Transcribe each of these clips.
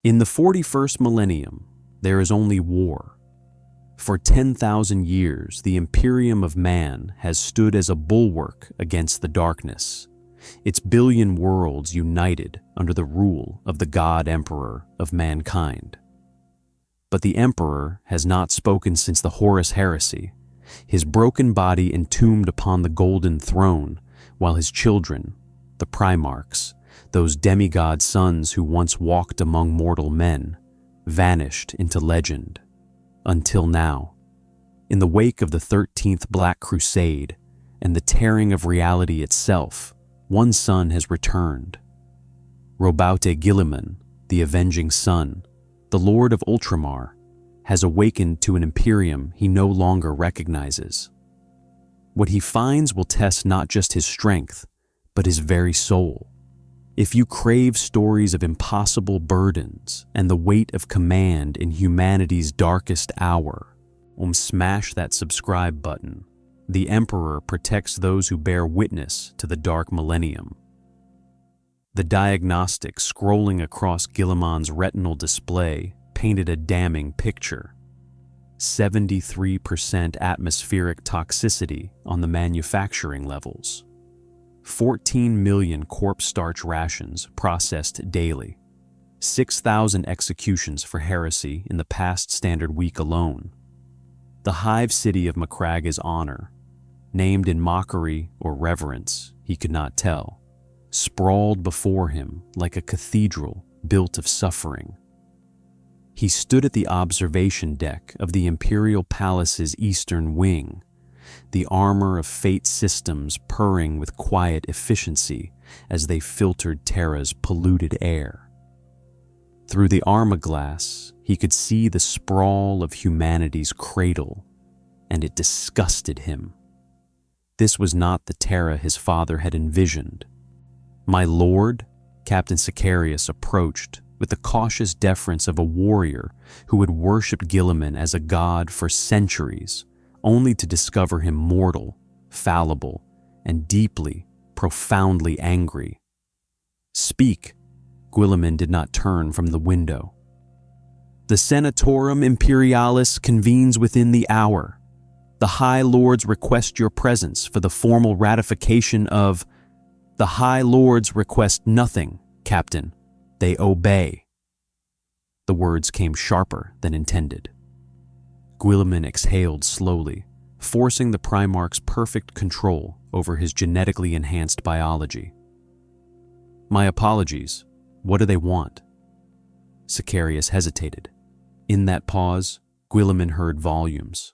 In the 41st millennium, there is only war. For 10,000 years, the Imperium of Man has stood as a bulwark against the darkness, its billion worlds united under the rule of the God Emperor of mankind. But the Emperor has not spoken since the Horus heresy, his broken body entombed upon the golden throne, while his children, the Primarchs, those demigod sons who once walked among mortal men, vanished into legend. Until now, in the wake of the 13th Black Crusade and the tearing of reality itself, one son has returned. Roboute Guilliman, the avenging son, the Lord of Ultramar, has awakened to an Imperium he no longer recognizes. What he finds will test not just his strength, but his very soul. If you crave stories of impossible burdens and the weight of command in humanity's darkest hour, smash that subscribe button. The Emperor protects those who bear witness to the dark millennium. The diagnostic scrolling across Guilliman's retinal display painted a damning picture. 73% atmospheric toxicity on the manufacturing levels. 14 million corpse starch rations processed daily. 6,000 executions for heresy in the past standard week alone. The hive city of Macraga's honor, named in mockery or reverence, he could not tell, sprawled before him like a cathedral built of suffering. He stood at the observation deck of the Imperial Palace's eastern wing, the armor of fate systems purring with quiet efficiency as they filtered Terra's polluted air. Through the armaglass, he could see the sprawl of humanity's cradle, and it disgusted him. This was not the Terra his father had envisioned. "My lord," Captain Sicarius approached with the cautious deference of a warrior who had worshipped Guilliman as a god for centuries, only to discover him mortal, fallible, and deeply, profoundly angry. "Speak." Guilliman did not turn from the window. "The Senatorum Imperialis convenes within the hour. The High Lords request your presence for the formal ratification of—" "The High Lords request nothing, Captain. They obey." The words came sharper than intended. Guilliman exhaled slowly, forcing the Primarch's perfect control over his genetically enhanced biology. "My apologies. What do they want?" Sicarius hesitated. In that pause, Guilliman heard volumes.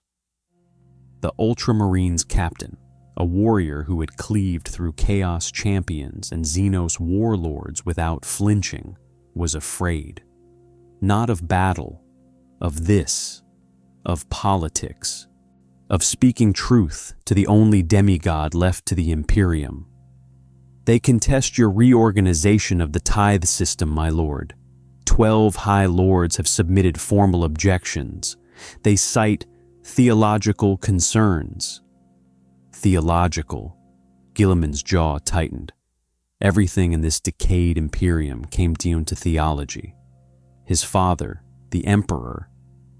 The Ultramarines captain, a warrior who had cleaved through Chaos champions and Xenos warlords without flinching, was afraid. Not of battle, of this, of politics, of speaking truth to the only demigod left to the Imperium. "They contest your reorganization of the tithe system, my lord. 12 High Lords have submitted formal objections. They cite theological concerns." Theological. Guilliman's jaw tightened. Everything in this decayed Imperium came down to theology. His father, the Emperor,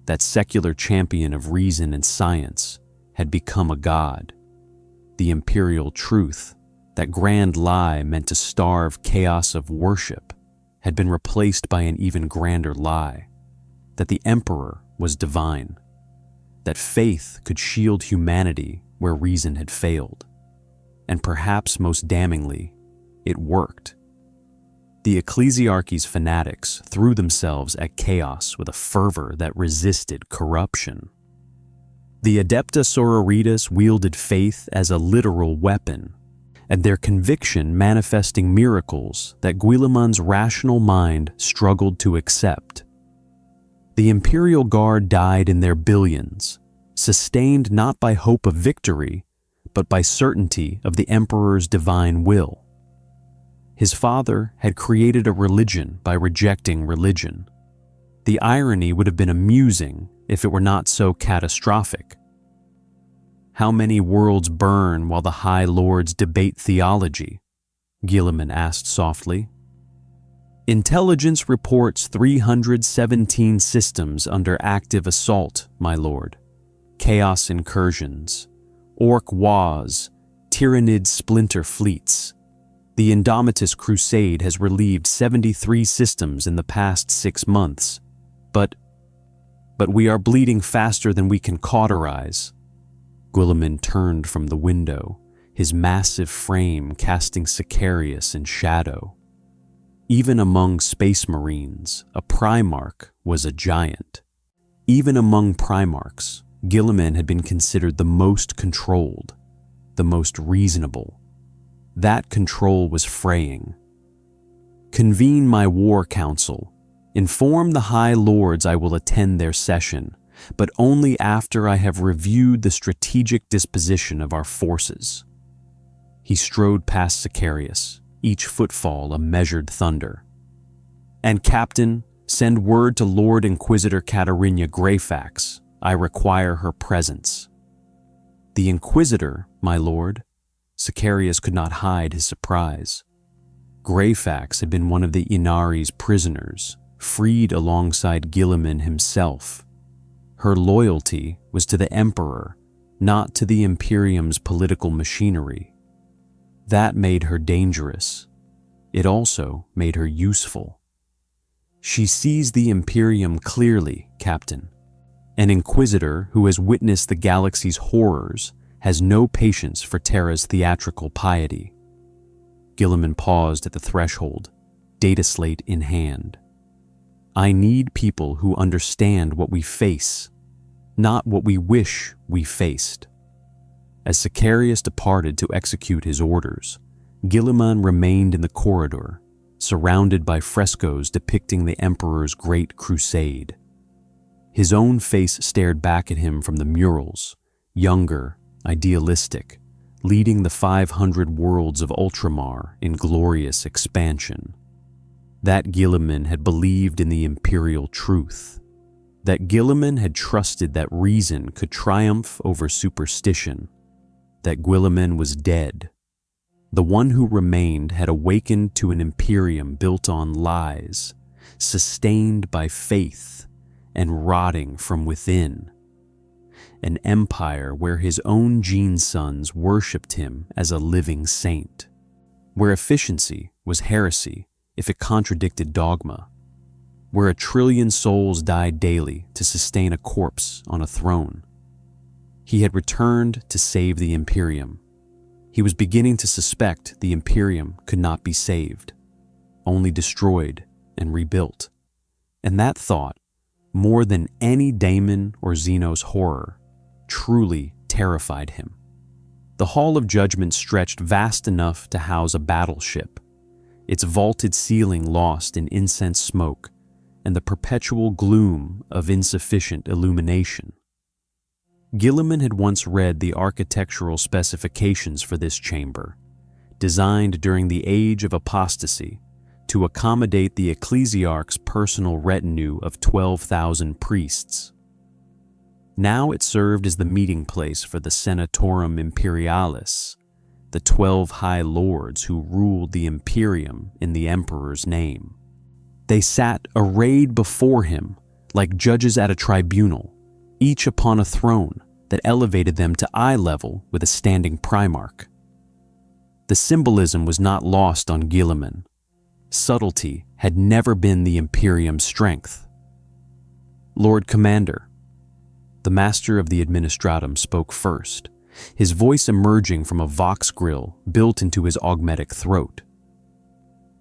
that secular champion of reason and science, had become a god. The imperial truth, that grand lie meant to starve chaos of worship, had been replaced by an even grander lie, that the Emperor was divine, that faith could shield humanity where reason had failed. And perhaps most damningly, it worked. The Ecclesiarchy's fanatics threw themselves at chaos with a fervor that resisted corruption. The Adepta Sororitas wielded faith as a literal weapon, and their conviction manifesting miracles that Guilliman's rational mind struggled to accept. The Imperial Guard died in their billions, sustained not by hope of victory, but by certainty of the Emperor's divine will. His father had created a religion by rejecting religion. The irony would have been amusing if it were not so catastrophic. "How many worlds burn while the High Lords debate theology?" Guilliman asked softly. Intelligence reports 317 systems under active assault, my lord. Chaos incursions, Ork wars, Tyrannid splinter fleets. The Indomitus Crusade has relieved 73 systems in the past 6 months. But we are bleeding faster than we can cauterize. Guilliman turned from the window, his massive frame casting Sicarius in shadow. Even among Space Marines, a Primarch was a giant. Even among Primarchs, Guilliman had been considered the most controlled, the most reasonable. That control was fraying. Convene my war council. Inform the High Lords I will attend their session, but only after I have reviewed the strategic disposition of our forces. He strode past Sicarius, each footfall a measured thunder. And Captain, send word to Lord Inquisitor Katarina Greyfax. I require her presence. The Inquisitor, my lord? Sicarius could not hide his surprise. Greyfax had been one of the Inari's prisoners, freed alongside Guilliman himself. Her loyalty was to the Emperor, not to the Imperium's political machinery. That made her dangerous. It also made her useful. She sees the Imperium clearly, Captain. An Inquisitor who has witnessed the galaxy's horrors has no patience for Terra's theatrical piety. Guilliman paused at the threshold, data slate in hand. I need people who understand what we face, not what we wish we faced. As Sicarius departed to execute his orders, Guilliman remained in the corridor, surrounded by frescoes depicting the Emperor's great crusade. His own face stared back at him from the murals, younger, idealistic, leading the 500 worlds of Ultramar in glorious expansion. That Guilliman had believed in the imperial truth. That Guilliman had trusted that reason could triumph over superstition. That Guilliman was dead. The one who remained had awakened to an imperium built on lies, sustained by faith, and rotting from within. An empire where his own gene sons worshipped him as a living saint, where efficiency was heresy if it contradicted dogma, where 1 trillion souls died daily to sustain a corpse on a throne. He had returned to save the Imperium. He was beginning to suspect the Imperium could not be saved, only destroyed and rebuilt. And that thought, more than any daemon or Xenos horror, truly terrified him. The Hall of Judgment stretched vast enough to house a battleship, its vaulted ceiling lost in incense smoke and the perpetual gloom of insufficient illumination. Guilliman had once read the architectural specifications for this chamber, designed during the Age of Apostasy to accommodate the Ecclesiarch's personal retinue of 12,000 priests. Now it served as the meeting place for the Senatorum Imperialis, the 12 High Lords who ruled the Imperium in the Emperor's name. They sat arrayed before him like judges at a tribunal, each upon a throne that elevated them to eye level with a standing Primarch. The symbolism was not lost on Guilliman. Subtlety had never been the Imperium's strength. Lord Commander, the Master of the Administratum spoke first, his voice emerging from a vox grill built into his augmetic throat.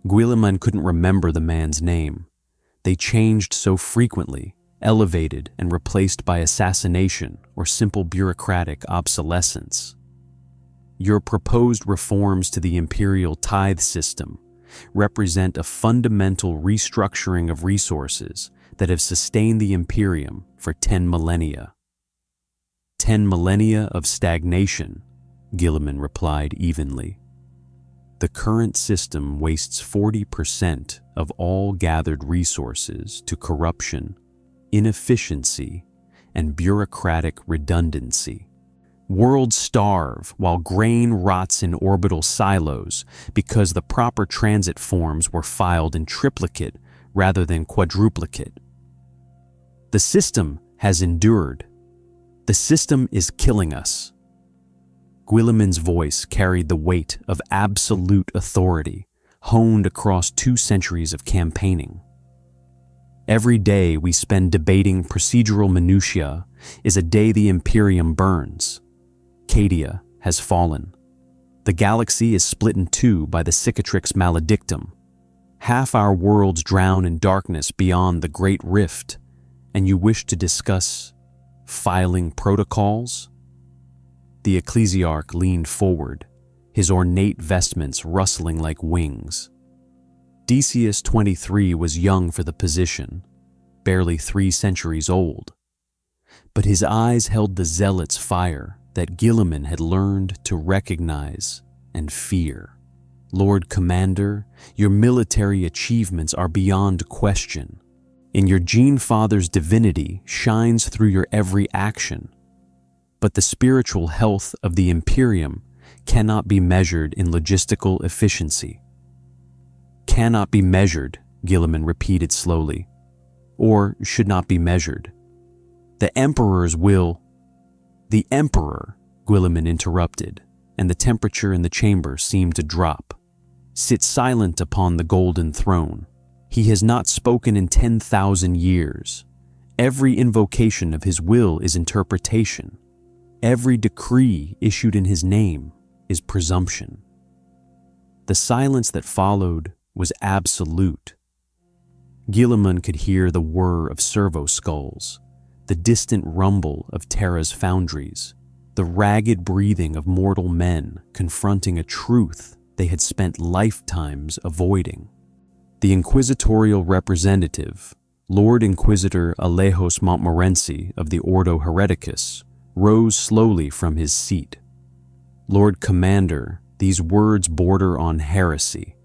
Guilliman couldn't remember the man's name. They changed so frequently, elevated and replaced by assassination or simple bureaucratic obsolescence. Your proposed reforms to the imperial tithe system represent a fundamental restructuring of resources that have sustained the Imperium for 10 millennia. 10 millennia of stagnation, Guilliman replied evenly. The current system wastes 40% of all gathered resources to corruption, inefficiency, and bureaucratic redundancy. Worlds starve while grain rots in orbital silos because the proper transit forms were filed in triplicate rather than quadruplicate. The system has endured. The system is killing us. Guilliman's voice carried the weight of absolute authority, honed across 2 centuries of campaigning. Every day we spend debating procedural minutiae is a day the Imperium burns. Cadia has fallen. The galaxy is split in 2 by the cicatrix maledictum. Half our worlds drown in darkness beyond the Great Rift, and you wish to discuss filing protocols? The Ecclesiarch leaned forward, his ornate vestments rustling like wings. Decius 23 was young for the position, barely 3 centuries old. But his eyes held the zealot's fire that Guilliman had learned to recognize and fear. Lord Commander, your military achievements are beyond question, and your Gene-Father's divinity shines through your every action. But the spiritual health of the Imperium cannot be measured in logistical efficiency. Cannot be measured, Guilliman repeated slowly, or should not be measured. The Emperor's will. The Emperor, Guilliman interrupted, and the temperature in the chamber seemed to drop. Sit silent upon the golden throne. He has not spoken in 10,000 years. Every invocation of his will is interpretation. Every decree issued in his name is presumption. The silence that followed was absolute. Guilliman could hear the whir of servo skulls, the distant rumble of Terra's foundries, the ragged breathing of mortal men confronting a truth they had spent lifetimes avoiding. The inquisitorial representative, Lord Inquisitor Alejos Montmorency of the Ordo Hereticus, rose slowly from his seat. Lord Commander, these words border on heresy.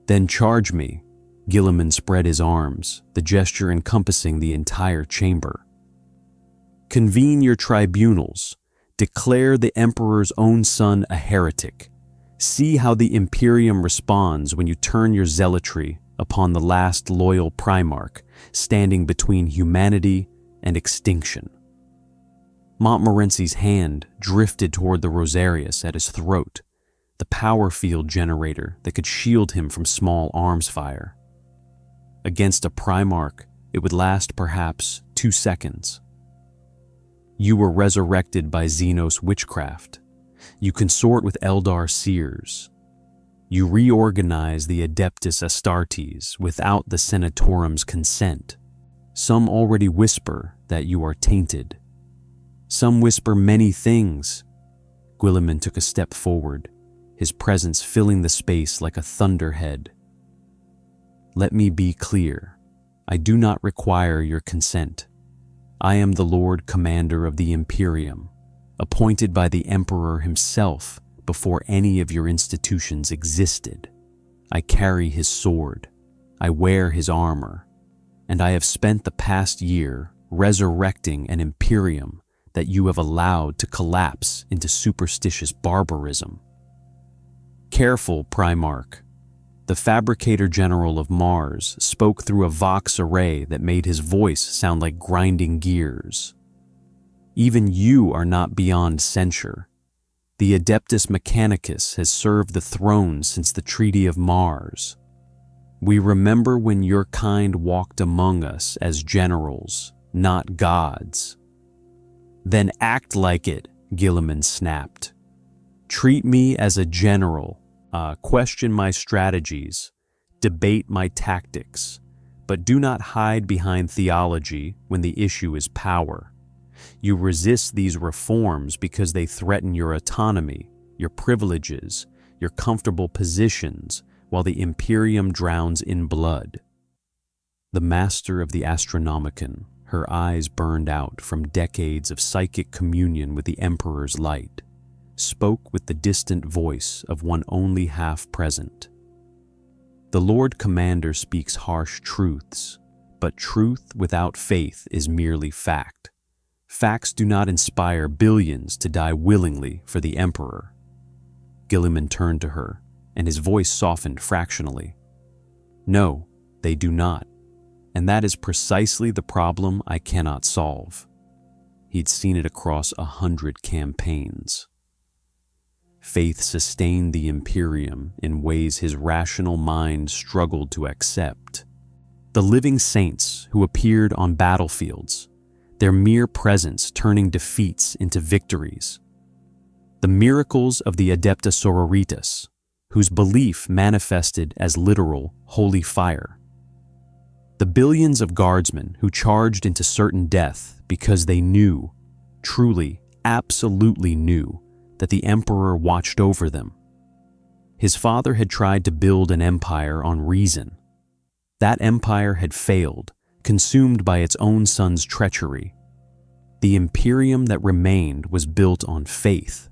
Then charge me. Guilliman spread his arms, the gesture encompassing the entire chamber. Convene your tribunals. Declare the Emperor's own son a heretic. See how the Imperium responds when you turn your zealotry upon the last loyal Primarch, standing between humanity and extinction. Montmorency's hand drifted toward the Rosarius at his throat, the power field generator that could shield him from small arms fire. Against a Primarch, it would last perhaps 2 seconds. You were resurrected by Xenos witchcraft. You consort with Eldar seers. You reorganize the Adeptus Astartes without the Senatorum's consent. Some already whisper that you are tainted. Some whisper many things. Guilliman took a step forward, his presence filling the space like a thunderhead. Let me be clear. I do not require your consent. I am the Lord Commander of the Imperium, appointed by the Emperor himself before any of your institutions existed. I carry his sword. I wear his armor. And I have spent the past year resurrecting an Imperium that you have allowed to collapse into superstitious barbarism. Careful, Primarch. The Fabricator General of Mars spoke through a Vox array that made his voice sound like grinding gears. Even you are not beyond censure. The Adeptus Mechanicus has served the throne since the Treaty of Mars. We remember when your kind walked among us as generals, not gods. Then act like it, Guilliman snapped. Treat me as a general. Question my strategies, debate my tactics, but do not hide behind theology when the issue is power. You resist these reforms because they threaten your autonomy, your privileges, your comfortable positions, while the Imperium drowns in blood. The master of the Astronomicon, her eyes burned out from decades of psychic communion with the Emperor's light, spoke with the distant voice of one only half present. The Lord Commander speaks harsh truths, but truth without faith is merely fact. Facts do not inspire billions to die willingly for the Emperor. Guilliman turned to her, and his voice softened fractionally. No, they do not. And that is precisely the problem I cannot solve. He'd seen it across 100 campaigns. Faith sustained the Imperium in ways his rational mind struggled to accept. The living saints who appeared on battlefields, their mere presence turning defeats into victories. The miracles of the Adepta Sororitas, whose belief manifested as literal holy fire. The billions of guardsmen who charged into certain death because they knew, truly, absolutely knew, that the Emperor watched over them. His father had tried to build an empire on reason. That empire had failed, consumed by its own son's treachery. The Imperium that remained was built on faith.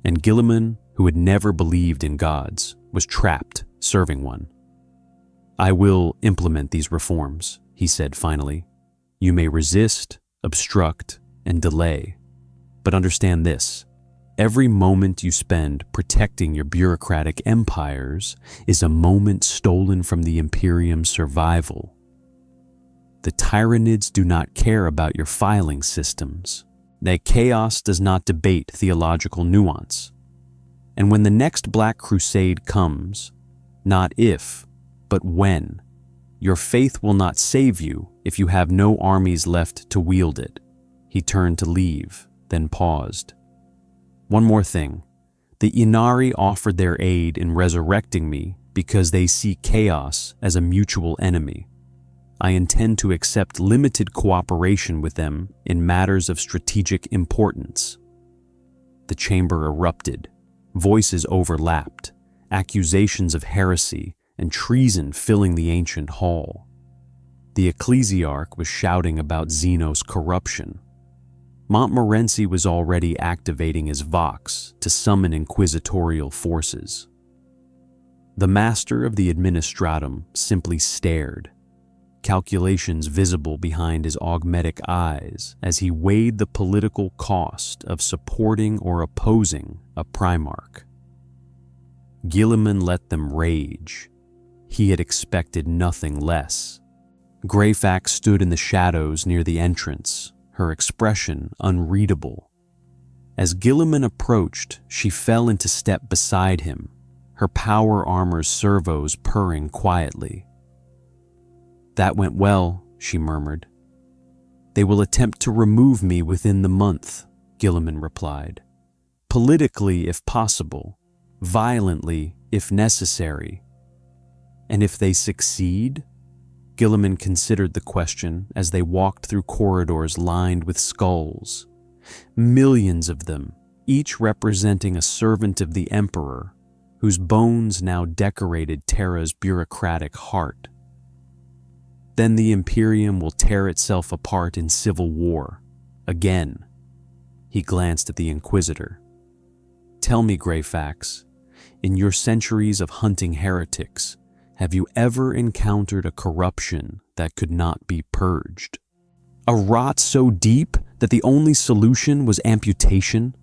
And Guilliman, who had never believed in gods, was trapped serving one. I will implement these reforms, he said finally. You may resist, obstruct, and delay. But understand this. Every moment you spend protecting your bureaucratic empires is a moment stolen from the Imperium's survival. The Tyranids do not care about your filing systems. Their chaos does not debate theological nuance. And when the next Black Crusade comes, not if, but when, your faith will not save you if you have no armies left to wield it. He turned to leave, then paused. One more thing. The Inari offered their aid in resurrecting me because they see chaos as a mutual enemy. I intend to accept limited cooperation with them in matters of strategic importance. The chamber erupted. Voices overlapped, accusations of heresy and treason filling the ancient hall. The Ecclesiarch was shouting about Xenos' corruption. Montmorency was already activating his Vox to summon inquisitorial forces. The master of the Administratum simply stared, calculations visible behind his augmetic eyes as he weighed the political cost of supporting or opposing a Primarch. Guilliman let them rage. He had expected nothing less. Greyfax stood in the shadows near the entrance, her expression unreadable. As Guilliman approached, she fell into step beside him, her power armor's servos purring quietly. That went well, she murmured. They will attempt to remove me within the month, Guilliman replied. Politically, if possible, violently, if necessary. And if they succeed? Guilliman considered the question as they walked through corridors lined with skulls. Millions of them, each representing a servant of the Emperor, whose bones now decorated Terra's bureaucratic heart. Then the Imperium will tear itself apart in civil war. Again. He glanced at the Inquisitor. Tell me, Greyfax, in your centuries of hunting heretics, have you ever encountered a corruption that could not be purged? A rot so deep that the only solution was amputation?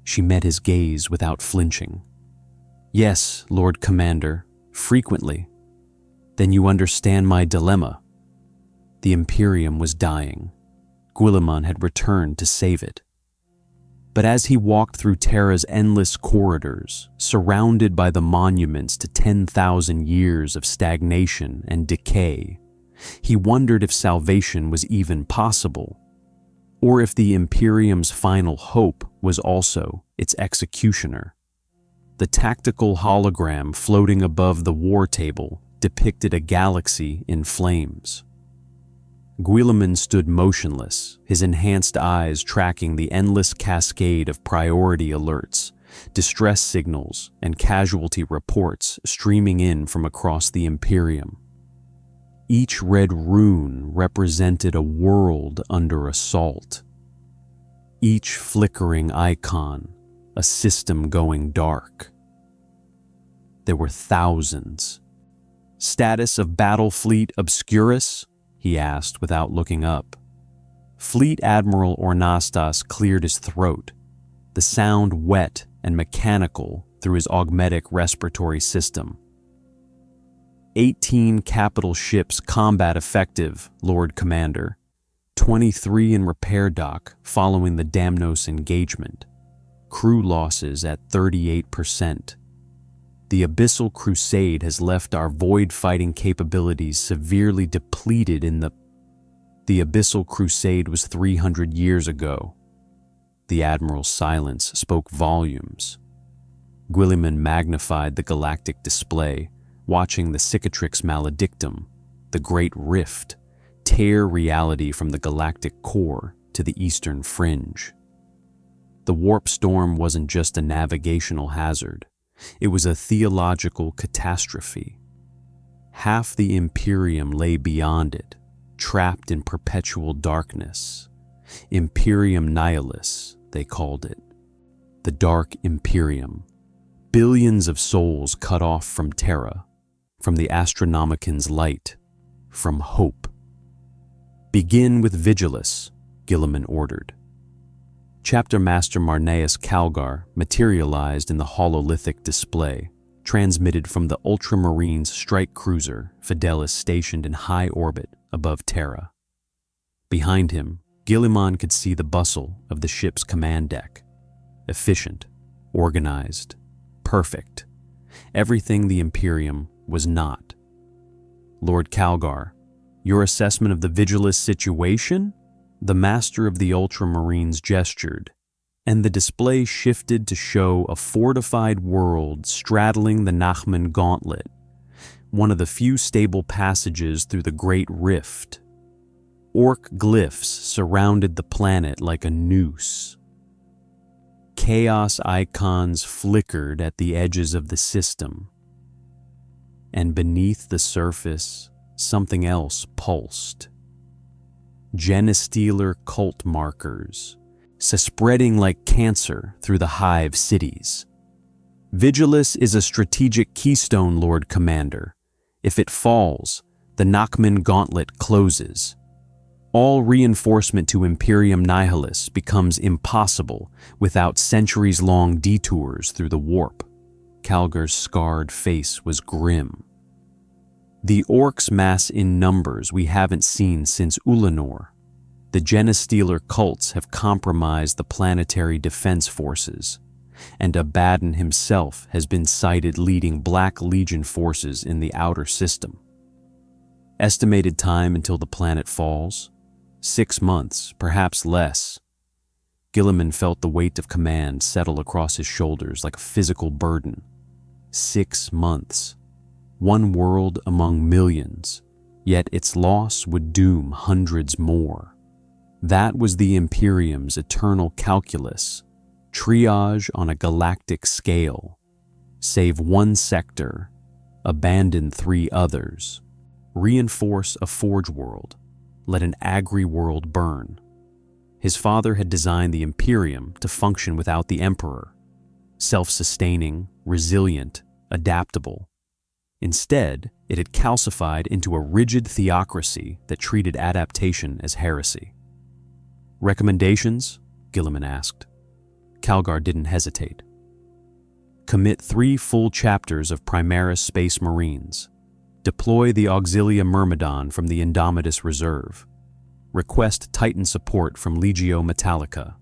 She met his gaze without flinching. Yes, Lord Commander, frequently. Then you understand my dilemma. The Imperium was dying. Guilliman had returned to save it. But as he walked through Terra's endless corridors, surrounded by the monuments to 10,000 years of stagnation and decay, he wondered if salvation was even possible, or if the Imperium's final hope was also its executioner. The tactical hologram floating above the war table depicted a galaxy in flames. Guilliman stood motionless, his enhanced eyes tracking the endless cascade of priority alerts, distress signals, and casualty reports streaming in from across the Imperium. Each red rune represented a world under assault. Each flickering icon, a system going dark. There were thousands. Status of Battle Fleet Obscurus? He asked without looking up. Fleet Admiral Ornastas cleared his throat, the sound wet and mechanical through his augmetic respiratory system. 18 capital ships combat effective, Lord Commander. 23 in repair dock following the Damnos engagement. Crew losses at 38%. The Abyssal Crusade has left our void fighting capabilities severely depleted in the Abyssal Crusade was 300 years ago. The Admiral's silence spoke volumes. Guilliman magnified the galactic display, watching the Cicatrix Maledictum, the Great Rift, tear reality from the galactic core to the eastern fringe. The warp storm wasn't just a navigational hazard. It was a theological catastrophe. Half the Imperium lay beyond it, trapped in perpetual darkness. Imperium Nihilus, they called it. The Dark Imperium. Billions of souls cut off from Terra, from the Astronomican's light, from hope. Begin with Vigilus, Guilliman ordered. Chapter Master Marneus Calgar materialized in the hololithic display, transmitted from the Ultramarines strike cruiser Fidelis stationed in high orbit above Terra. Behind him, Guilliman could see the bustle of the ship's command deck. Efficient, organized, perfect. Everything the Imperium was not. Lord Calgar, your assessment of the Vigilus situation? The master of the Ultramarines gestured, and the display shifted to show a fortified world straddling the Nachman Gauntlet, one of the few stable passages through the Great Rift. Ork glyphs surrounded the planet like a noose. Chaos icons flickered at the edges of the system, and beneath the surface, something else pulsed. Genestealer cult markers, spreading like cancer through the hive cities. Vigilus is a strategic keystone, Lord Commander. If it falls, the Nachman Gauntlet closes. All reinforcement to Imperium Nihilus becomes impossible without centuries-long detours through the warp. Calgar's scarred face was grim. The Orks mass in numbers we haven't seen since Ulanor. The Genestealer Cults have compromised the planetary defense forces, and Abaddon himself has been sighted leading Black Legion forces in the outer system. Estimated time until the planet falls? 6 months, perhaps less. Guilliman felt the weight of command settle across his shoulders like a physical burden. 6 months. One world among millions, yet its loss would doom hundreds more. That was the Imperium's eternal calculus, triage on a galactic scale. Save one sector, abandon 3 others, reinforce a forge world, let an agri-world burn. His father had designed the Imperium to function without the Emperor, self-sustaining, resilient, adaptable. Instead, it had calcified into a rigid theocracy that treated adaptation as heresy. Recommendations? Guilliman asked. Calgar didn't hesitate. Commit 3 full chapters of Primaris Space Marines. Deploy the Auxilia Myrmidon from the Indomitus Reserve. Request Titan support from Legio Metallica.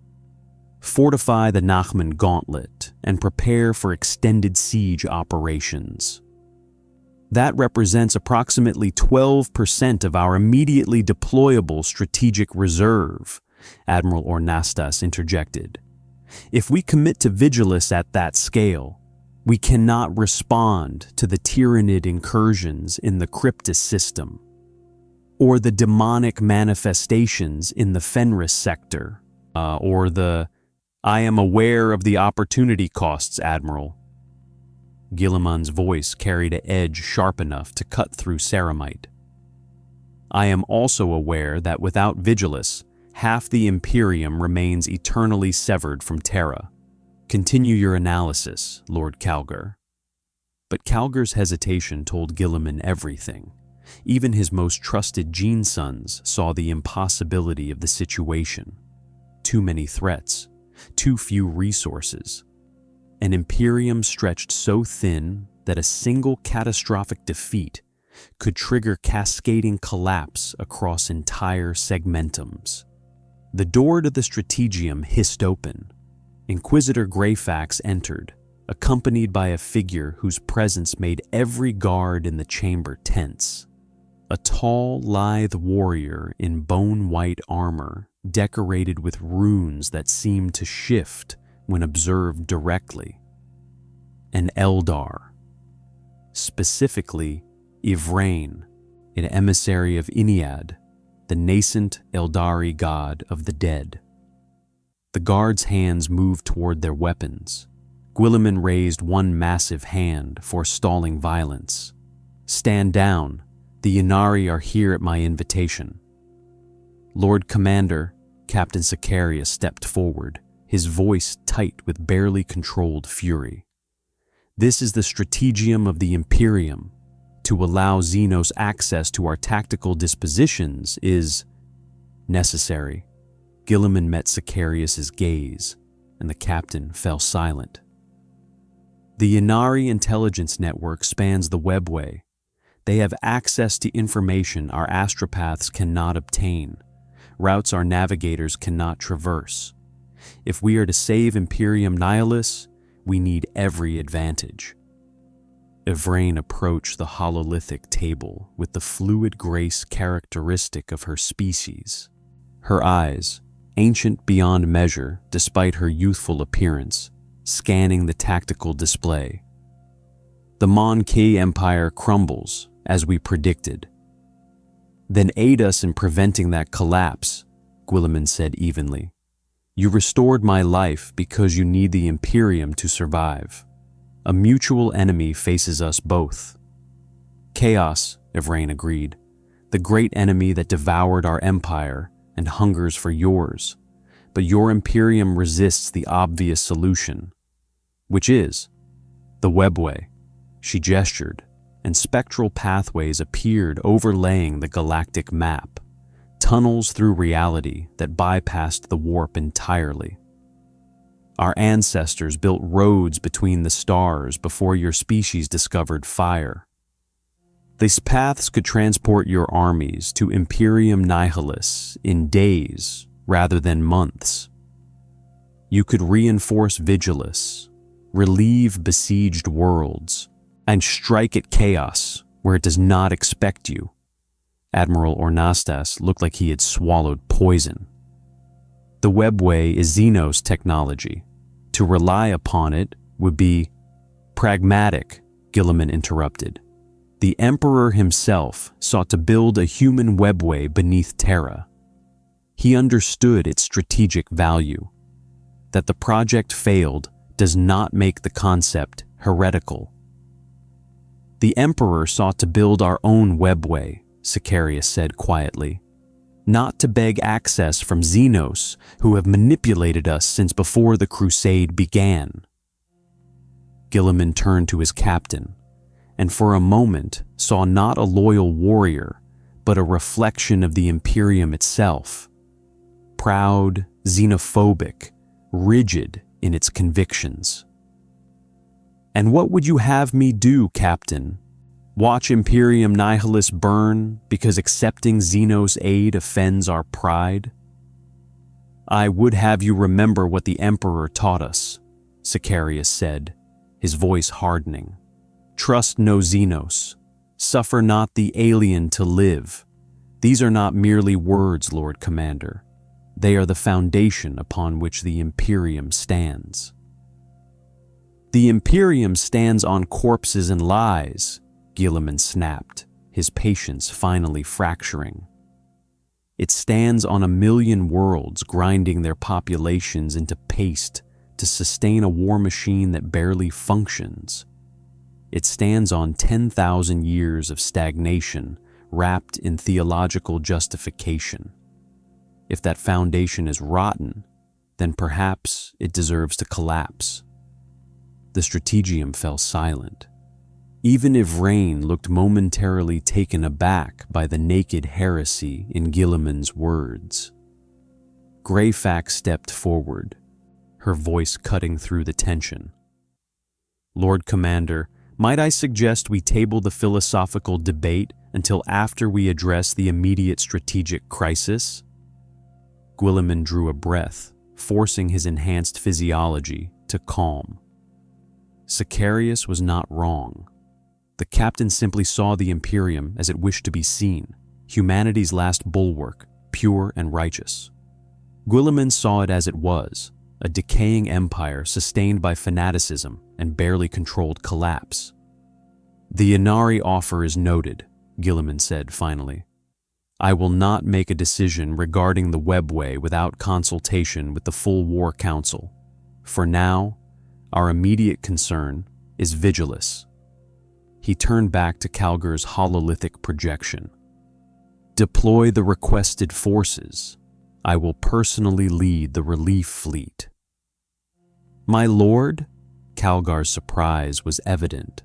Fortify the Nachman Gauntlet and prepare for extended siege operations. That represents approximately 12% of our immediately deployable strategic reserve, Admiral Ornastas interjected. If we commit to Vigilus at that scale, we cannot respond to the Tyrannid incursions in the Cryptus system, or the demonic manifestations in the Fenris sector, or the "I am aware of the opportunity costs, Admiral." Guilliman's voice carried an edge sharp enough to cut through ceramite. I am also aware that without Vigilus, half the Imperium remains eternally severed from Terra. Continue your analysis, Lord Calgar. But Calgar's hesitation told Guilliman everything. Even his most trusted gene sons saw the impossibility of the situation. Too many threats, too few resources. An Imperium stretched so thin that a single catastrophic defeat could trigger cascading collapse across entire segmentums. The door to the strategium hissed open. Inquisitor Greyfax entered, accompanied by a figure whose presence made every guard in the chamber tense. A tall, lithe warrior in bone-white armor, decorated with runes that seemed to shift when observed directly. An Eldar. Specifically, Ivrain, an emissary of Iniad, the nascent Eldari god of the dead. The guards' hands moved toward their weapons. Guilliman raised one massive hand, forestalling violence. "Stand down. The Ynnari are here at my invitation." "Lord Commander," Captain Sicarius stepped forward, his voice tight with barely controlled fury. "This is the strategium of the Imperium. To allow Xenos access to our tactical dispositions is necessary." Guilliman met Sicarius's gaze, and the captain fell silent. "The Ynnari intelligence network spans the webway. They have access to information our astropaths cannot obtain, routes our navigators cannot traverse. If we are to save Imperium Nihilus, we need every advantage." Ivrain approached the hololithic table with the fluid grace characteristic of her species. Her eyes, ancient beyond measure despite her youthful appearance, scanning the tactical display. "The Mon-Ki Empire crumbles, as we predicted." "Then aid us in preventing that collapse," Guilliman said evenly. "You restored my life because you need the Imperium to survive. A mutual enemy faces us both." "Chaos," Ivrain agreed. "The great enemy that devoured our empire and hungers for yours. But your Imperium resists the obvious solution, which is the webway." She gestured, and spectral pathways appeared overlaying the galactic map, tunnels through reality that bypassed the warp entirely. "Our ancestors built roads between the stars before your species discovered fire. These paths could transport your armies to Imperium Nihilus in days rather than months. You could reinforce Vigilus, relieve besieged worlds, and strike at chaos where it does not expect you." Admiral Ornastas looked like he had swallowed poison. "The webway is Xenos technology. To rely upon it would be pragmatic," Guilliman interrupted. "The Emperor himself sought to build a human webway beneath Terra. He understood its strategic value. That the project failed does not make the concept heretical." "The Emperor sought to build our own webway," Sicarius said quietly. "Not to beg access from Xenos, who have manipulated us since before the crusade began." Guilliman turned to his captain, and for a moment saw not a loyal warrior, but a reflection of the Imperium itself. Proud, xenophobic, rigid in its convictions. "And what would you have me do, Captain? Watch Imperium Nihilus burn because accepting Xenos' aid offends our pride?" "I would have you remember what the Emperor taught us," Sicarius said, his voice hardening. "Trust no Xenos. Suffer not the alien to live. These are not merely words, Lord Commander. They are the foundation upon which the Imperium stands." "The Imperium stands on corpses and lies," Guilliman snapped, his patience finally fracturing. "It stands on a million worlds grinding their populations into paste to sustain a war machine that barely functions. It stands on 10,000 years of stagnation wrapped in theological justification. If that foundation is rotten, then perhaps it deserves to collapse." The strategium fell silent. Even Ivrain looked momentarily taken aback by the naked heresy in Guilliman's words. Greyfax stepped forward, her voice cutting through the tension. "Lord Commander, might I suggest we table the philosophical debate until after we address the immediate strategic crisis?" Guilliman drew a breath, forcing his enhanced physiology to calm. Sicarius was not wrong. The captain simply saw the Imperium as it wished to be seen, humanity's last bulwark, pure and righteous. Guilliman saw it as it was, a decaying empire sustained by fanaticism and barely controlled collapse. "The Inari offer is noted," Guilliman said finally. "I will not make a decision regarding the webway without consultation with the full War Council. For now, our immediate concern is Vigilus." He turned back to Calgar's hololithic projection. "Deploy the requested forces. I will personally lead the relief fleet." "My lord?" Calgar's surprise was evident.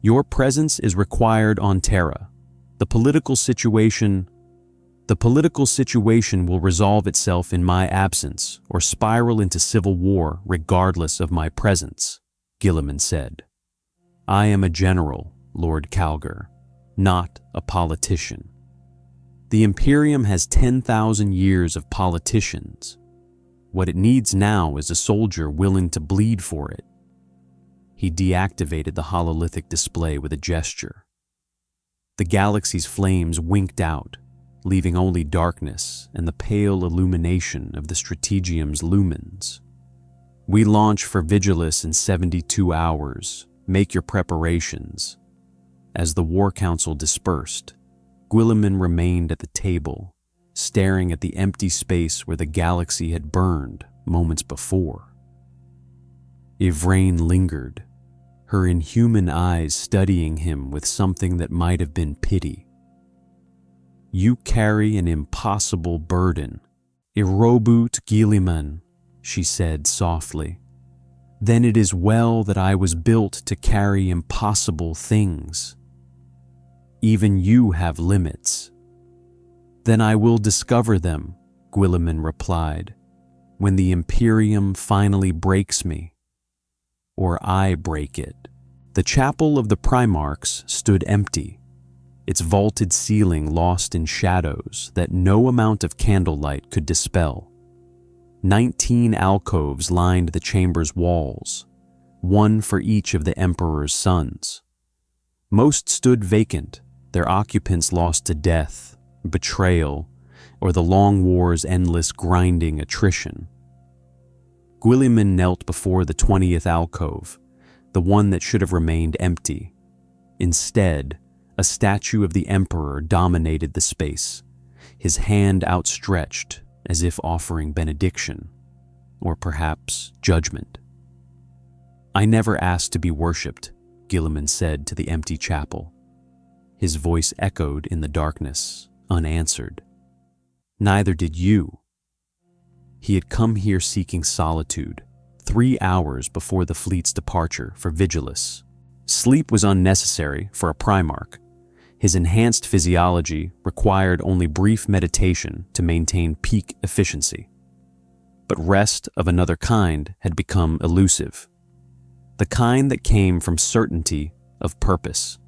"Your presence is required on Terra. The political situation will resolve itself in my absence or spiral into civil war regardless of my presence," Guilliman said. "I am a general, Lord Calgar, not a politician. The Imperium has 10,000 years of politicians. What it needs now is a soldier willing to bleed for it." He deactivated the hololithic display with a gesture. The galaxy's flames winked out, leaving only darkness and the pale illumination of the Strategium's lumens. "We launch for Vigilus in 72 hours. Make your preparations." As the War Council dispersed, Guilliman remained at the table, staring at the empty space where the galaxy had burned moments before. Ivrain lingered, her inhuman eyes studying him with something that might have been pity. "You carry an impossible burden, Roboute Guilliman," she said softly. "Then it is well that I was built to carry impossible things. Even you have limits." "Then I will discover them," Guilliman replied, "when the Imperium finally breaks me. Or I break it." The chapel of the Primarchs stood empty, its vaulted ceiling lost in shadows that no amount of candlelight could dispel. 19 alcoves lined the chamber's walls, one for each of the Emperor's sons. Most stood vacant, their occupants lost to death, betrayal, or the long war's endless grinding attrition. Guilliman knelt before the 20th alcove, the one that should have remained empty. Instead, a statue of the Emperor dominated the space, his hand outstretched as if offering benediction, or perhaps judgment. "I never asked to be worshipped," Guilliman said to the empty chapel. His voice echoed in the darkness, unanswered. "Neither did you." He had come here seeking solitude, 3 hours before the fleet's departure for Vigilus. Sleep was unnecessary for a Primarch. His enhanced physiology required only brief meditation to maintain peak efficiency. But rest of another kind had become elusive, the kind that came from certainty of purpose.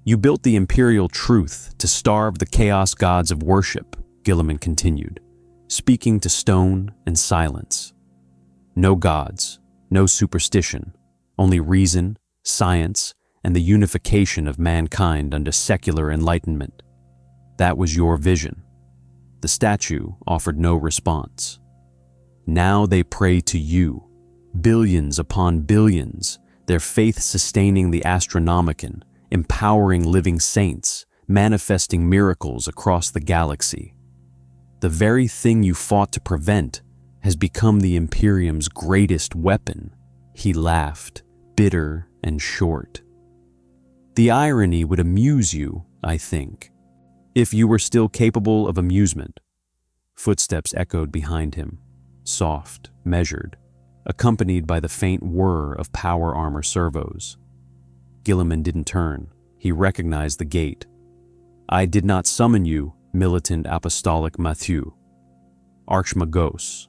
"You built the imperial truth to starve the chaos gods of worship," Guilliman continued, speaking to stone and silence. "No gods, no superstition, only reason, science, and the unification of mankind under secular enlightenment. That was your vision." The statue offered no response. "Now they pray to you, billions upon billions, their faith sustaining the Astronomicon, empowering living saints, manifesting miracles across the galaxy. The very thing you fought to prevent has become the Imperium's greatest weapon." He laughed, bitter and short. "The irony would amuse you, I think, if you were still capable of amusement." Footsteps echoed behind him, soft, measured, accompanied by the faint whir of power armor servos. Guilliman didn't turn. He recognized the gate. "I did not summon you, militant apostolic Matthew." Archmagos.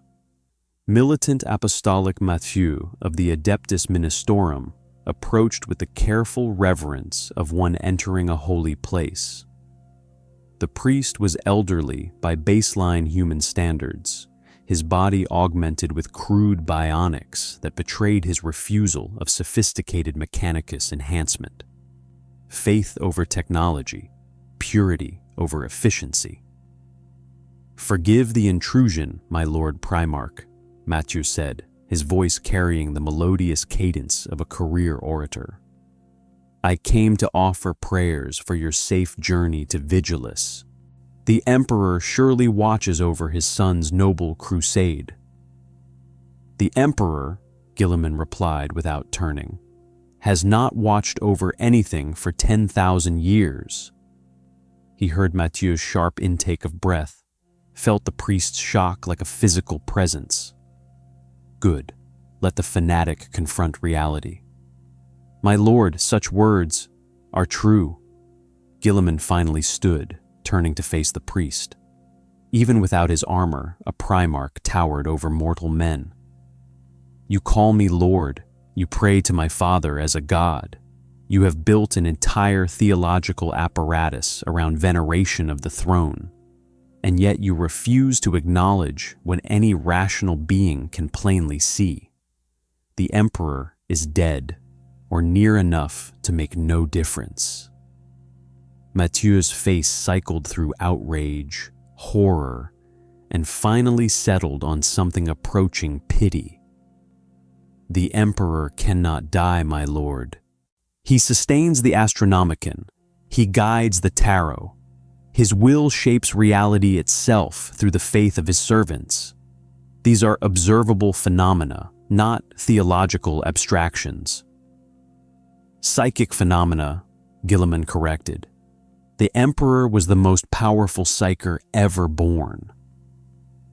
Militant apostolic Matthew of the Adeptus Ministorum approached with the careful reverence of one entering a holy place. The priest was elderly by baseline human standards, his body augmented with crude bionics that betrayed his refusal of sophisticated mechanicus enhancement. Faith over technology, purity over efficiency. "Forgive the intrusion, my Lord Primarch," Matthew said, his voice carrying the melodious cadence of a career orator. "I came to offer prayers for your safe journey to Vigilus. The Emperor surely watches over his son's noble crusade." "The Emperor," Guilliman replied without turning, "has not watched over anything for 10,000 years. He heard Mathieu's sharp intake of breath, felt the priest's shock like a physical presence. Good. Let the fanatic confront reality. "My lord, such words are true." Guilliman finally stood, turning to face the priest. Even without his armor, a Primarch towered over mortal men. "You call me Lord. You pray to my father as a god. You have built an entire theological apparatus around veneration of the throne, and yet you refuse to acknowledge what any rational being can plainly see. The Emperor is dead, or near enough to make no difference." Mathieu's face cycled through outrage, horror, and finally settled on something approaching pity. "The Emperor cannot die, my lord. He sustains the Astronomicon. He guides the Tarot. His will shapes reality itself through the faith of his servants. These are observable phenomena, not theological abstractions." "Psychic phenomena," Guilliman corrected. "The Emperor was the most powerful psyker ever born.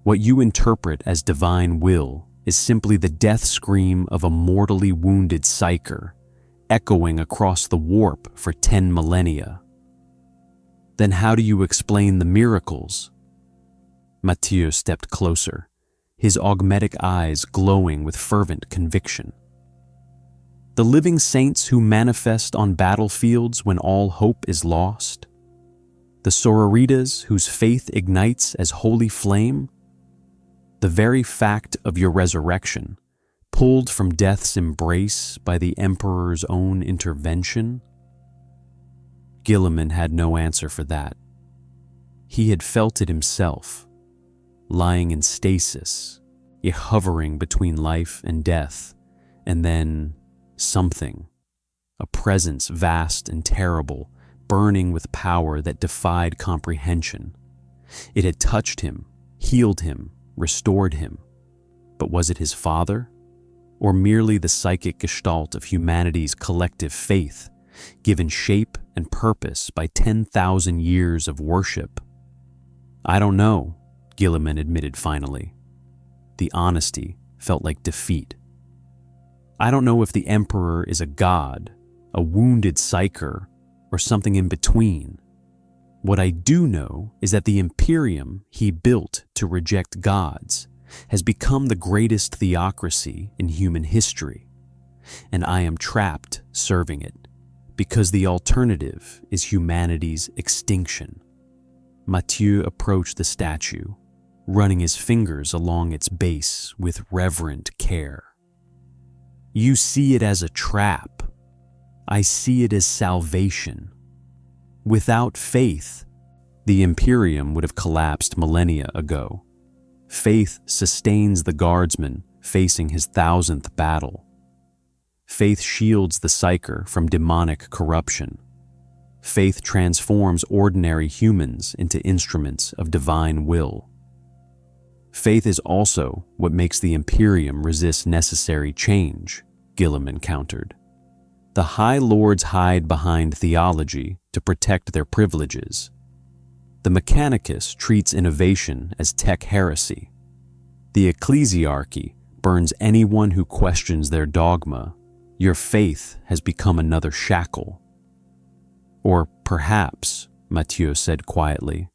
What you interpret as divine will is simply the death scream of a mortally wounded psyker, echoing across the warp for 10 millennia. Then how do you explain the miracles?" Mathieu stepped closer, his augmetic eyes glowing with fervent conviction. "The living saints who manifest on battlefields when all hope is lost? The sororitas whose faith ignites as holy flame? The very fact of your resurrection, pulled from death's embrace by the Emperor's own intervention?" Guilliman had no answer for that. He had felt it himself, lying in stasis, hovering between life and death, and then something, a presence vast and terrible, burning with power that defied comprehension. It had touched him, healed him, restored him. But was it his father? Or merely the psychic gestalt of humanity's collective faith, given shape and purpose by 10,000 years of worship? "I don't know," Guilliman admitted finally. The honesty felt like defeat. "I don't know if the Emperor is a god, a wounded psyker, or something in between. What I do know is that the Imperium he built to reject gods has become the greatest theocracy in human history, and I am trapped serving it, because the alternative is humanity's extinction." Mathieu approached the statue, running his fingers along its base with reverent care. "You see it as a trap. I see it as salvation. Without faith, the Imperium would have collapsed millennia ago. Faith sustains the guardsman facing his 1000th battle. Faith shields the psyker from demonic corruption. Faith transforms ordinary humans into instruments of divine will. Faith is also what makes the Imperium resist necessary change," Guilliman countered. "The High Lords hide behind theology to protect their privileges. The Mechanicus treats innovation as tech heresy. The Ecclesiarchy burns anyone who questions their dogma, Your faith has become another shackle. Or perhaps, Mathieu said quietly,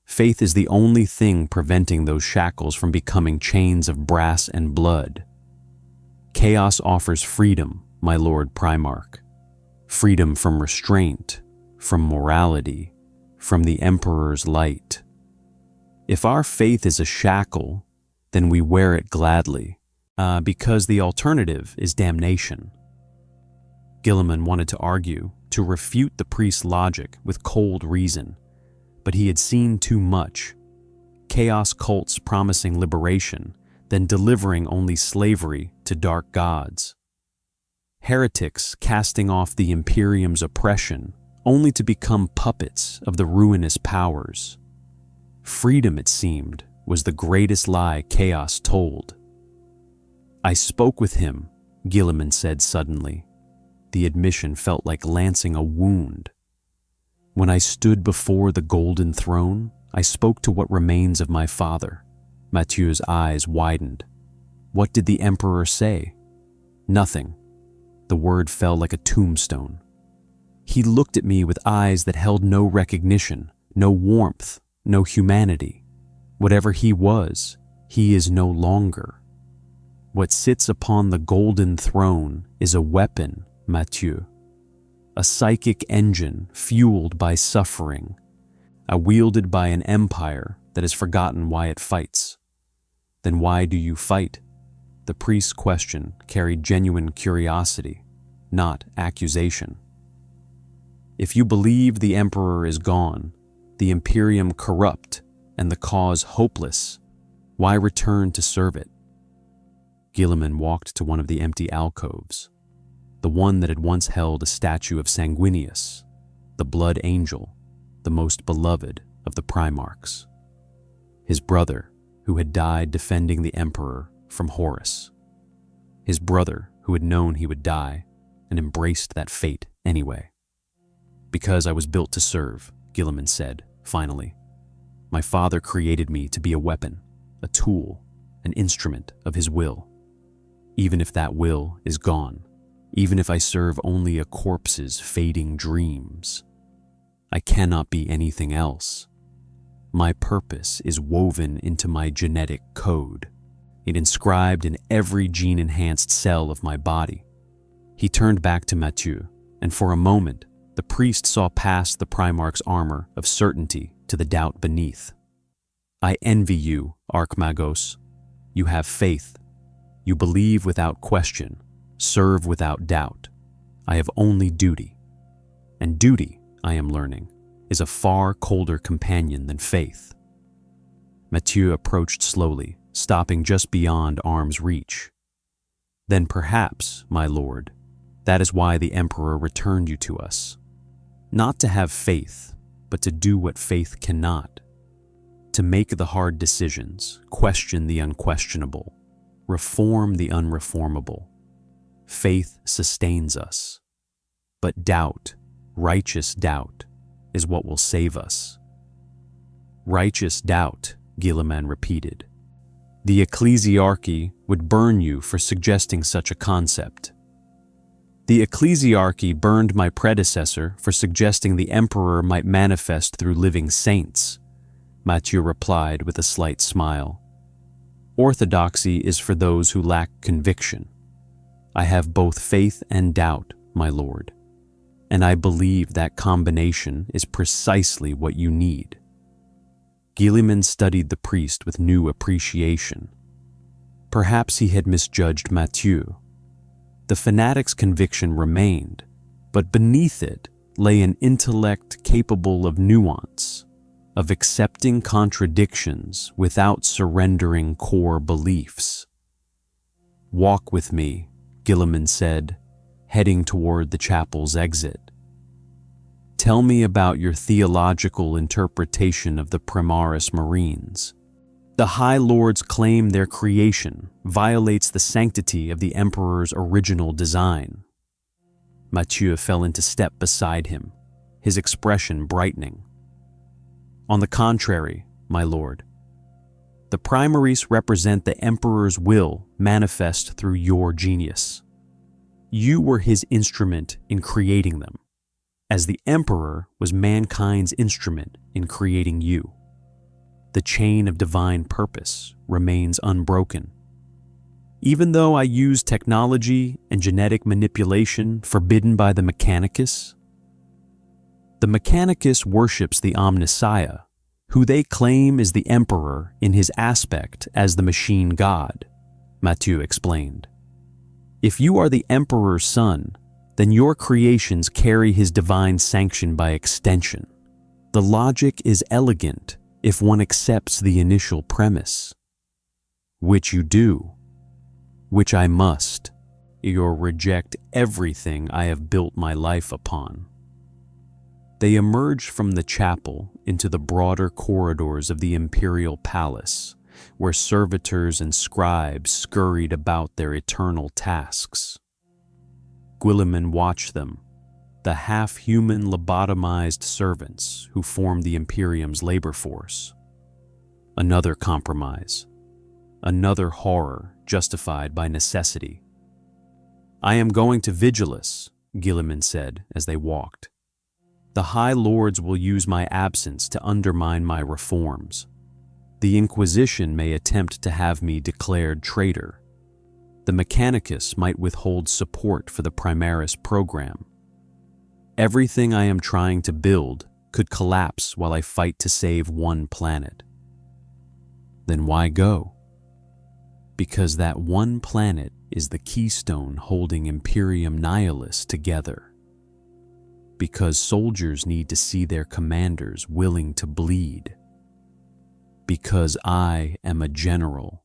faith is the only thing preventing those shackles from becoming chains of brass and blood. Chaos offers freedom, my Lord Primarch. Freedom from restraint, from morality, from the Emperor's light. If our faith is a shackle, then we wear it gladly, because the alternative is damnation. Guilliman wanted to argue, to refute the priest's logic with cold reason, but he had seen too much. Chaos cults promising liberation, then delivering only slavery to dark gods. Heretics casting off the Imperium's oppression, only to become puppets of the ruinous powers. Freedom, it seemed, was the greatest lie chaos told. I spoke with him, Guilliman said suddenly. The admission felt like lancing a wound. When I stood before the golden throne, I spoke to what remains of my father. Mathieu's eyes widened. What did the Emperor say? Nothing. The word fell like a tombstone. He looked at me with eyes that held no recognition, no warmth, no humanity. Whatever he was, he is no longer. What sits upon the golden throne is a weapon, Mathieu. A psychic engine fueled by suffering, wielded by an empire that has forgotten why it fights. Then why do you fight? The priest's question carried genuine curiosity, not accusation. If you believe the Emperor is gone, the Imperium corrupt, and the cause hopeless, why return to serve it? Guilliman walked to one of the empty alcoves, the one that had once held a statue of Sanguinius, the blood angel, the most beloved of the Primarchs. His brother, who had died defending the Emperor from Horus. His brother, who had known he would die and embraced that fate anyway. Because I was built to serve, Guilliman said, finally. My father created me to be a weapon, a tool, an instrument of his will. Even if that will is gone, even if I serve only a corpse's fading dreams, I cannot be anything else. My purpose is woven into my genetic code. It inscribed in every gene-enhanced cell of my body. He turned back to Mathieu, and for a moment, the priest saw past the Primarch's armor of certainty to the doubt beneath. I envy you, Archmagos. You have faith. You believe without question, serve without doubt. I have only duty. And duty, I am learning, is a far colder companion than faith. Mathieu approached slowly, stopping just beyond arm's reach. Then perhaps, my lord, that is why the Emperor returned you to us. Not to have faith, but to do what faith cannot. To make the hard decisions, question the unquestionable, reform the unreformable. Faith sustains us. But doubt, righteous doubt, is what will save us. Righteous doubt, Guilliman repeated. The Ecclesiarchy would burn you for suggesting such a concept. The Ecclesiarchy burned my predecessor for suggesting the Emperor might manifest through living saints, Mathieu replied with a slight smile. Orthodoxy is for those who lack conviction. I have both faith and doubt, my lord, and I believe that combination is precisely what you need. Guilliman studied the priest with new appreciation. Perhaps he had misjudged Mathieu. The fanatic's conviction remained, but beneath it lay an intellect capable of nuance, of accepting contradictions without surrendering core beliefs. Walk with me, Guilliman said, heading toward the chapel's exit. Tell me about your theological interpretation of the Primaris Marines. The High Lords claim their creation violates the sanctity of the Emperor's original design. Mathieu fell into step beside him, his expression brightening. On the contrary, my lord, the Primaris represent the Emperor's will manifest through your genius. You were his instrument in creating them, as the Emperor was mankind's instrument in creating you. The chain of divine purpose remains unbroken. Even though I use technology and genetic manipulation forbidden by the Mechanicus worships the Omnissiah, who they claim is the Emperor in his aspect as the machine god, Mathieu explained. If you are the Emperor's son, then your creations carry his divine sanction by extension. The logic is elegant if one accepts the initial premise. Which you do, which I must, or reject everything I have built my life upon. They emerged from the chapel into the broader corridors of the imperial palace, where servitors and scribes scurried about their eternal tasks. Guilliman watched them, the half-human lobotomized servants who formed the Imperium's labor force. Another compromise, another horror justified by necessity. I am going to Vigilus, Guilliman said as they walked. The High Lords will use my absence to undermine my reforms. The Inquisition may attempt to have me declared traitor. The Mechanicus might withhold support for the Primaris program. Everything I am trying to build could collapse while I fight to save one planet. Then why go? Because that one planet is the keystone holding Imperium Nihilus together. Because soldiers need to see their commanders willing to bleed. Because I am a general,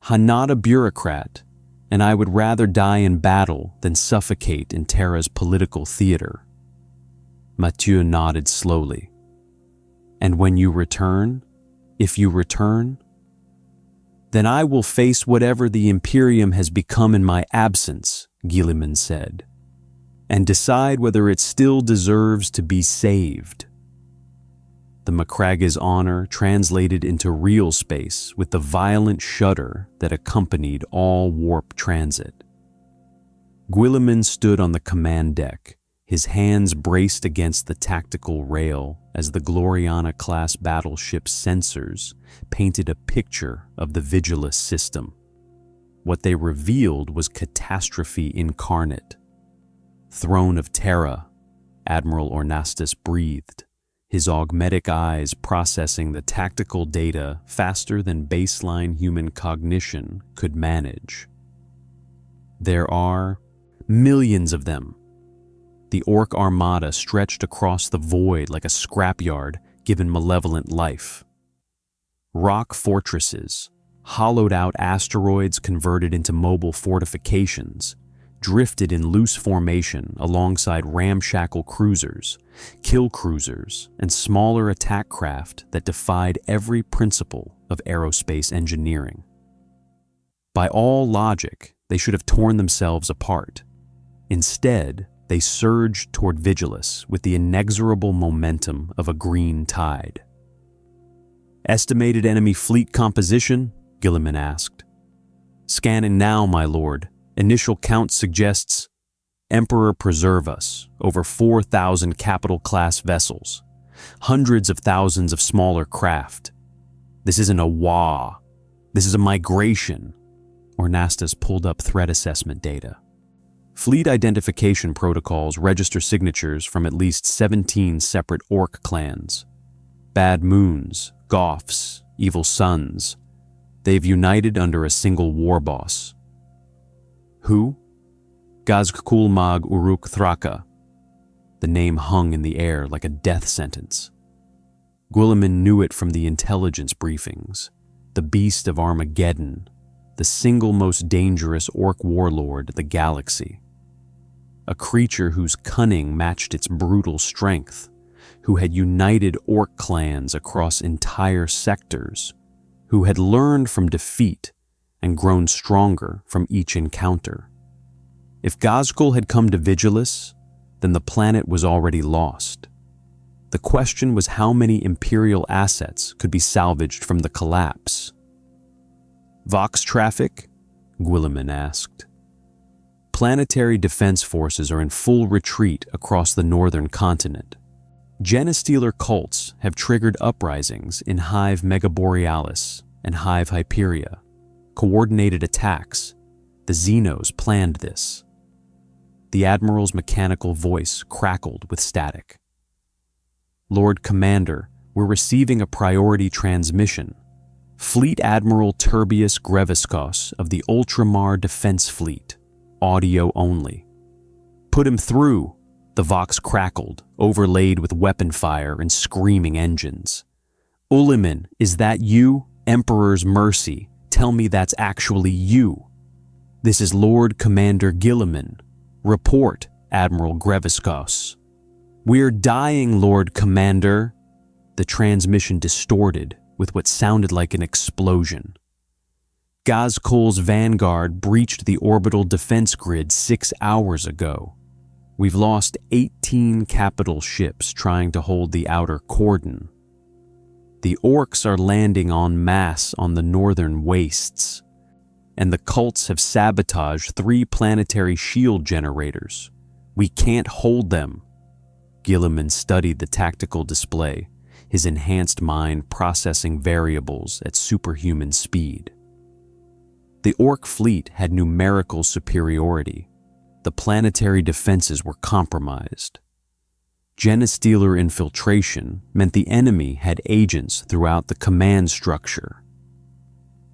not a bureaucrat, and I would rather die in battle than suffocate in Terra's political theater. Mathieu nodded slowly. And when you return, if you return, then I will face whatever the Imperium has become in my absence, Guilliman said, and decide whether it still deserves to be saved. The Macraga's honor translated into real space with the violent shudder that accompanied all warp transit. Guilliman stood on the command deck, his hands braced against the tactical rail as the Gloriana-class battleship's sensors painted a picture of the Vigilus system. What they revealed was catastrophe incarnate. Throne of Terra, Admiral Ornastus breathed, his augmetic eyes processing the tactical data faster than baseline human cognition could manage. There are millions of them. The Ork armada stretched across the void like a scrapyard given malevolent life. Rock fortresses, hollowed-out asteroids converted into mobile fortifications, drifted in loose formation alongside ramshackle cruisers, kill cruisers, and smaller attack craft that defied every principle of aerospace engineering. By all logic, they should have torn themselves apart. Instead, they surged toward Vigilus with the inexorable momentum of a green tide. Estimated enemy fleet composition? Guilliman asked. Scanning now, my lord. Initial count suggests Emperor preserve us, over 4,000 capital-class vessels, hundreds of thousands of smaller craft. This isn't a WA. This is a migration. Ornastus pulled up threat assessment data. Fleet identification protocols register signatures from at least 17 separate Ork clans. Bad Moons, Goths, Evil Suns. They've united under a single war boss. Who? Gazkulmag Uruk Thraka. The name hung in the air like a death sentence. Guilliman knew it from the intelligence briefings. The beast of Armageddon, the single most dangerous Ork warlord of the galaxy. A creature whose cunning matched its brutal strength, who had united Ork clans across entire sectors, who had learned from defeat and grown stronger from each encounter. If Gazkul had come to Vigilus, then the planet was already lost. The question was how many Imperial assets could be salvaged from the collapse. Vox traffic? Guilliman asked. planetary defense forces are in full retreat across the northern continent. Genestealer cults have triggered uprisings in Hive Megaborealis and Hive Hyperia. Coordinated attacks. The Xenos planned this. The Admiral's mechanical voice crackled with static. Lord Commander, we're receiving a priority transmission. Fleet Admiral Turbius Greviskos of the Ultramar Defense Fleet. Audio only. Put him through, the Vox crackled, overlaid with weapon fire and screaming engines. Uliman, is that you? Emperor's mercy, tell me that's actually you. This is Lord Commander Guilliman. Report, Admiral Greviskos. We're dying, Lord Commander. The transmission distorted with what sounded like an explosion. Gazkul's Vanguard breached the orbital defense grid 6 hours ago. We've lost 18 capital ships trying to hold the outer cordon. The Orks are landing en masse on the northern wastes, and the cults have sabotaged 3 planetary shield generators. We can't hold them. Guilliman studied the tactical display, his enhanced mind processing variables at superhuman speed. The Ork fleet had numerical superiority. The planetary defenses were compromised. Genestealer infiltration meant the enemy had agents throughout the command structure.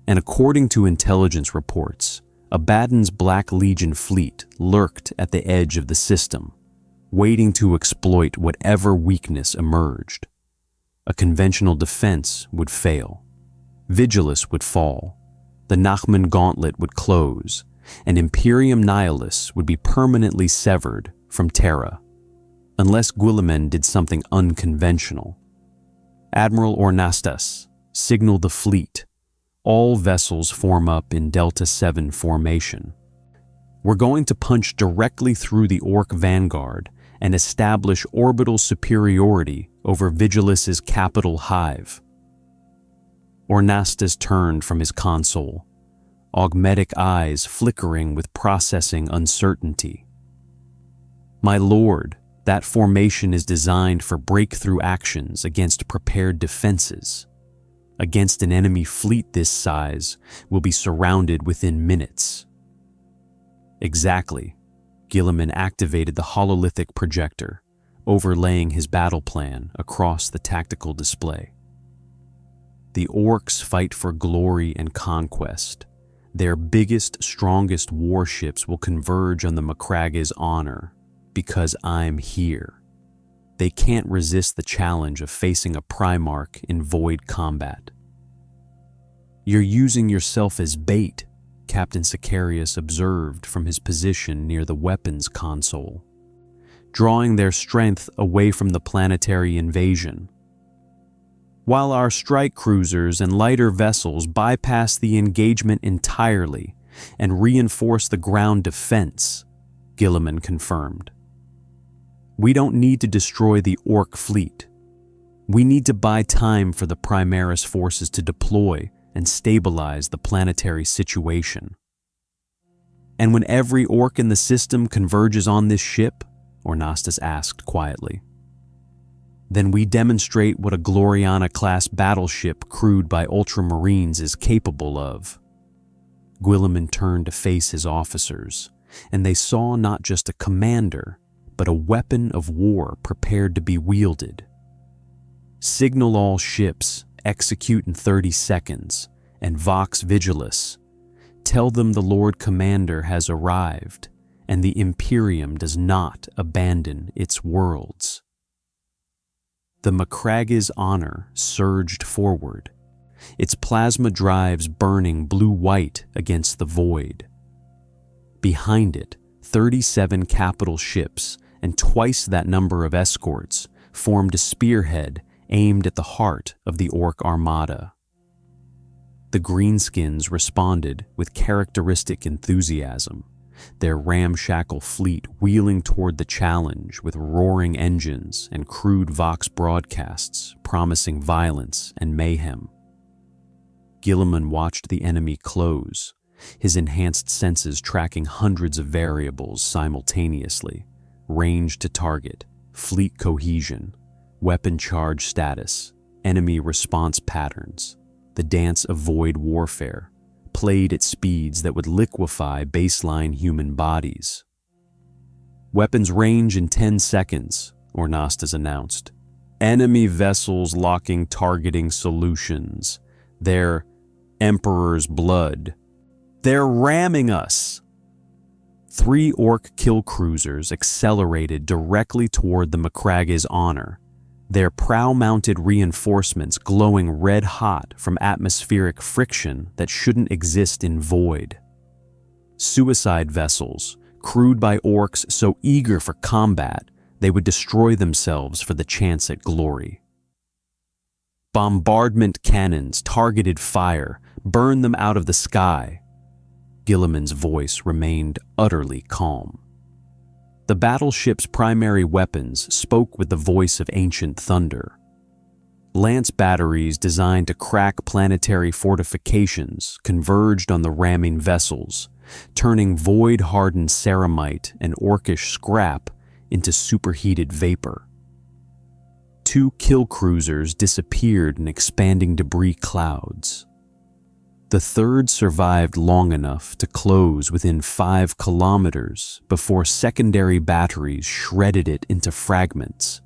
And according to intelligence reports, Abaddon's Black Legion fleet lurked at the edge of the system, waiting to exploit whatever weakness emerged. A conventional defense would fail. Vigilus would fall. The Nachman Gauntlet would close, and Imperium Nihilus would be permanently severed from Terra, unless Guilliman did something unconventional. Admiral Ornastas, signal the fleet. All vessels form up in Delta 7 formation. We're going to punch directly through the Ork Vanguard and establish orbital superiority over Vigilus's capital Hive. Ornastas turned from his console, augmetic eyes flickering with processing uncertainty. My lord, that formation is designed for breakthrough actions against prepared defenses. Against an enemy fleet this size, we'll be surrounded within minutes. Exactly. Guilliman activated the hololithic projector, overlaying his battle plan across the tactical display. The Orks fight for glory and conquest. Their biggest, strongest warships will converge on the Macragge's honor, because I'm here. They can't resist the challenge of facing a Primarch in void combat. You're using yourself as bait, Captain Sicarius observed from his position near the weapons console, drawing their strength away from the planetary invasion. While our strike cruisers and lighter vessels bypass the engagement entirely and reinforce the ground defense, Guilliman confirmed. We don't need to destroy the Ork fleet. We need to buy time for the Primaris forces to deploy and stabilize the planetary situation. And when every Ork in the system converges on this ship, Ornastas asked quietly, then we demonstrate what a Gloriana-class battleship crewed by Ultramarines is capable of. Guilliman turned to face his officers, and they saw not just a commander, but a weapon of war prepared to be wielded. Signal all ships, execute in 30 seconds, and Vox Vigilus. Tell them the Lord Commander has arrived, and the Imperium does not abandon its worlds. The Macragge's honor surged forward, its plasma drives burning blue-white against the void. Behind it, 37 capital ships and twice that number of escorts formed a spearhead aimed at the heart of the Ork armada. The Greenskins responded with characteristic enthusiasm, their ramshackle fleet wheeling toward the challenge with roaring engines and crude Vox broadcasts promising violence and mayhem. Guilliman watched the enemy close, his enhanced senses tracking hundreds of variables simultaneously: range to target, fleet cohesion, weapon charge status, enemy response patterns. The dance of void warfare, played at speeds that would liquefy baseline human bodies. Weapons range in 10 seconds, Ornastas announced. Enemy vessels locking targeting solutions. They're Emperor's blood. They're ramming us! 3 Ork kill cruisers accelerated directly toward the Macragge's Honor, their prow-mounted reinforcements glowing red-hot from atmospheric friction that shouldn't exist in void. Suicide vessels, crewed by Orks so eager for combat they would destroy themselves for the chance at glory. Bombardment cannons targeted fire, burned them out of the sky. Guilliman's voice remained utterly calm. The battleship's primary weapons spoke with the voice of ancient thunder. Lance batteries designed to crack planetary fortifications converged on the ramming vessels, turning void-hardened ceramite and orcish scrap into superheated vapor. 2 kill cruisers disappeared in expanding debris clouds. The third survived long enough to close within 5 kilometers before secondary batteries shredded it into fragments,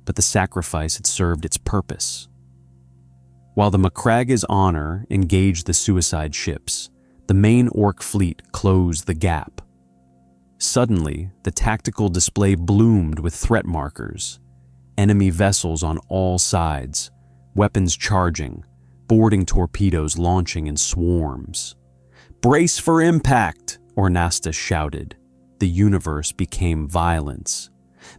but the sacrifice had served its purpose. While the Macragge's Honor engaged the suicide ships, the main Ork fleet closed the gap. Suddenly, the tactical display bloomed with threat markers. Enemy vessels on all sides, weapons charging, boarding torpedoes launching in swarms. "Brace for impact!" Ornastas shouted. The universe became violence.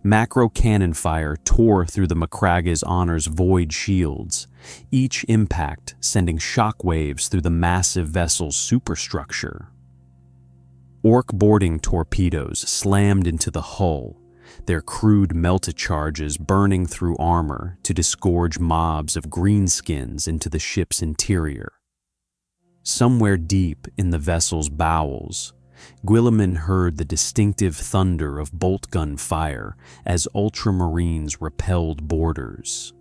Macro cannon fire tore through the Macragge's Honor's void shields, each impact sending shockwaves through the massive vessel's superstructure. Ork boarding torpedoes slammed into the hull, their crude melt-charges burning through armor to disgorge mobs of greenskins into the ship's interior. Somewhere deep in the vessel's bowels, Guilliman heard the distinctive thunder of bolt gun fire as ultramarines repelled boarders.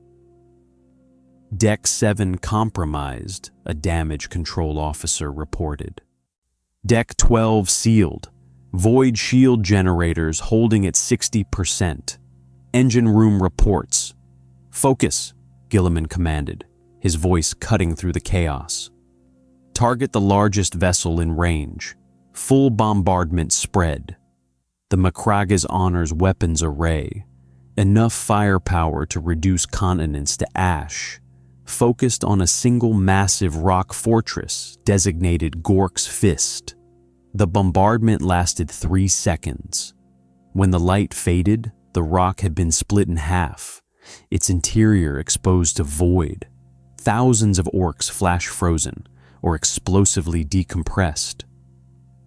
Deck 7 compromised, a damage control officer reported. Deck 12 sealed, void shield generators holding at 60%. Engine room reports. "Focus," Guilliman commanded, his voice cutting through the chaos. "Target the largest vessel in range. Full bombardment spread. The Macragge's Honor's weapons array. Enough firepower to reduce continents to ash. Focused on a single massive rock fortress designated Gork's Fist." The bombardment lasted 3 seconds. When the light faded, the rock had been split in half, its interior exposed to void. Thousands of Orks flash-frozen or explosively decompressed.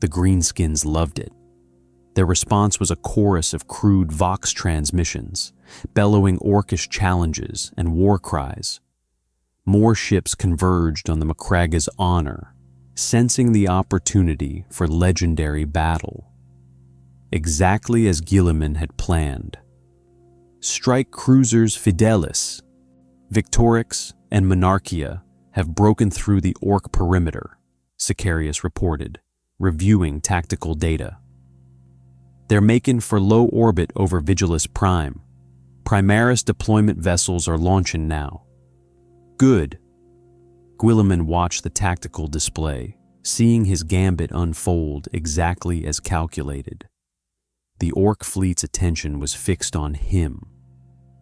The greenskins loved it. Their response was a chorus of crude Vox transmissions, bellowing Orkish challenges and war cries. More ships converged on the Macragge's Honor, sensing the opportunity for legendary battle. Exactly as Guilliman had planned. Strike cruisers Fidelis, Victorix, and Monarchia have broken through the Ork perimeter, Sicarius reported, reviewing tactical data. They're making for low orbit over Vigilus Prime. Primaris deployment vessels are launching now. Good. Guilliman watched the tactical display, seeing his gambit unfold exactly as calculated. The Ork fleet's attention was fixed on him,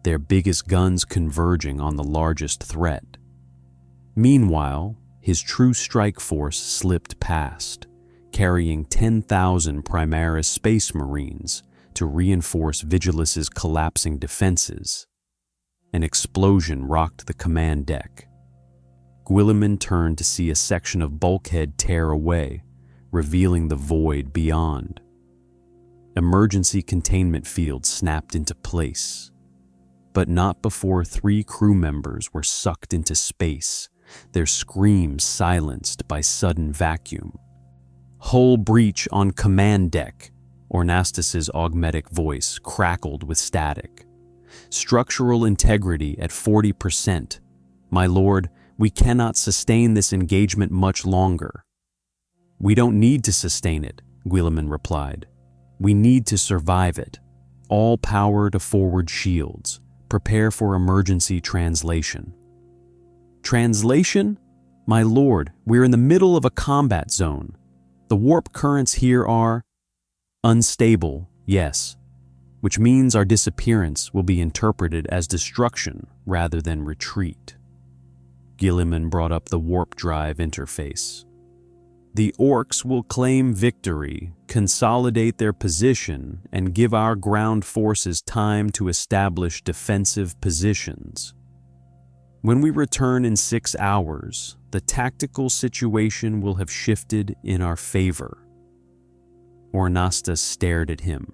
their biggest guns converging on the largest threat. Meanwhile, his true strike force slipped past, carrying 10,000 Primaris Space Marines to reinforce Vigilus's collapsing defenses. An explosion rocked the command deck. Guilliman turned to see a section of bulkhead tear away, revealing the void beyond. Emergency containment fields snapped into place, but not before 3 crew members were sucked into space, their screams silenced by sudden vacuum. Hull breach on command deck, Ornastus's augmetic voice crackled with static. Structural integrity at 40%. My lord, we cannot sustain this engagement much longer. We don't need to sustain it, Guilliman replied. We need to survive it. All power to forward shields. Prepare for emergency translation. Translation? My lord, we're in the middle of a combat zone. The warp currents here are unstable, yes, which means our disappearance will be interpreted as destruction rather than retreat. Guilliman brought up the warp drive interface. The Orks will claim victory, consolidate their position, and give our ground forces time to establish defensive positions. When we return in 6 hours, the tactical situation will have shifted in our favor. Ornastus stared at him,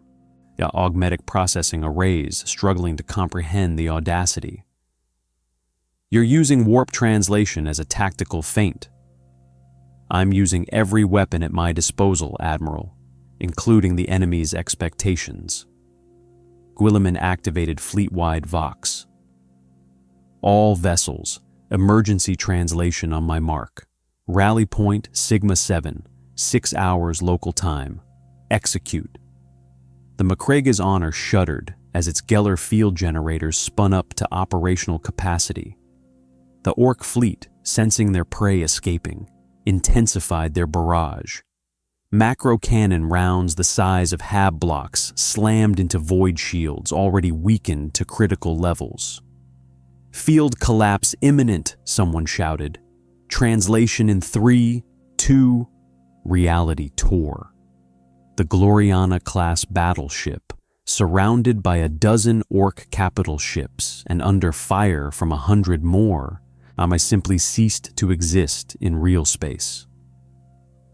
the augmetic processing arrays struggling to comprehend the audacity. You're using warp translation as a tactical feint. I'm using every weapon at my disposal, Admiral, including the enemy's expectations. Guilliman activated fleet-wide Vox. All vessels, emergency translation on my mark. Rally point Sigma 7, 6 hours local time. Execute. The Macrega's Honor shuddered as its Geller field generators spun up to operational capacity. The Ork fleet, sensing their prey escaping, intensified their barrage. Macro cannon rounds the size of hab blocks slammed into void shields already weakened to critical levels. Field collapse imminent, someone shouted. Translation in 3, 2, reality tore. The Gloriana-class battleship, surrounded by a dozen Ork capital ships and under fire from 100 more, I simply ceased to exist in real space.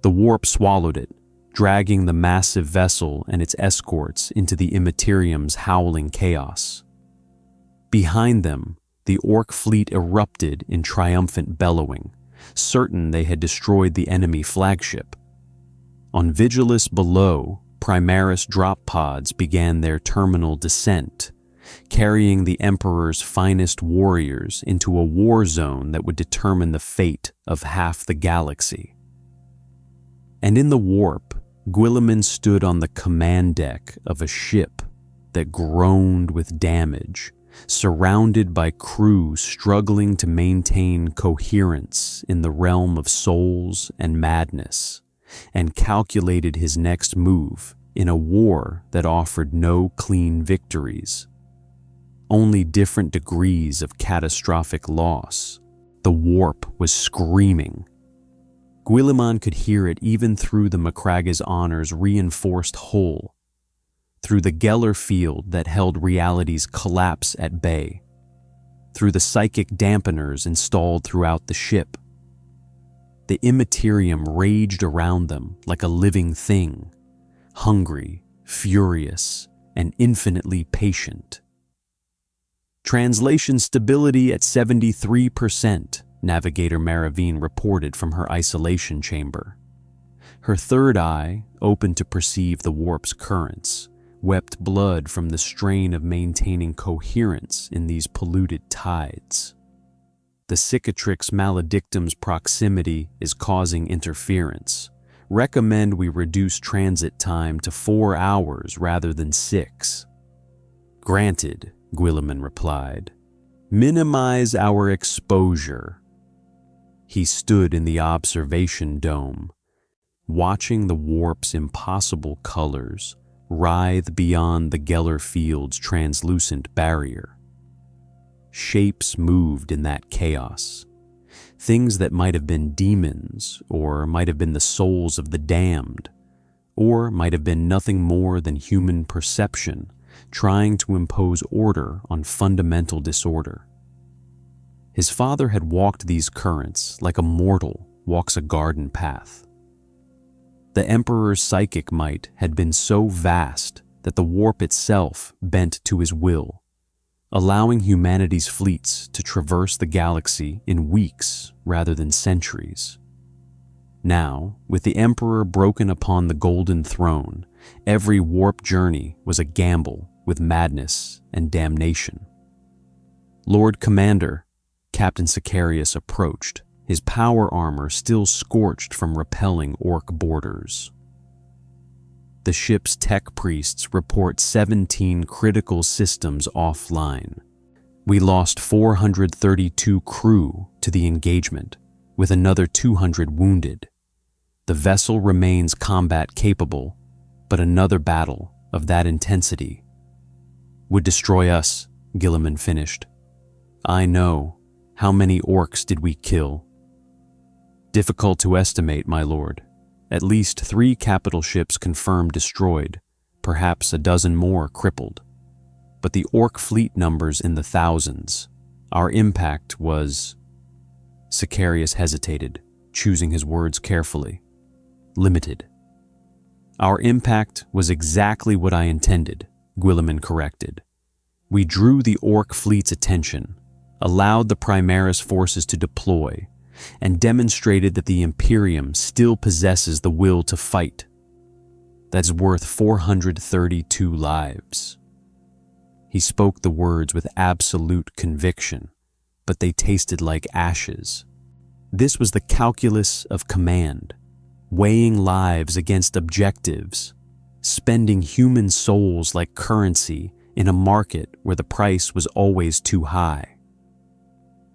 The warp swallowed it, dragging the massive vessel and its escorts into the Immaterium's howling chaos. Behind them, the Ork fleet erupted in triumphant bellowing, certain they had destroyed the enemy flagship. On Vigilus below, Primaris drop pods began their terminal descent, carrying the Emperor's finest warriors into a war zone that would determine the fate of half the galaxy. And in the warp, Guilliman stood on the command deck of a ship that groaned with damage, surrounded by crew struggling to maintain coherence in the realm of souls and madness, and calculated his next move in a war that offered no clean victories. Only different degrees of catastrophic loss. The warp was screaming. Guilliman could hear it even through the Macrega's Honor's reinforced hull, through the Geller field that held reality's collapse at bay, through the psychic dampeners installed throughout the ship. The Immaterium raged around them like a living thing, hungry, furious, and infinitely patient. Translation stability at 73%, Navigator Maravine reported from her isolation chamber. Her third eye, open to perceive the warp's currents, wept blood from the strain of maintaining coherence in these polluted tides. The Cicatrix Maledictum's proximity is causing interference. Recommend we reduce transit time to 4 hours rather than 6. Granted, Guilliman replied. Minimize our exposure. He stood in the observation dome, watching the warp's impossible colors writhe beyond the Geller field's translucent barrier. Shapes moved in that chaos. Things that might have been demons, or might have been the souls of the damned, or might have been nothing more than human perception trying to impose order on fundamental disorder. His father had walked these currents like a mortal walks a garden path. The Emperor's psychic might had been so vast that the warp itself bent to his will, allowing humanity's fleets to traverse the galaxy in weeks rather than centuries. Now, with the Emperor broken upon the golden throne, every warp journey was a gamble with madness and damnation. Lord Commander, Captain Sicarius approached, his power armor still scorched from repelling Ork boarders. The ship's tech priests report 17 critical systems offline. We lost 432 crew to the engagement, with another 200 wounded. The vessel remains combat capable, but another battle of that intensity would destroy us, Guilliman finished. I know. How many Orks did we kill? Difficult to estimate, my lord. At least 3 capital ships confirmed destroyed, perhaps a dozen more crippled. But the Ork fleet numbers in the thousands. Our impact was... Sicarius hesitated, choosing his words carefully. Limited. Our impact was exactly what I intended, Guilliman corrected. We drew the Ork fleet's attention, allowed the Primaris forces to deploy, and demonstrated that the Imperium still possesses the will to fight. That's worth 432 lives. He spoke the words with absolute conviction, but they tasted like ashes. This was the calculus of command, weighing lives against objectives, spending human souls like currency in a market where the price was always too high.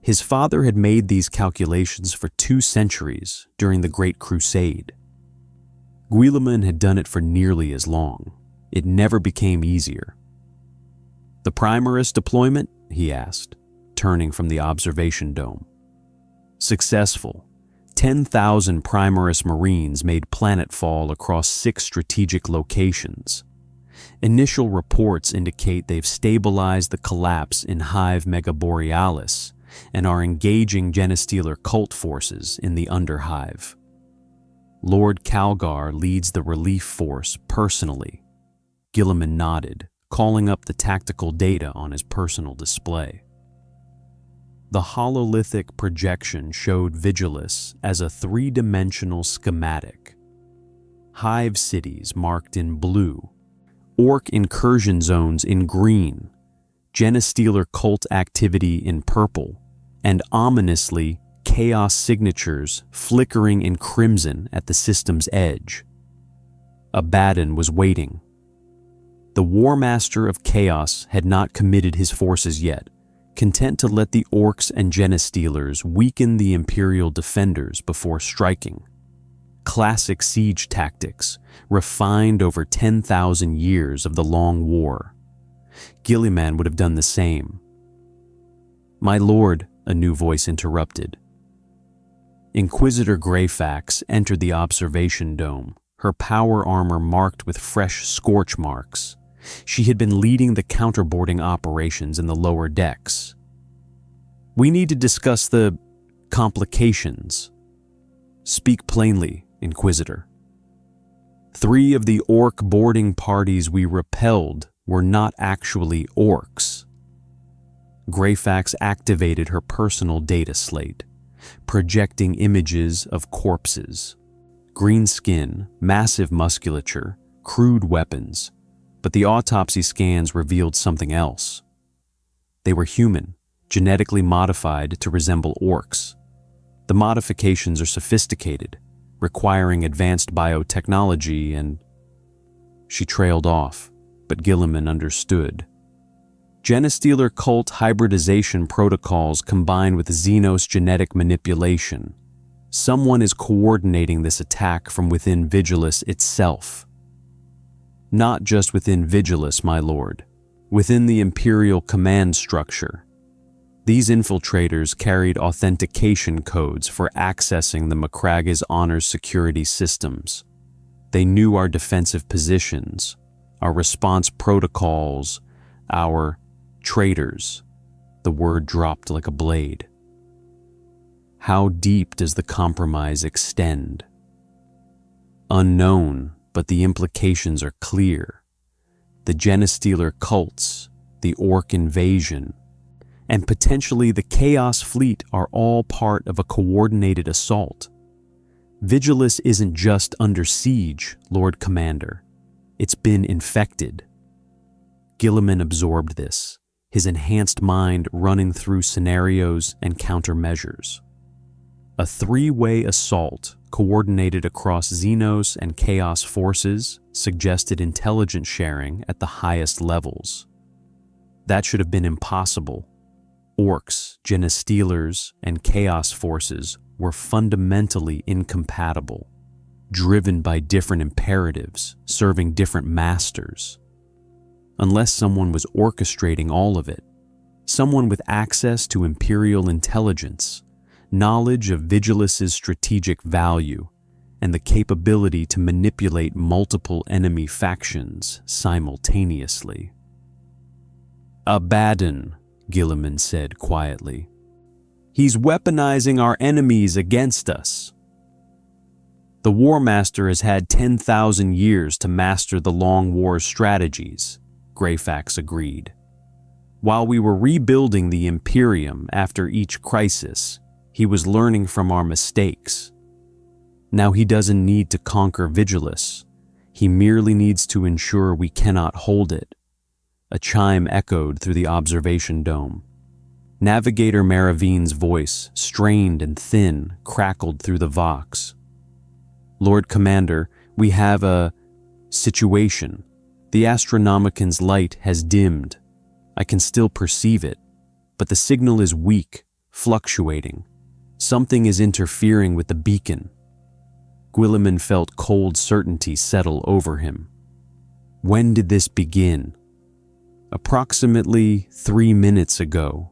His father had made these calculations for 2 centuries during the Great Crusade. Guilliman had done it for nearly as long. It never became easier. The Primaris deployment? He asked, turning from the observation dome. Successful. 10,000 Primaris Marines made planetfall across 6 strategic locations. Initial reports indicate they've stabilized the collapse in Hive Megaborealis and are engaging Genestealer Cult forces in the Underhive. Lord Calgar leads the relief force personally. Guilliman nodded, calling up the tactical data on his personal display. The hololithic projection showed Vigilus as a 3-dimensional schematic. Hive cities marked in blue, Ork incursion zones in green, Genestealer cult activity in purple, and ominously, chaos signatures flickering in crimson at the system's edge. Abaddon was waiting. The War Master of Chaos had not committed his forces yet, content to let the Orks and Genestealers weaken the Imperial defenders before striking. Classic siege tactics, refined over 10,000 years of the Long War. Guilliman would have done the same. My lord, a new voice interrupted. Inquisitor Greyfax entered the observation dome, her power armor marked with fresh scorch marks. She had been leading the counterboarding operations in the lower decks. We need to discuss the complications. Speak plainly, Inquisitor. 3 of the Ork boarding parties we repelled were not actually Orks. Greyfax activated her personal data slate, projecting images of corpses. Green skin, massive musculature, crude weapons, but the autopsy scans revealed something else. They were human, genetically modified to resemble Orks. The modifications are sophisticated, requiring advanced biotechnology and... She trailed off, but Guilliman understood. Genestealer cult hybridization protocols combined with Xenos genetic manipulation. Someone is coordinating this attack from within Vigilus itself. Not just within Vigilus, my lord. Within the Imperial command structure. These infiltrators carried authentication codes for accessing the Macragge's Honor's security systems. They knew our defensive positions, our response protocols, our traitors. The word dropped like a blade. How deep does the compromise extend? Unknown, but the implications are clear. The Genestealer cults, the Ork invasion, and potentially the Chaos Fleet are all part of a coordinated assault. Vigilus isn't just under siege, Lord Commander. It's been infected. Guilliman absorbed this, his enhanced mind running through scenarios and countermeasures. A three-way assault coordinated across Xenos and Chaos forces suggested intelligence sharing at the highest levels. That should have been impossible. Orks, Genestealers, and Chaos forces were fundamentally incompatible, driven by different imperatives, serving different masters. Unless someone was orchestrating all of it, someone with access to Imperial intelligence, knowledge of Vigilus's strategic value, and the capability to manipulate multiple enemy factions simultaneously. "Abaddon," Guilliman said quietly. "He's weaponizing our enemies against us." "The War Master has had 10,000 years to master the Long War's strategies," Greyfax agreed. "While we were rebuilding the Imperium after each crisis, he was learning from our mistakes. Now he doesn't need to conquer Vigilus. He merely needs to ensure we cannot hold it." A chime echoed through the observation dome. Navigator Maravine's voice, strained and thin, crackled through the vox. "Lord Commander, we have a situation. The Astronomican's light has dimmed. I can still perceive it, but the signal is weak, fluctuating. Something is interfering with the beacon." Guilliman felt cold certainty settle over him. "When did this begin?" "Approximately 3 minutes ago.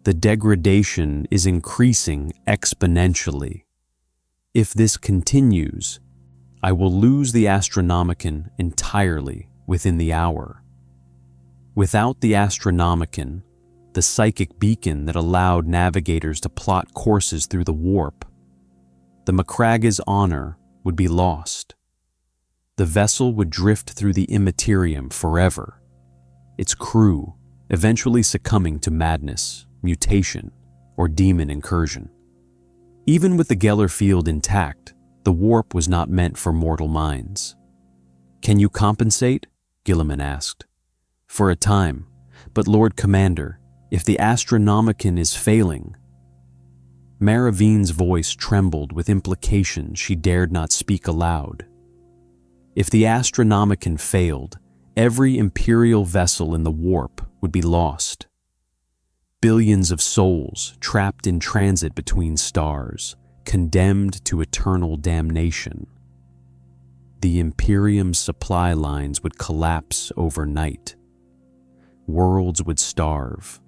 The degradation is increasing exponentially. If this continues, I will lose the Astronomican entirely within the hour." Without the Astronomican, the psychic beacon that allowed navigators to plot courses through the warp, the Macraga's honor would be lost. The vessel would drift through the immaterium forever, its crew eventually succumbing to madness, mutation, or demon incursion. Even with the Geller field intact, the warp was not meant for mortal minds. "Can you compensate?" Guilliman asked. "For a time, but Lord Commander, if the Astronomican is failing..." Maravine's voice trembled with implications she dared not speak aloud. "If the Astronomican failed, every Imperial vessel in the warp would be lost. Billions of souls trapped in transit between stars, condemned to eternal damnation. The Imperium's supply lines would collapse overnight. Worlds would starve.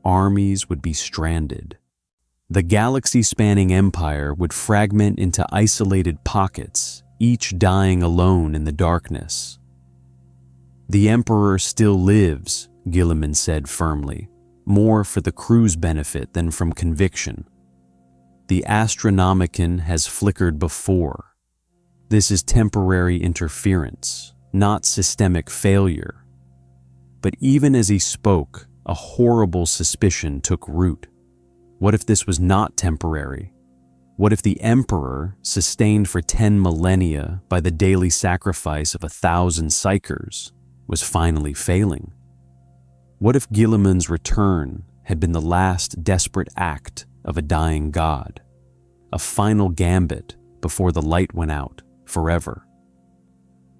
Armies would be stranded. The galaxy-spanning empire would fragment into isolated pockets, each dying alone in the darkness." "The Emperor still lives," Guilliman said firmly, more for the crew's benefit than from conviction. "The Astronomican has flickered before. This is temporary interference, not systemic failure." But even as he spoke, a horrible suspicion took root. What if this was not temporary? What if the Emperor, sustained for 10 millennia by the daily sacrifice of 1,000 psychers, was finally failing? What if Guilliman's return had been the last desperate act of a dying god, a final gambit before the light went out forever?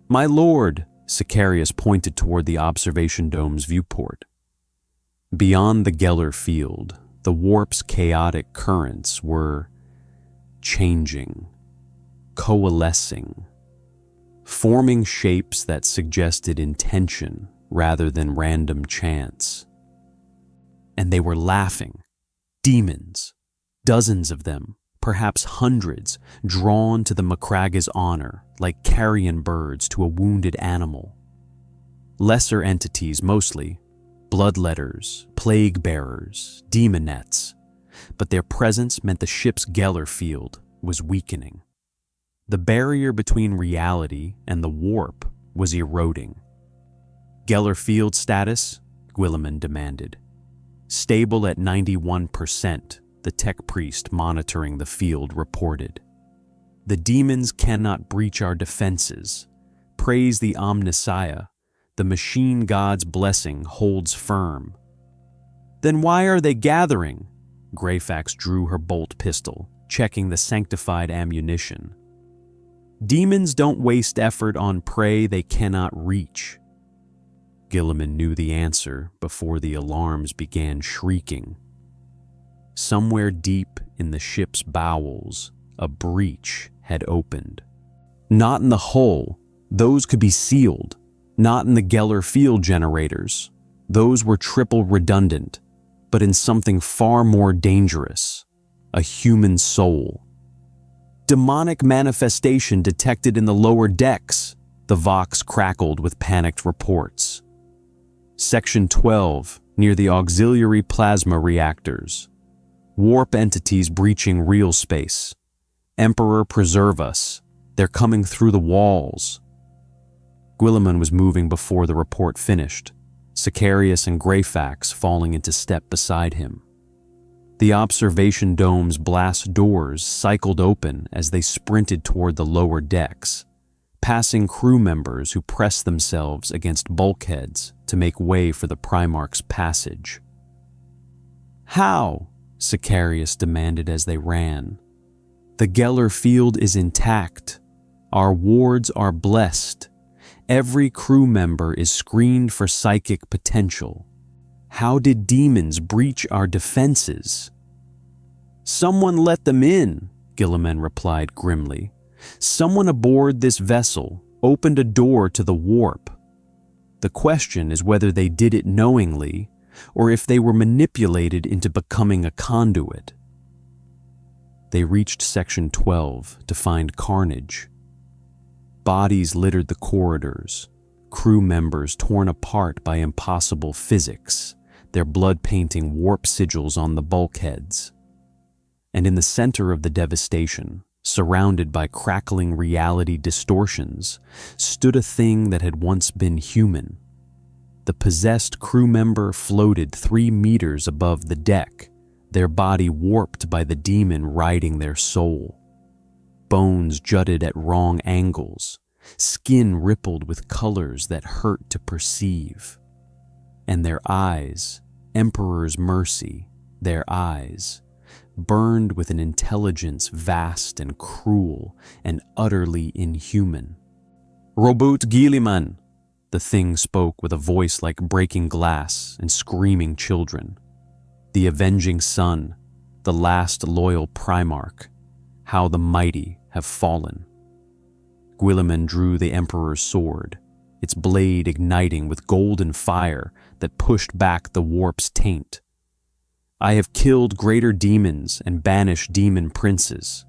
"My lord," Sicarius pointed toward the observation dome's viewport. Beyond the Geller field, the warp's chaotic currents were changing, coalescing, forming shapes that suggested intention rather than random chance. And they were laughing. Demons, dozens of them, perhaps hundreds, drawn to the Macraga's honor like carrion birds to a wounded animal. Lesser entities mostly, bloodletters, plague bearers, demonettes, but their presence meant the ship's Geller field was weakening. The barrier between reality and the warp was eroding. "Geller field status?" Guilliman demanded. "Stable at 91%, the tech priest monitoring the field reported. The demons cannot breach our defenses. Praise the Omnissiah. The machine god's blessing holds firm. Then why are they gathering? Greyfax drew her bolt pistol, checking the sanctified ammunition. Demons don't waste effort on prey they cannot reach. Guilliman knew the answer before the alarms began shrieking. Somewhere deep in the ship's bowels, a breach had opened. Not in the hull, those could be sealed. Not in the Geller field generators, those were triple redundant, but in something far more dangerous, a human soul. Demonic manifestation detected in the lower decks, the Vox crackled with panicked reports. Section 12, near the auxiliary plasma reactors. Warp entities breaching real space. Emperor preserve us, they're coming through the walls. Guilliman was moving before the report finished, Sicarius and Greyfax falling into step beside him. The observation dome's blast doors cycled open as they sprinted toward the lower decks, passing crew members who pressed themselves against bulkheads to make way for the Primarch's passage. "How?" Sicarius demanded as they ran. "The Geller field is intact. Our wards are blessed. Every crew member is screened for psychic potential. How did demons breach our defenses?" "Someone let them in," Guilliman replied grimly. "Someone aboard this vessel opened a door to the warp. The question is whether they did it knowingly or if they were manipulated into becoming a conduit." They reached Section 12 to find carnage. Bodies littered the corridors, crew members torn apart by impossible physics, their blood painting warp sigils on the bulkheads. And in the center of the devastation, surrounded by crackling reality distortions, stood a thing that had once been human. The possessed crew member floated 3 meters above the deck, their body warped by the demon riding their soul. Bones jutted at wrong angles, skin rippled with colors that hurt to perceive. And their eyes, Emperor's mercy, their eyes, burned with an intelligence vast and cruel and utterly inhuman. "Roboute Guilliman," the thing spoke with a voice like breaking glass and screaming children. "The avenging sun, the last loyal Primarch, how the mighty have fallen." Guilliman drew the Emperor's sword, its blade igniting with golden fire that pushed back the warp's taint. "I have killed greater demons and banished demon princes.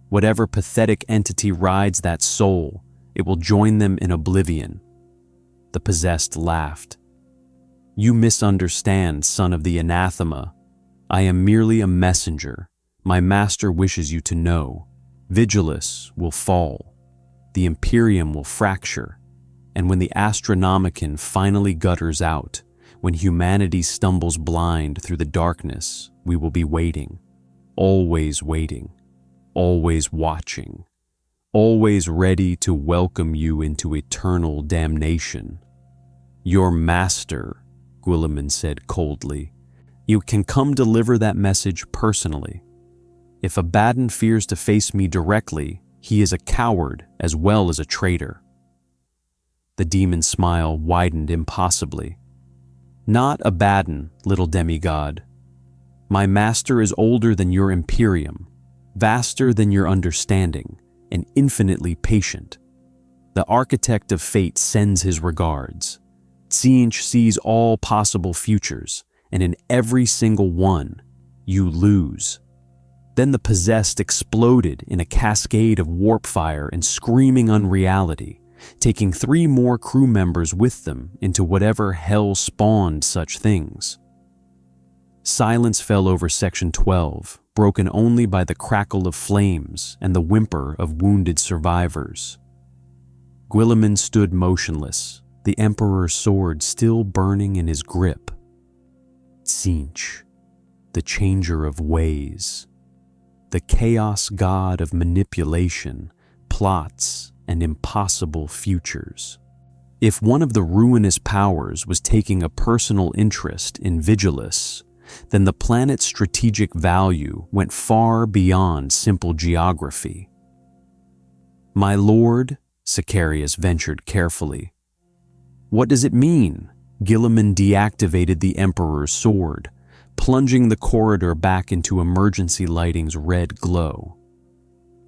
Whatever pathetic entity rides that soul, it will join them in oblivion." The possessed laughed. "You misunderstand, son of the anathema. I am merely a messenger. My master wishes you to know. Vigilus will fall. The Imperium will fracture. And when the Astronomicon finally gutters out, when humanity stumbles blind through the darkness, we will be waiting. Always waiting. Always watching. Always ready to welcome you into eternal damnation." "Your master," Guilliman said coldly. "You can come deliver that message personally. If Abaddon fears to face me directly, he is a coward as well as a traitor." The demon's smile widened impossibly. "Not Abaddon, little demigod. My master is older than your Imperium, vaster than your understanding, and infinitely patient. The architect of fate sends his regards. Tzeentch sees all possible futures, and in every single one, you lose." Then the possessed exploded in a cascade of warp fire and screaming unreality, taking 3 more crew members with them into whatever hell spawned such things. Silence fell over Section 12, broken only by the crackle of flames and the whimper of wounded survivors. Guilliman stood motionless, the Emperor's sword still burning in his grip. Tzeentch, the changer of ways. the chaos god of manipulation, plots, and impossible futures. If one of the ruinous powers was taking a personal interest in Vigilus, then the planet's strategic value went far beyond simple geography. "My lord," Sicarius ventured carefully. "What does it mean?" Guilliman deactivated the Emperor's sword, plunging the corridor back into emergency lighting's red glow.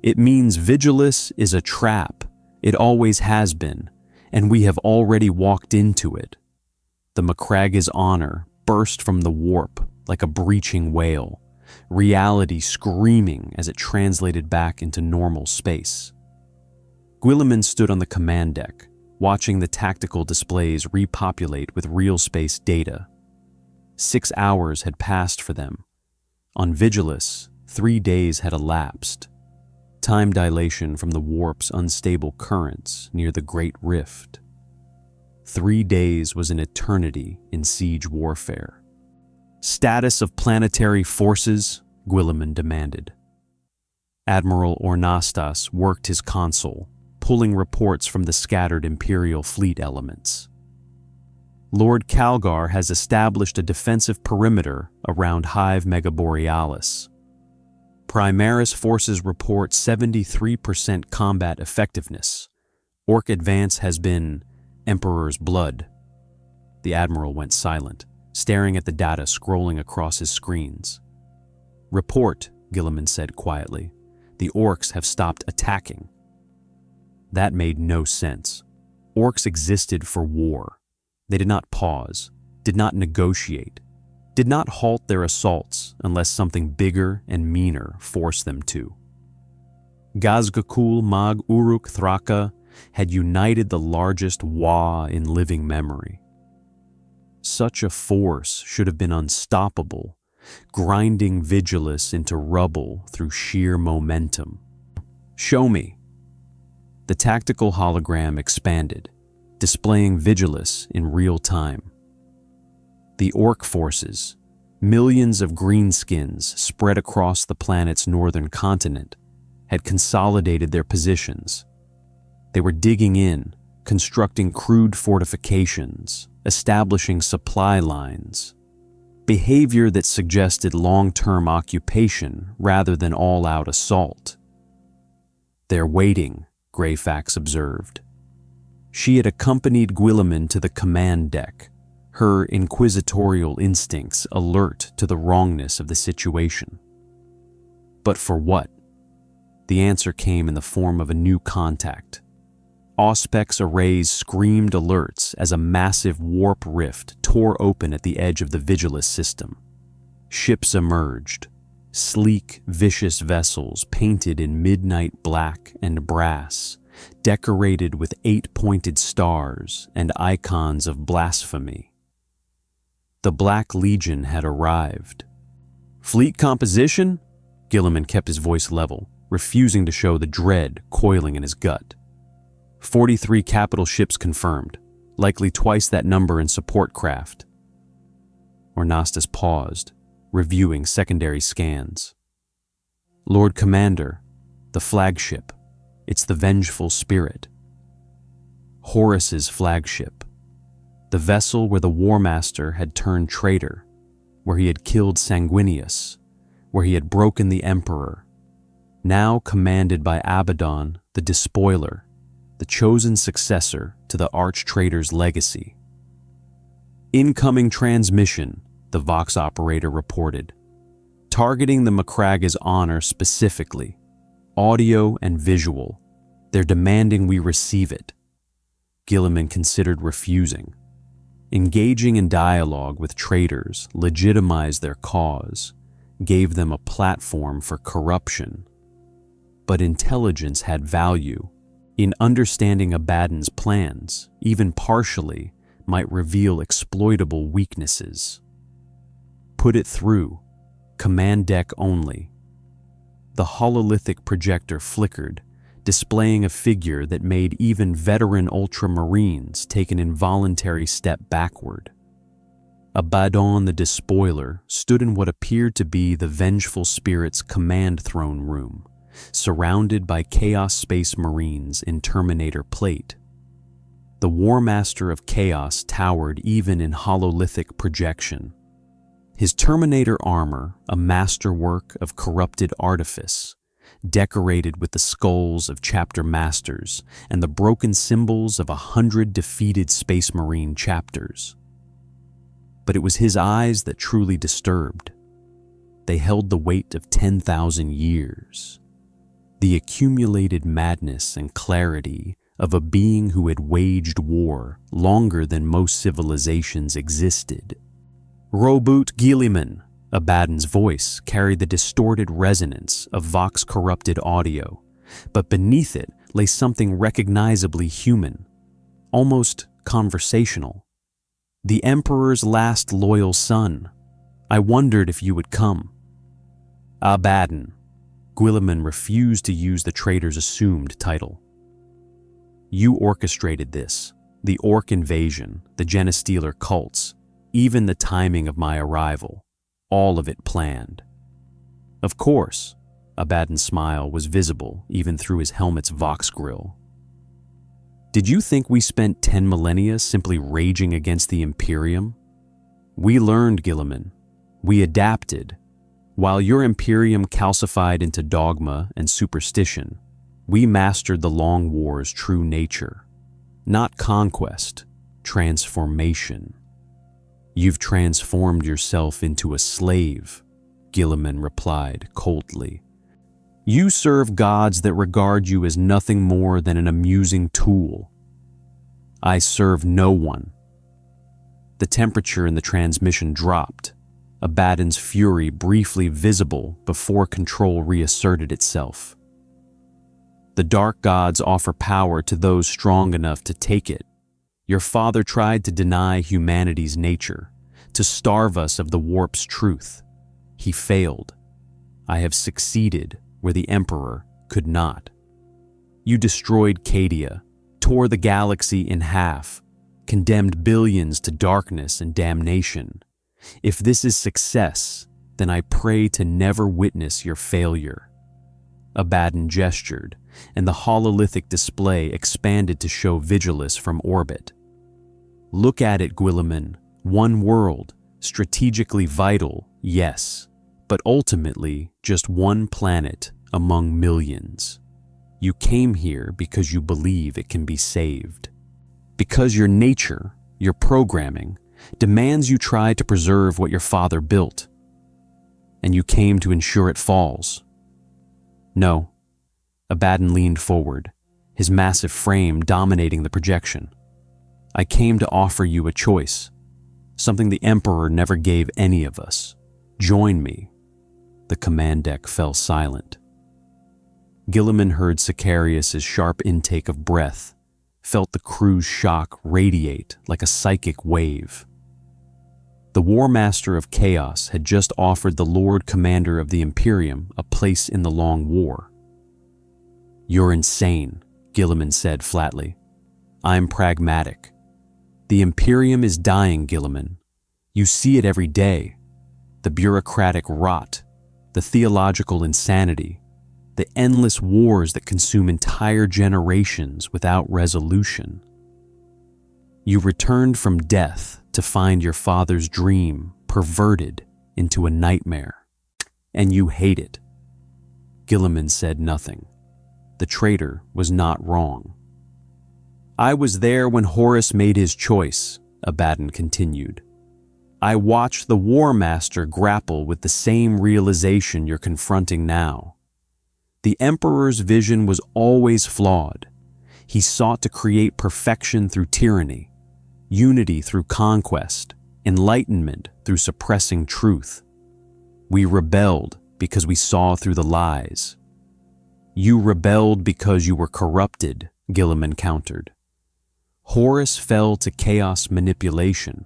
"It means Vigilus is a trap. It always has been, and we have already walked into it." The Macragge's honor burst from the warp like a breaching whale, reality screaming as it translated back into normal space. Guilliman stood on the command deck, watching the tactical displays repopulate with real space data. 6 hours had passed for them. On Vigilus, 3 days had elapsed. Time dilation from the warp's unstable currents near the Great Rift. 3 days was an eternity in siege warfare. "Status of planetary forces?" Guilliman demanded. Admiral Ornastas worked his console, pulling reports from the scattered Imperial fleet elements. "Lord Calgar has established a defensive perimeter around Hive Megaborealis. Primaris forces report 73% combat effectiveness. Ork advance has been Emperor's blood." The Admiral went silent, staring at the data scrolling across his screens. "Report," Guilliman said quietly. "The Orks have stopped attacking." That made no sense. Orks existed for war. They did not pause, did not negotiate, did not halt their assaults unless something bigger and meaner forced them to. Gazgakul Mag Uruk Thraka had united the largest Wa in living memory. Such a force should have been unstoppable, grinding Vigilus into rubble through sheer momentum. "Show me." The tactical hologram expanded, displaying Vigilus in real time. The Ork forces, millions of greenskins spread across the planet's northern continent, had consolidated their positions. They were digging in, constructing crude fortifications, establishing supply lines, behavior that suggested long-term occupation rather than all-out assault. "They're waiting," Greyfax observed. She had accompanied Guilliman to the command deck, her inquisitorial instincts alert to the wrongness of the situation. But for what? The answer came in the form of a new contact. Auspex arrays screamed alerts as a massive warp rift tore open at the edge of the Vigilus system. Ships emerged, sleek, vicious vessels painted in midnight black and brass, decorated with 8-pointed stars and icons of blasphemy. The Black Legion had arrived. "Fleet composition?" Guilliman kept his voice level, refusing to show the dread coiling in his gut. 43 capital ships confirmed, likely twice that number in support craft. Ornastas paused, reviewing secondary scans. "Lord Commander, the flagship. It's the Vengeful Spirit. Horus's flagship. The vessel where the War Master had turned traitor, where he had killed Sanguinius, where he had broken the Emperor. Now commanded by Abaddon, the Despoiler, the chosen successor to the arch-traitor's legacy. Incoming transmission," the Vox operator reported. "Targeting the Macragge's honor specifically. Audio and visual. They're demanding we receive it." Guilliman considered refusing. Engaging in dialogue with traitors legitimized their cause, gave them a platform for corruption. But intelligence had value. In understanding Abaddon's plans, even partially, might reveal exploitable weaknesses. "Put it through. Command deck only." The hololithic projector flickered, displaying a figure that made even veteran ultramarines take an involuntary step backward. Abaddon the Despoiler stood in what appeared to be the Vengeful Spirit's command throne room, surrounded by Chaos Space Marines in Terminator plate. The War Master of Chaos towered even in hololithic projection. His Terminator armor, a masterwork of corrupted artifice, decorated with the skulls of chapter masters and the broken symbols of 100 defeated Space Marine chapters. But it was his eyes that truly disturbed. They held the weight of 10,000 years, the accumulated madness and clarity of a being who had waged war longer than most civilizations existed. Roboute Guilliman, Abaddon's voice carried the distorted resonance of Vox-corrupted audio, but beneath it lay something recognizably human, almost conversational. The Emperor's last loyal son. I wondered if you would come. Abaddon. Guilliman refused to use the traitor's assumed title. You orchestrated this, the Ork invasion, the Genestealer Cults, even the timing of my arrival, all of it planned. Of course, Abaddon's smile was visible even through his helmet's Vox grill. Did you think we spent 10 millennia simply raging against the Imperium? We learned, Guilliman. We adapted. While your Imperium calcified into dogma and superstition, we mastered the Long War's true nature. Not conquest, transformation. You've transformed yourself into a slave, Guilliman replied coldly. You serve gods that regard you as nothing more than an amusing tool. I serve no one. The temperature in the transmission dropped, Abaddon's fury briefly visible before control reasserted itself. The dark gods offer power to those strong enough to take it. Your father tried to deny humanity's nature, to starve us of the warp's truth. He failed. I have succeeded where the Emperor could not. You destroyed Cadia, tore the galaxy in half, condemned billions to darkness and damnation. If this is success, then I pray to never witness your failure. Abaddon gestured, and the hololithic display expanded to show Vigilus from orbit. Look at it, Guilliman. One world, strategically vital, yes, but ultimately just one planet among millions. You came here because you believe it can be saved. Because your nature, your programming, demands you try to preserve what your father built. And you came to ensure it falls. No. Abaddon leaned forward, his massive frame dominating the projection. I came to offer you a choice, something the Emperor never gave any of us. Join me. The command deck fell silent. Guilliman heard Sicarius's sharp intake of breath, felt the crew's shock radiate like a psychic wave. The War Master of Chaos had just offered the Lord Commander of the Imperium a place in the Long War. You're insane, Guilliman said flatly. I'm pragmatic. The Imperium is dying, Guilliman. You see it every day. The bureaucratic rot, the theological insanity, the endless wars that consume entire generations without resolution. You returned from death to find your father's dream perverted into a nightmare, and you hate it. Guilliman said nothing. The traitor was not wrong. I was there when Horus made his choice, Abaddon continued. I watched the War Master grapple with the same realization you're confronting now. The Emperor's vision was always flawed. He sought to create perfection through tyranny, unity through conquest, enlightenment through suppressing truth. We rebelled because we saw through the lies. You rebelled because you were corrupted, Guilliman countered. Horus fell to chaos manipulation.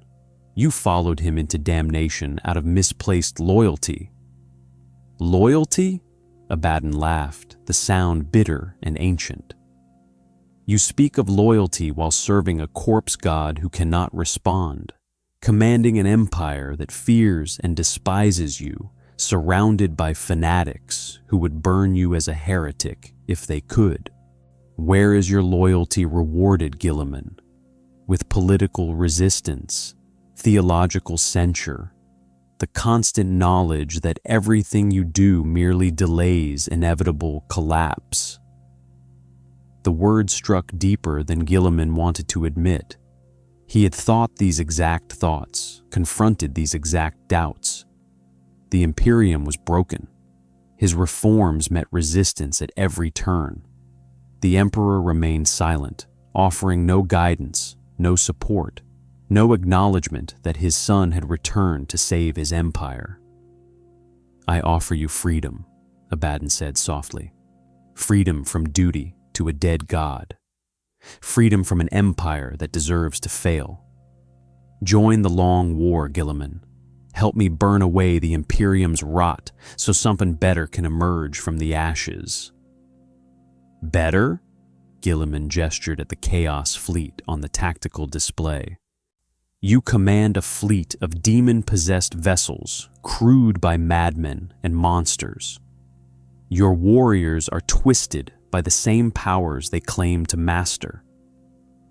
You followed him into damnation out of misplaced loyalty. Loyalty? Abaddon laughed, the sound bitter and ancient. You speak of loyalty while serving a corpse god who cannot respond, commanding an empire that fears and despises you, surrounded by fanatics who would burn you as a heretic if they could. Where is your loyalty rewarded, Guilliman? With political resistance, theological censure, the constant knowledge that everything you do merely delays inevitable collapse. The words struck deeper than Guilliman wanted to admit. He had thought these exact thoughts, confronted these exact doubts. The Imperium was broken. His reforms met resistance at every turn. The Emperor remained silent, offering no guidance, no support, no acknowledgement that his son had returned to save his empire. "I offer you freedom," Abaddon said softly. "Freedom from duty to a dead god. Freedom from an empire that deserves to fail. Join the long war, Guilliman. Help me burn away the Imperium's rot so something better can emerge from the ashes." "Better?" Guilliman gestured at the Chaos fleet on the tactical display. "You command a fleet of demon-possessed vessels crewed by madmen and monsters. Your warriors are twisted by the same powers they claim to master.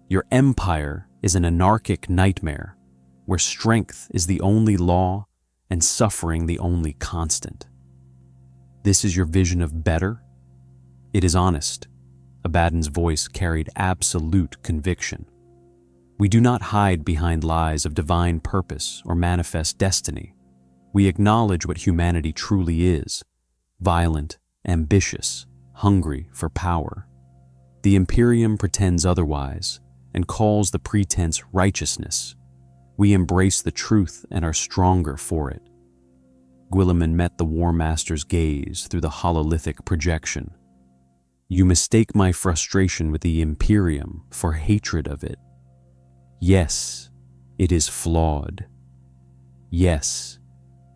Your empire is an anarchic nightmare where strength is the only law and suffering the only constant. This is your vision of better? It is honest." Abaddon's voice carried absolute conviction. "We do not hide behind lies of divine purpose or manifest destiny. We acknowledge what humanity truly is: violent, ambitious, hungry for power. The Imperium pretends otherwise and calls the pretense righteousness. We embrace the truth and are stronger for it." Guilliman met the War Master's gaze through the hololithic projection. "You mistake my frustration with the Imperium for hatred of it. Yes, it is flawed. Yes,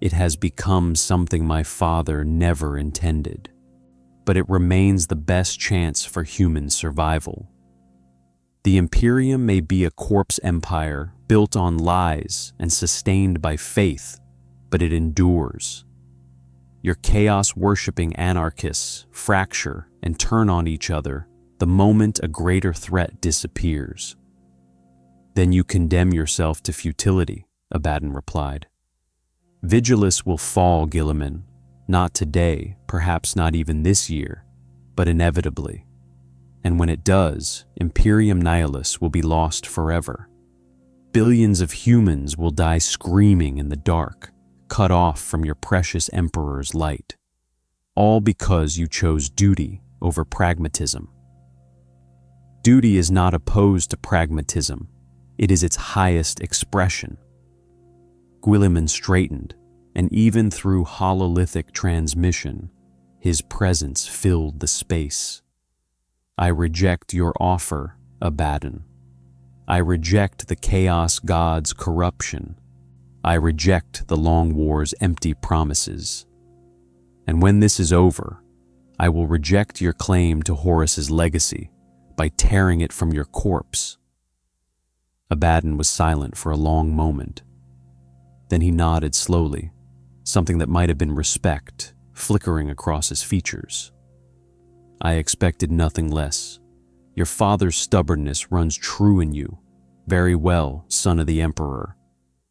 it has become something my father never intended. But it remains the best chance for human survival. The Imperium may be a corpse empire built on lies and sustained by faith, but it endures. Your chaos-worshipping anarchists fracture and turn on each other the moment a greater threat disappears." "Then you condemn yourself to futility," Abaddon replied. "Vigilus will fall, Guilliman. Not today, perhaps not even this year, but inevitably. And when it does, Imperium Nihilus will be lost forever. Billions of humans will die screaming in the dark, cut off from your precious Emperor's light. All because you chose duty over pragmatism. Duty is not opposed to pragmatism. It is its highest expression." Guilliman straightened, and even through hololithic transmission, his presence filled the space. "I reject your offer, Abaddon. I reject the Chaos God's corruption. I reject the Long War's empty promises. And when this is over, I will reject your claim to Horus's legacy by tearing it from your corpse." Abaddon was silent for a long moment. Then he nodded slowly, something that might have been respect flickering across his features. "I expected nothing less. Your father's stubbornness runs true in you. Very well, son of the Emperor.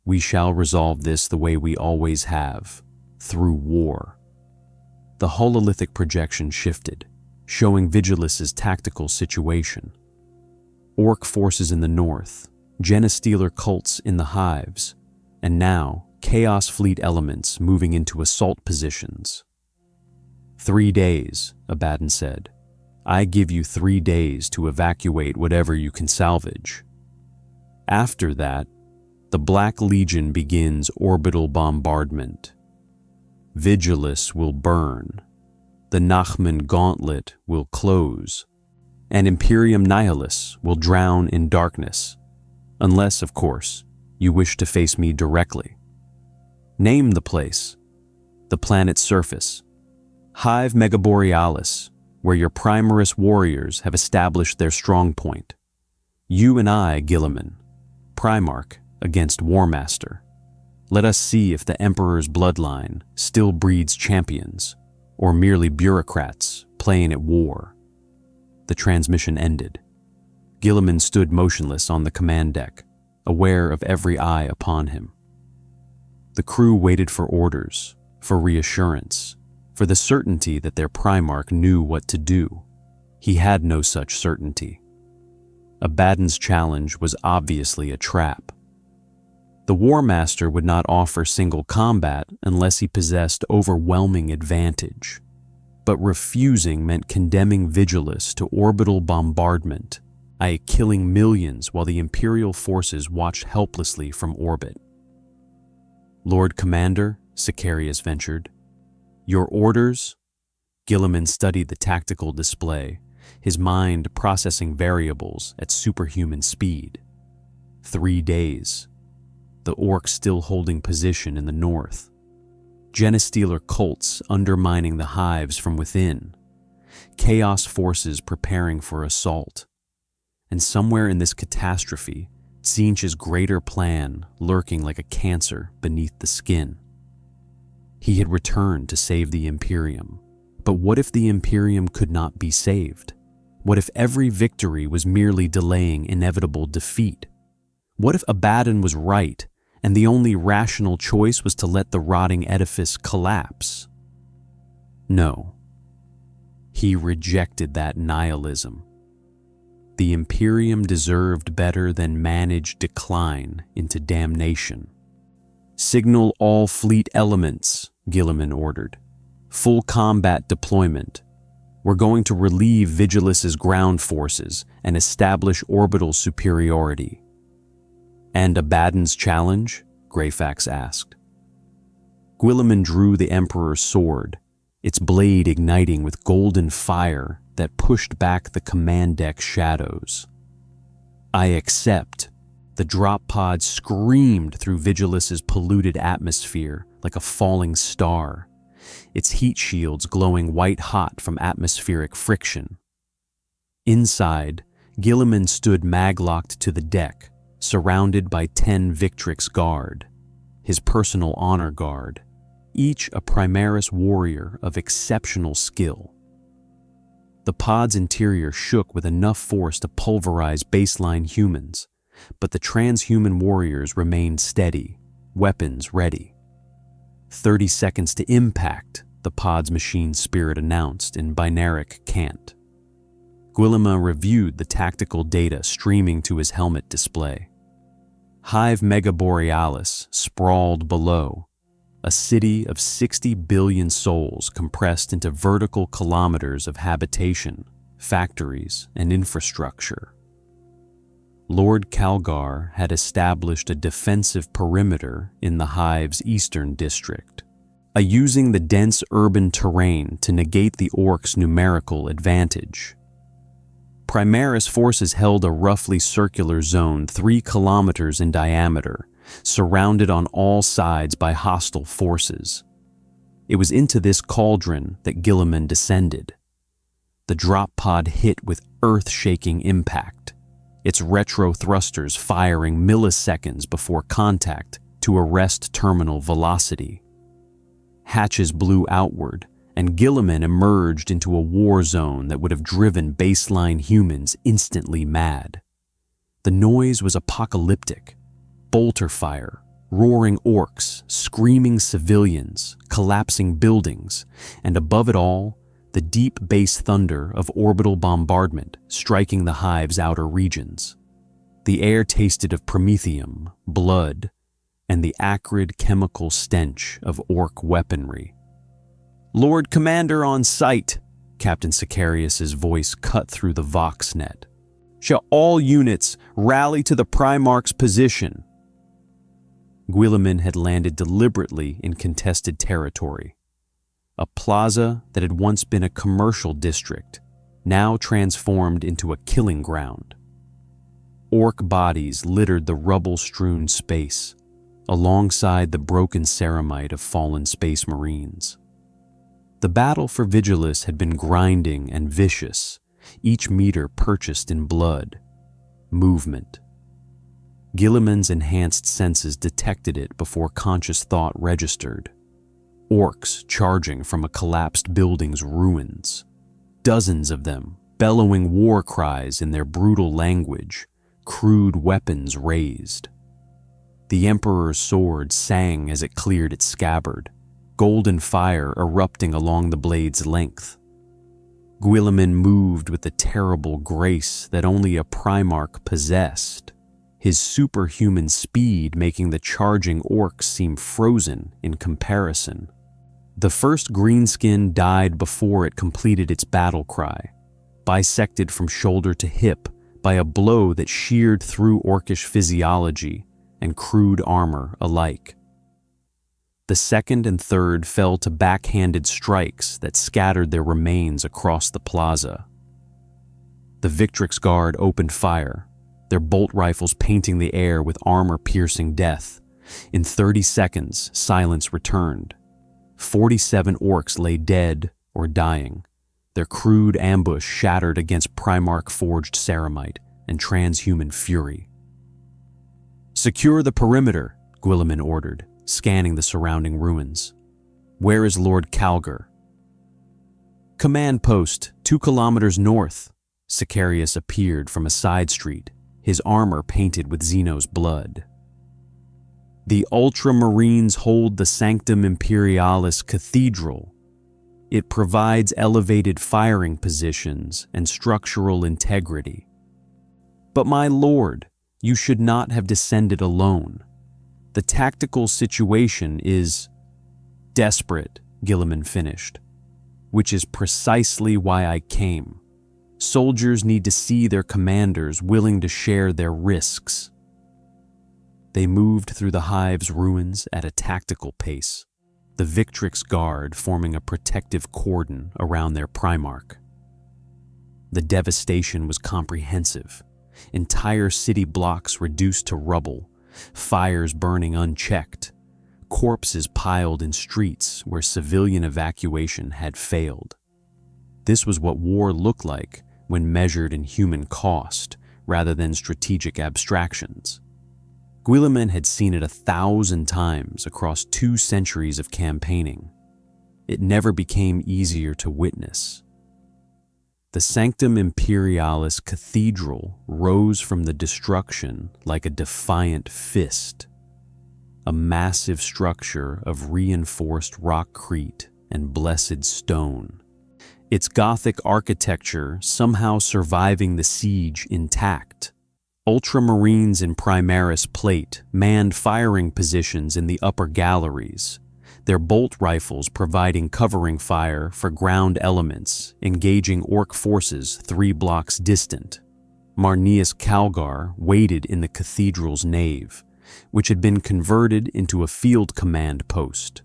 We shall resolve this the way we always have, through war." The hololithic projection shifted, showing Vigilus's tactical situation. Ork forces in the north, Genestealer Cults in the hives, and now Chaos Fleet elements moving into assault positions. 3 days, Abaddon said. I give you 3 days to evacuate whatever you can salvage. After that, the Black Legion begins orbital bombardment. Vigilus will burn, the Nachman Gauntlet will close, and Imperium Nihilus will drown in darkness, unless, of course, you wish to face me directly. Name the place, the planet's surface, Hive Megaborealis, where your Primarch warriors have established their strong point. You and I, Guilliman, Primarch, against Warmaster. Let us see if the Emperor's bloodline still breeds champions, or merely bureaucrats playing at war. The transmission ended. Guilliman stood motionless on the command deck, aware of every eye upon him. The crew waited for orders, for reassurance, for the certainty that their Primarch knew what to do. He had no such certainty. Abaddon's challenge was obviously a trap. The Warmaster would not offer single combat unless he possessed overwhelming advantage. But refusing meant condemning Vigilus to orbital bombardment, i.e. killing millions while the Imperial forces watched helplessly from orbit. "Lord Commander," Sicarius ventured. "Your orders?" Guilliman studied the tactical display, his mind processing variables at superhuman speed. 3 days. The Orks still holding position in the north. Genestealer cults undermining the hives from within. Chaos forces preparing for assault. And somewhere in this catastrophe, Tzeentch's greater plan lurking like a cancer beneath the skin. He had returned to save the Imperium. But what if the Imperium could not be saved? What if every victory was merely delaying inevitable defeat? What if Abaddon was right, and the only rational choice was to let the rotting edifice collapse? No. He rejected that nihilism. The Imperium deserved better than manage decline into damnation. "Signal all fleet elements," Guilliman ordered. "Full combat deployment. We're going to relieve Vigilus's ground forces and establish orbital superiority." "And Abaddon's challenge?" Greyfax asked. Guilliman drew the Emperor's sword, its blade igniting with golden fire that pushed back the command deck shadows. "I accept." The drop pod screamed through Vigilus's polluted atmosphere like a falling star, its heat shields glowing white-hot from atmospheric friction. Inside, Guilliman stood maglocked to the deck, surrounded by 10 Victrix Guard, his personal honor guard, each a Primaris warrior of exceptional skill. The pod's interior shook with enough force to pulverize baseline humans, but the transhuman warriors remained steady, weapons ready. 30 seconds to impact, the pod's machine spirit announced in binaric cant. Guilliman reviewed the tactical data streaming to his helmet display. Hive Mega Borealis sprawled below, a city of 60 billion souls compressed into vertical kilometers of habitation, factories, and infrastructure. Lord Calgar had established a defensive perimeter in the Hive's eastern district, using the dense urban terrain to negate the Orks' numerical advantage. Primaris forces held a roughly circular zone 3 kilometers in diameter, surrounded on all sides by hostile forces. It was into this cauldron that Guilliman descended. The drop pod hit with earth-shaking impact, its retro thrusters firing milliseconds before contact to arrest terminal velocity. Hatches blew outward, and Guilliman emerged into a war zone that would have driven baseline humans instantly mad. The noise was apocalyptic. Bolter fire, roaring orcs, screaming civilians, collapsing buildings, and above it all, the deep bass thunder of orbital bombardment striking the Hive's outer regions. The air tasted of promethium, blood, and the acrid chemical stench of Ork weaponry. "Lord Commander on sight," Captain Sicarius's voice cut through the Voxnet. "Shall all units rally to the Primarch's position?" Guilliman had landed deliberately in contested territory. A plaza that had once been a commercial district, now transformed into a killing ground. Ork bodies littered the rubble-strewn space, alongside the broken ceramite of fallen space marines. The battle for Vigilus had been grinding and vicious, each meter purchased in blood, movement. Guilliman's enhanced senses detected it before conscious thought registered. Orks charging from a collapsed building's ruins. Dozens of them, bellowing war cries in their brutal language, crude weapons raised. The Emperor's sword sang as it cleared its scabbard, golden fire erupting along the blade's length. Guilliman moved with the terrible grace that only a Primarch possessed, his superhuman speed making the charging orcs seem frozen in comparison. The first greenskin died before it completed its battle cry, bisected from shoulder to hip by a blow that sheared through orcish physiology and crude armor alike. The second and third fell to backhanded strikes that scattered their remains across the plaza. The Victrix Guard opened fire, their bolt rifles painting the air with armor-piercing death. In 30 seconds, silence returned. 47 orcs lay dead or dying, their crude ambush shattered against Primarch-forged ceramite and transhuman fury. "Secure the perimeter," Guilliman ordered, scanning the surrounding ruins. "Where is Lord Calgar?" "Command post, 2 kilometers north." Sicarius appeared from a side street, his armor painted with Xeno's blood. "The Ultramarines hold the Sanctum Imperialis Cathedral. It provides elevated firing positions and structural integrity. But my lord, you should not have descended alone. The tactical situation is desperate," Guilliman finished, "which is precisely why I came. Soldiers need to see their commanders willing to share their risks." They moved through the hive's ruins at a tactical pace, the Victrix Guard forming a protective cordon around their Primarch. The devastation was comprehensive. Entire city blocks reduced to rubble, fires burning unchecked, corpses piled in streets where civilian evacuation had failed. This was what war looked like when measured in human cost rather than strategic abstractions. Guilliman had seen it 1,000 times across 2 centuries of campaigning. It never became easier to witness. The Sanctum Imperialis Cathedral rose from the destruction like a defiant fist, a massive structure of reinforced rockcrete and blessed stone, its Gothic architecture somehow surviving the siege intact. Ultramarines in Primaris plate manned firing positions in the upper galleries, their bolt rifles providing covering fire for ground elements engaging orc forces 3 blocks distant. Marneus Calgar waited in the cathedral's nave, which had been converted into a field command post.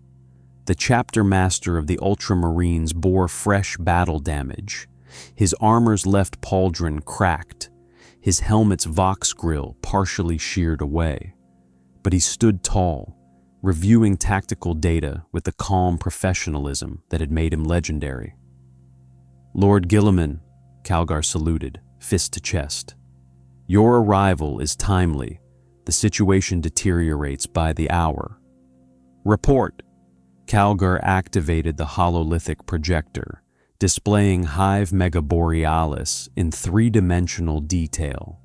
The chapter master of the Ultramarines bore fresh battle damage, his armor's left pauldron cracked, his helmet's vox grill partially sheared away. But he stood tall, reviewing tactical data with the calm professionalism that had made him legendary. "Lord Guilliman," Calgar saluted, fist to chest. "Your arrival is timely. The situation deteriorates by the hour." "Report." Calgar activated the hololithic projector, displaying Hive Megaborealis in 3-dimensional detail.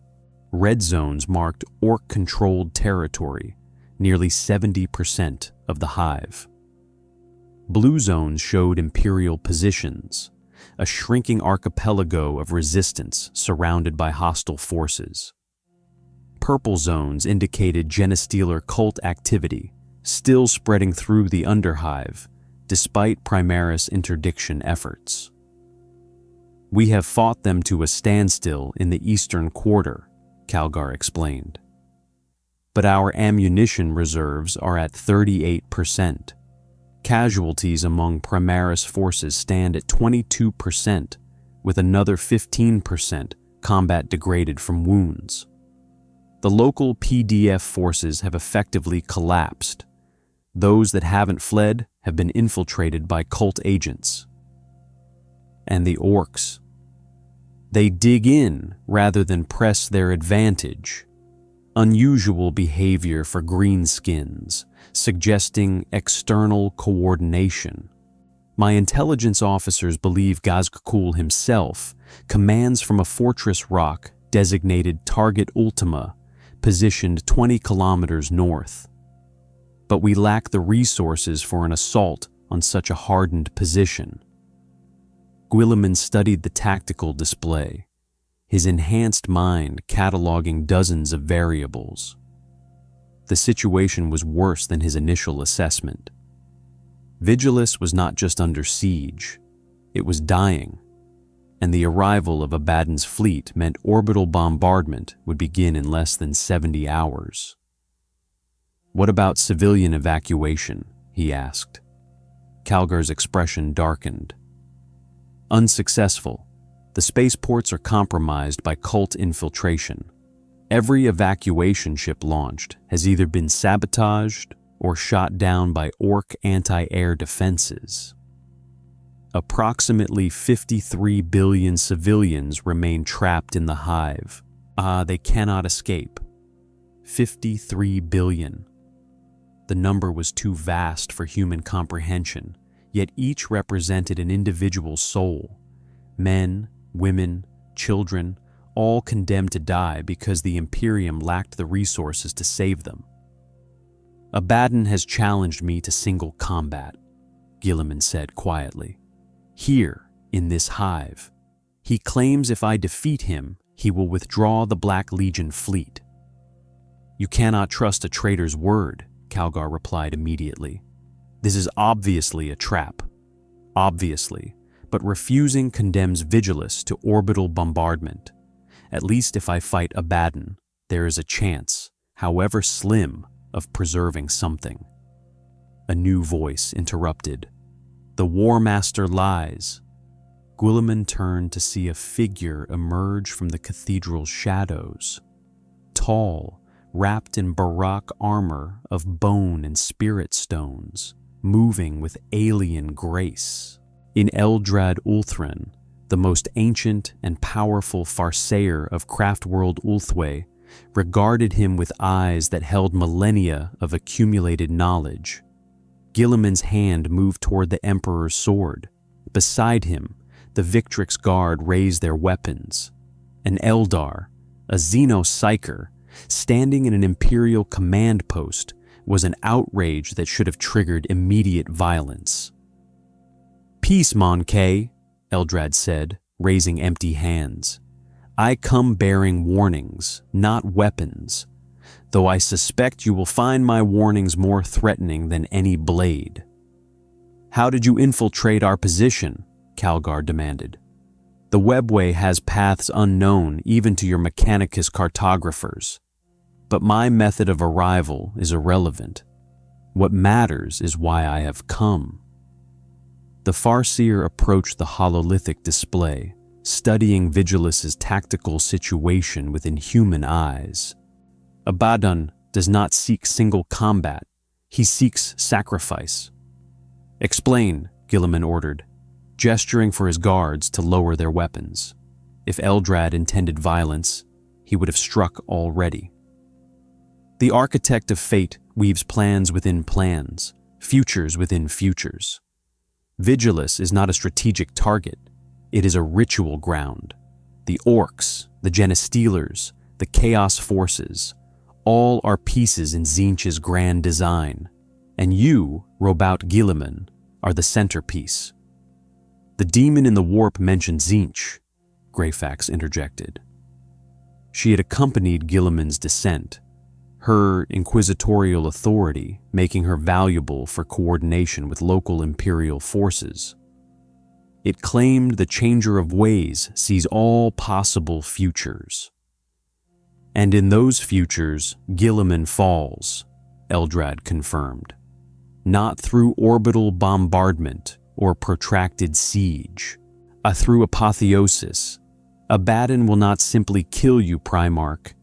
Red zones marked orc-controlled territory, nearly 70% of the hive. Blue zones showed Imperial positions, a shrinking archipelago of resistance surrounded by hostile forces. Purple zones indicated Genestealer Cult activity, still spreading through the underhive, despite Primaris interdiction efforts. "We have fought them to a standstill in the eastern quarter," Calgar explained. "But our ammunition reserves are at 38%. Casualties among Primaris forces stand at 22%, with another 15% combat degraded from wounds. The local PDF forces have effectively collapsed. Those that haven't fled have been infiltrated by cult agents. And the orcs. They dig in rather than press their advantage. Unusual behavior for greenskins, suggesting external coordination. My intelligence officers believe Gazgul himself commands from a fortress rock designated Target Ultima, positioned 20 kilometers north. But we lack the resources for an assault on such a hardened position. Guilliman studied the tactical display, his enhanced mind cataloging dozens of variables. The situation was worse than his initial assessment. Vigilus was not just under siege, it was dying, and the arrival of Abaddon's fleet meant orbital bombardment would begin in less than 70 hours. "What about civilian evacuation?" he asked. Calgar's expression darkened. "Unsuccessful. The spaceports are compromised by cult infiltration. Every evacuation ship launched has either been sabotaged or shot down by Ork anti-air defenses. Approximately 53 billion civilians remain trapped in the hive. They cannot escape. 53 billion. The number was too vast for human comprehension, yet each represented an individual soul. Men, women, children, all condemned to die because the Imperium lacked the resources to save them. "Abaddon has challenged me to single combat," Guilliman said quietly. "Here, in this hive. He claims if I defeat him, he will withdraw the Black Legion fleet." "You cannot trust a traitor's word," Calgar replied immediately. "This is obviously a trap. Obviously. But refusing condemns Vigilus to orbital bombardment. At least if I fight Abaddon, there is a chance, however slim, of preserving something." A new voice interrupted. "The War Master lies." Guilliman turned to see a figure emerge from the cathedral's shadows. Tall, wrapped in Baroque armor of bone and spirit stones, moving with alien grace. In Eldrad Ulthran, the most ancient and powerful Farseer of Craftworld Ulthwé, regarded him with eyes that held millennia of accumulated knowledge. Guilliman's hand moved toward the Emperor's sword. Beside him, the Victrix Guard raised their weapons. An Eldar, a Xenopsyker, standing in an Imperial command post, was an outrage that should have triggered immediate violence. "Peace, Monkey," Eldrad said, raising empty hands. "I come bearing warnings, not weapons, though I suspect you will find my warnings more threatening than any blade." "How did you infiltrate our position?" Calgar demanded. "The webway has paths unknown even to your Mechanicus cartographers. But my method of arrival is irrelevant. What matters is why I have come." The Farseer approached the hololithic display, studying Vigilus's tactical situation with inhuman eyes. "Abaddon does not seek single combat. He seeks sacrifice." "Explain," Guilliman ordered, gesturing for his guards to lower their weapons. If Eldrad intended violence, he would have struck already. "The architect of fate weaves plans within plans, futures within futures. Vigilus is not a strategic target, it is a ritual ground. The Orks, the Genestealers, the Chaos Forces, all are pieces in Tzeentch's grand design, and you, Roboute Guilliman, are the centerpiece." "The demon in the warp mentioned Tzeentch," Greyfax interjected. She had accompanied Guilliman's descent, her inquisitorial authority making her valuable for coordination with local Imperial forces. It claimed the Changer of Ways sees all possible futures. "And in those futures, Guilliman falls," Eldrad confirmed. "Not through orbital bombardment or protracted siege, through apotheosis. Abaddon will not simply kill you, Primarch.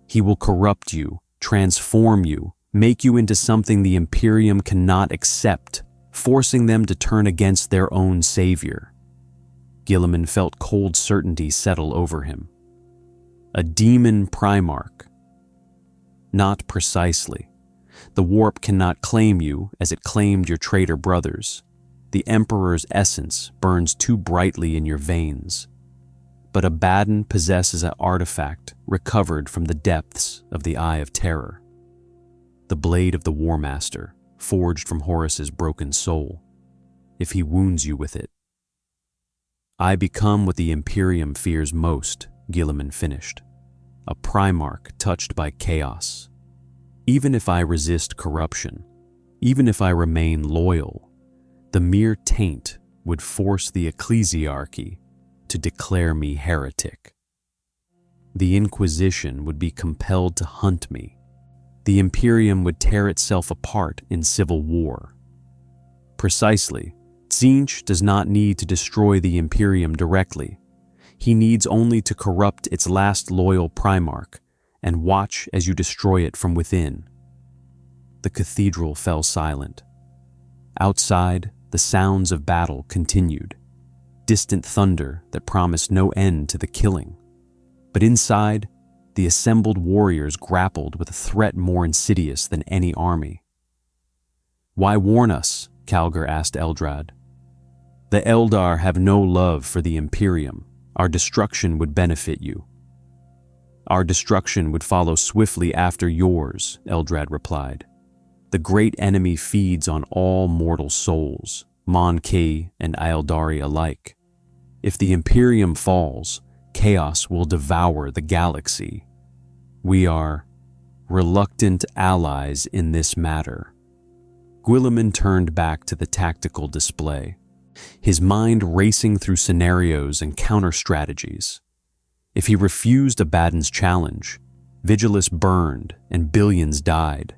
He will corrupt you, transform you, make you into something the Imperium cannot accept, forcing them to turn against their own savior." Guilliman felt cold certainty settle over him. "A demon Primarch." Not precisely. The warp cannot claim you as it claimed your traitor brothers. The Emperor's essence burns too brightly in your veins. But Abaddon possesses an artifact recovered from the depths of the Eye of Terror. The blade of the War Master, forged from Horus's broken soul. If he wounds you with it. I become what the Imperium fears most, Guilliman finished. A Primarch touched by chaos. Even if I resist corruption, even if I remain loyal, the mere taint would force the Ecclesiarchy to declare me heretic. The Inquisition would be compelled to hunt me. The Imperium would tear itself apart in civil war. Precisely, Tzeentch does not need to destroy the Imperium directly. He needs only to corrupt its last loyal Primarch and watch as you destroy it from within. The cathedral fell silent. Outside, the sounds of battle continued. Distant thunder that promised no end to the killing. But inside, the assembled warriors grappled with a threat more insidious than any army. "Why warn us?" Calgar asked Eldrad. "The Eldar have no love for the Imperium. Our destruction would benefit you." "Our destruction would follow swiftly after yours," Eldrad replied. "The great enemy feeds on all mortal souls, Mon-Ki and Eldari alike. If the Imperium falls, chaos will devour the galaxy. We are reluctant allies in this matter." Guilliman turned back to the tactical display, his mind racing through scenarios and counter-strategies. If he refused Abaddon's challenge, Vigilus burned and billions died.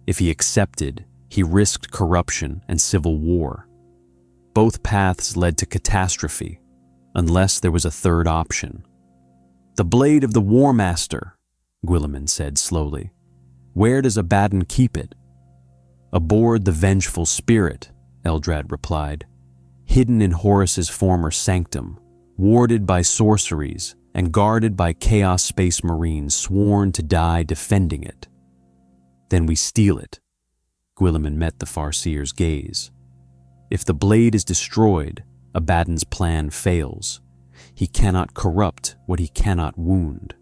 If he accepted, he risked corruption and civil war. Both paths led to catastrophe, unless there was a third option. "The blade of the War Master," Guilliman said slowly. "Where does Abaddon keep it?" "Aboard the Vengeful Spirit," Eldrad replied. "Hidden in Horus's former sanctum, warded by sorceries and guarded by Chaos Space Marines sworn to die defending it." "Then we steal it." Guilliman met the Farseer's gaze. "If the blade is destroyed, Abaddon's plan fails. He cannot corrupt what he cannot wound."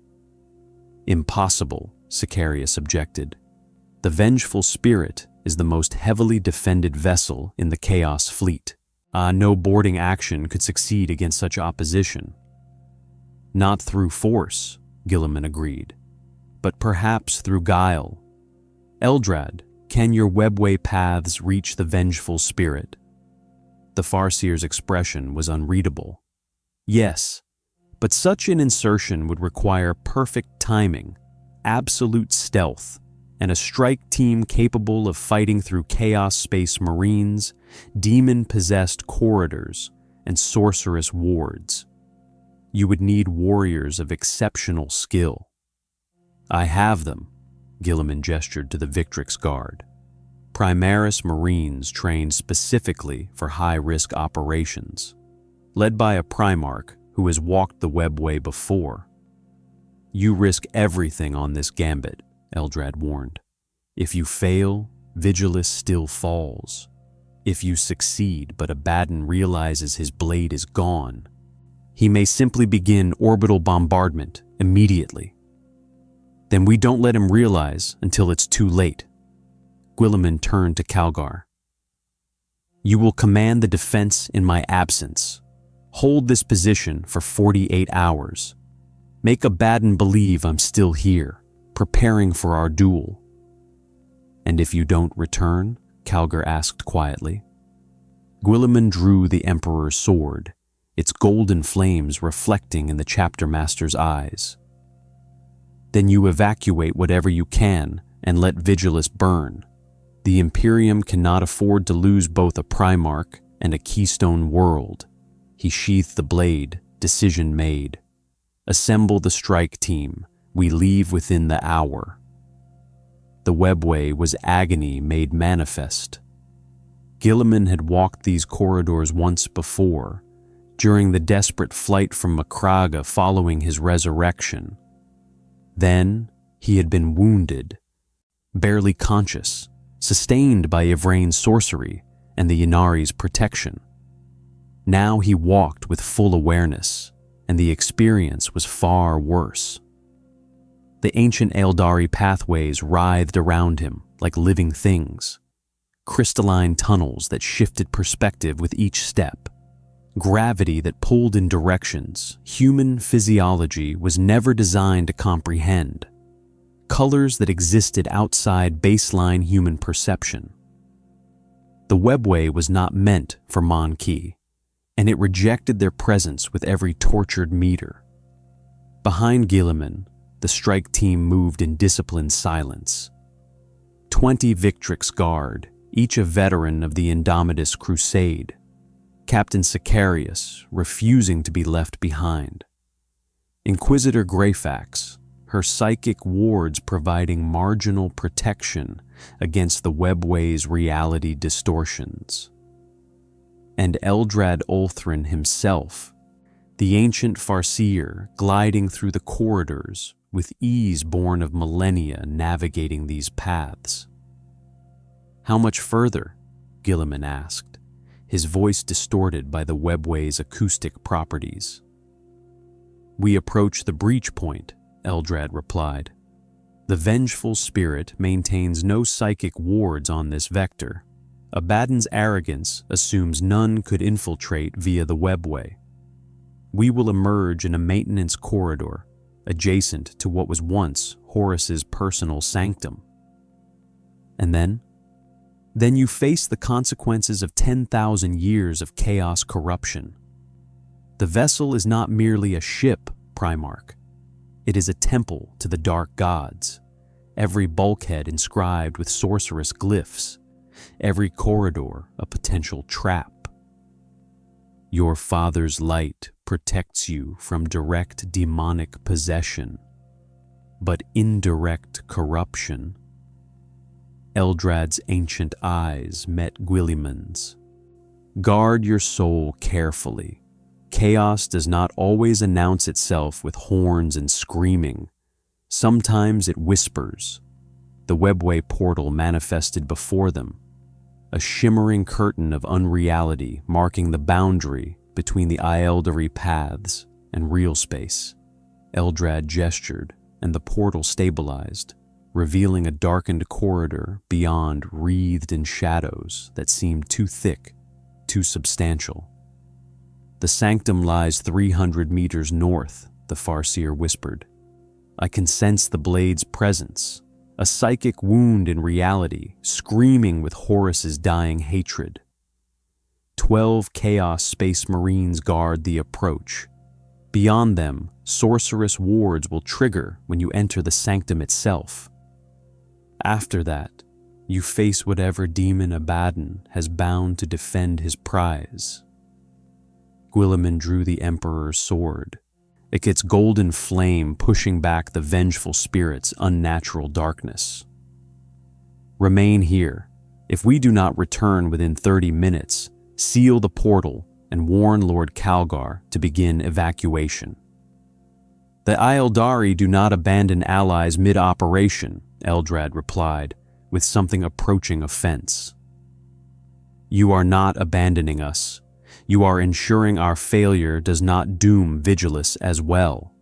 "Impossible," Sicarius objected. "The Vengeful Spirit is the most heavily defended vessel in the Chaos Fleet. No boarding action could succeed against such opposition." "Not through force," Guilliman agreed, "but perhaps through guile. Eldrad, can your webway paths reach the Vengeful Spirit?" The Farseer's expression was unreadable. "Yes, but such an insertion would require perfect timing, absolute stealth, and a strike team capable of fighting through Chaos Space Marines, demon-possessed corridors, and sorceress wards. You would need warriors of exceptional skill." "I have them," Guilliman gestured to the Victrix Guard. Primaris Marines trained specifically for high-risk operations, led by a Primarch who has walked the webway before. "You risk everything on this gambit," Eldrad warned. "If you fail, Vigilus still falls. If you succeed but Abaddon realizes his blade is gone, he may simply begin orbital bombardment immediately. Then we don't let him realize until it's too late." Guilliman turned to Calgar. "You will command the defense in my absence. Hold this position for 48 hours. Make Abaddon believe I'm still here, preparing for our duel." "And if you don't return?" Calgar asked quietly. Guilliman drew the Emperor's sword, its golden flames reflecting in the chapter master's eyes. "Then you evacuate whatever you can and let Vigilus burn. The Imperium cannot afford to lose both a Primarch and a keystone world." He sheathed the blade, decision made. "Assemble the strike team. We leave within the hour." The webway was agony made manifest. Guilliman had walked these corridors once before, during the desperate flight from Macraga following his resurrection. Then, He had been wounded, barely conscious, sustained by Ivrain's sorcery and the Yanari's protection. Now he walked with full awareness, and the experience was far worse. The ancient Eldari pathways writhed around him like living things, crystalline tunnels that shifted perspective with each step, gravity that pulled in directions human physiology was never designed to comprehend, colors that existed outside baseline human perception. The webway was not meant for Mon-Ki, and it rejected their presence with every tortured meter. Behind Guilliman, the strike team moved in disciplined silence. 20 Victrix Guard, each a veteran of the Indomitus Crusade. Captain Sicarius refusing to be left behind. Inquisitor Greyfax, her psychic wards providing marginal protection against the webway's reality distortions. And Eldrad Ulthrin himself, the ancient Farseer gliding through the corridors with ease born of millennia navigating these paths. "How much further?" Guilliman asked, his voice distorted by the webway's acoustic properties. "We approach the breach point," Eldrad replied. "The vengeful spirit maintains no psychic wards on this vector. Abaddon's arrogance assumes none could infiltrate via the webway. We will emerge in a maintenance corridor, adjacent to what was once Horus's personal sanctum. And then? Then you face the consequences of 10,000 years of chaos corruption. The vessel is not merely a ship, Primarch. It is a temple to the dark gods, every bulkhead inscribed with sorcerous glyphs, every corridor a potential trap. Your father's light protects you from direct demonic possession, but indirect corruption." Eldrad's ancient eyes met Guilliman's. "Guard your soul carefully. Chaos does not always announce itself with horns and screaming. Sometimes it whispers." The webway portal manifested before them, a shimmering curtain of unreality marking the boundary between the Eldari paths and real space. Eldrad gestured, and the portal stabilized, revealing a darkened corridor beyond wreathed in shadows that seemed too thick, too substantial. "The sanctum lies 300 meters north," the Farseer whispered. "I can sense the blade's presence, a psychic wound in reality, screaming with Horus's dying hatred. 12 Chaos Space Marines guard the approach. Beyond them, sorceress wards will trigger when you enter the sanctum itself. After that, you face whatever demon Abaddon has bound to defend his prize." Guilliman drew the Emperor's sword, its golden flame pushing back the vengeful spirit's unnatural darkness. "Remain here. If we do not return within 30 minutes, seal the portal and warn Lord Calgar to begin evacuation." "The Eldari do not abandon allies mid-operation," Eldrad replied, with something approaching offense. "You are not abandoning us. You are ensuring our failure does not doom Vigilus as well."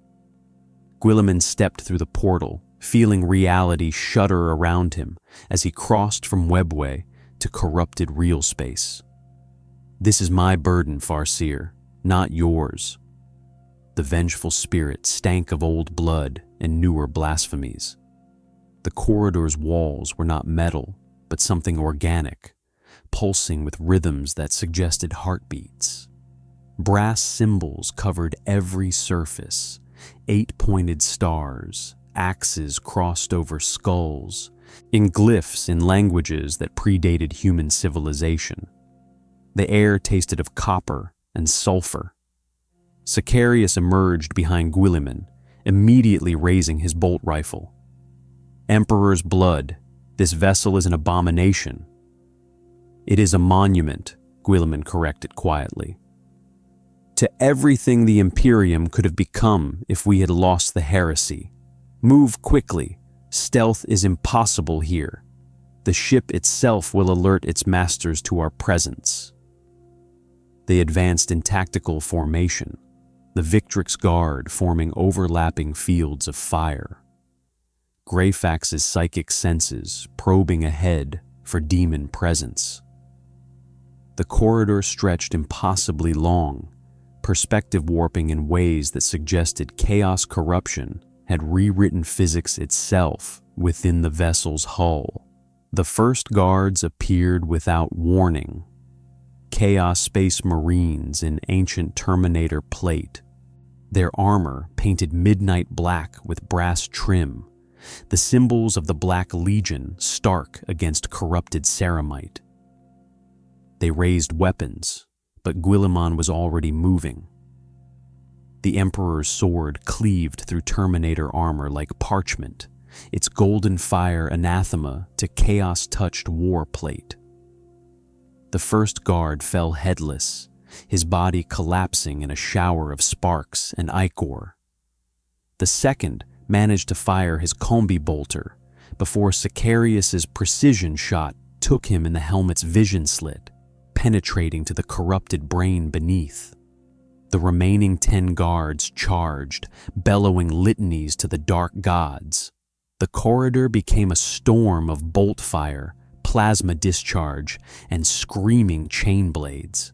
Guilliman stepped through the portal, feeling reality shudder around him as he crossed from webway to corrupted real space. "This is my burden, Farseer, not yours." The vengeful spirit stank of old blood and newer blasphemies. The corridor's walls were not metal, but something organic, pulsing with rhythms that suggested heartbeats. Brass symbols covered every surface, 8-pointed stars, axes crossed over skulls, in glyphs in languages that predated human civilization. The air tasted of copper and sulfur. Sicarius emerged behind Guilliman, immediately raising his bolt rifle. "Emperor's blood, this vessel is an abomination." "It is a monument," Guilliman corrected quietly. "To everything the Imperium could have become if we had lost the heresy. Move quickly, Stealth is impossible here. The ship itself will alert its masters to our presence." They advanced in tactical formation, the Victrix Guard forming overlapping fields of fire. Greyfax's psychic senses probing ahead for demon presence. The corridor stretched impossibly long, perspective warping in ways that suggested chaos corruption had rewritten physics itself within the vessel's hull. The first guards appeared without warning. Chaos Space Marines in ancient Terminator plate, their armor painted midnight black with brass trim, the symbols of the Black Legion stark against corrupted ceramite. They raised weapons, but Guilliman was already moving. The Emperor's sword cleaved through Terminator armor like parchment, its golden fire anathema to chaos-touched war plate. The first guard fell headless, his body collapsing in a shower of sparks and ichor. The second managed to fire his combi bolter before Sicarius's precision shot took him in the helmet's vision slit, penetrating to the corrupted brain beneath. The remaining 10 guards charged, bellowing litanies to the dark gods. The corridor became a storm of bolt fire, plasma discharge, and screaming chain blades.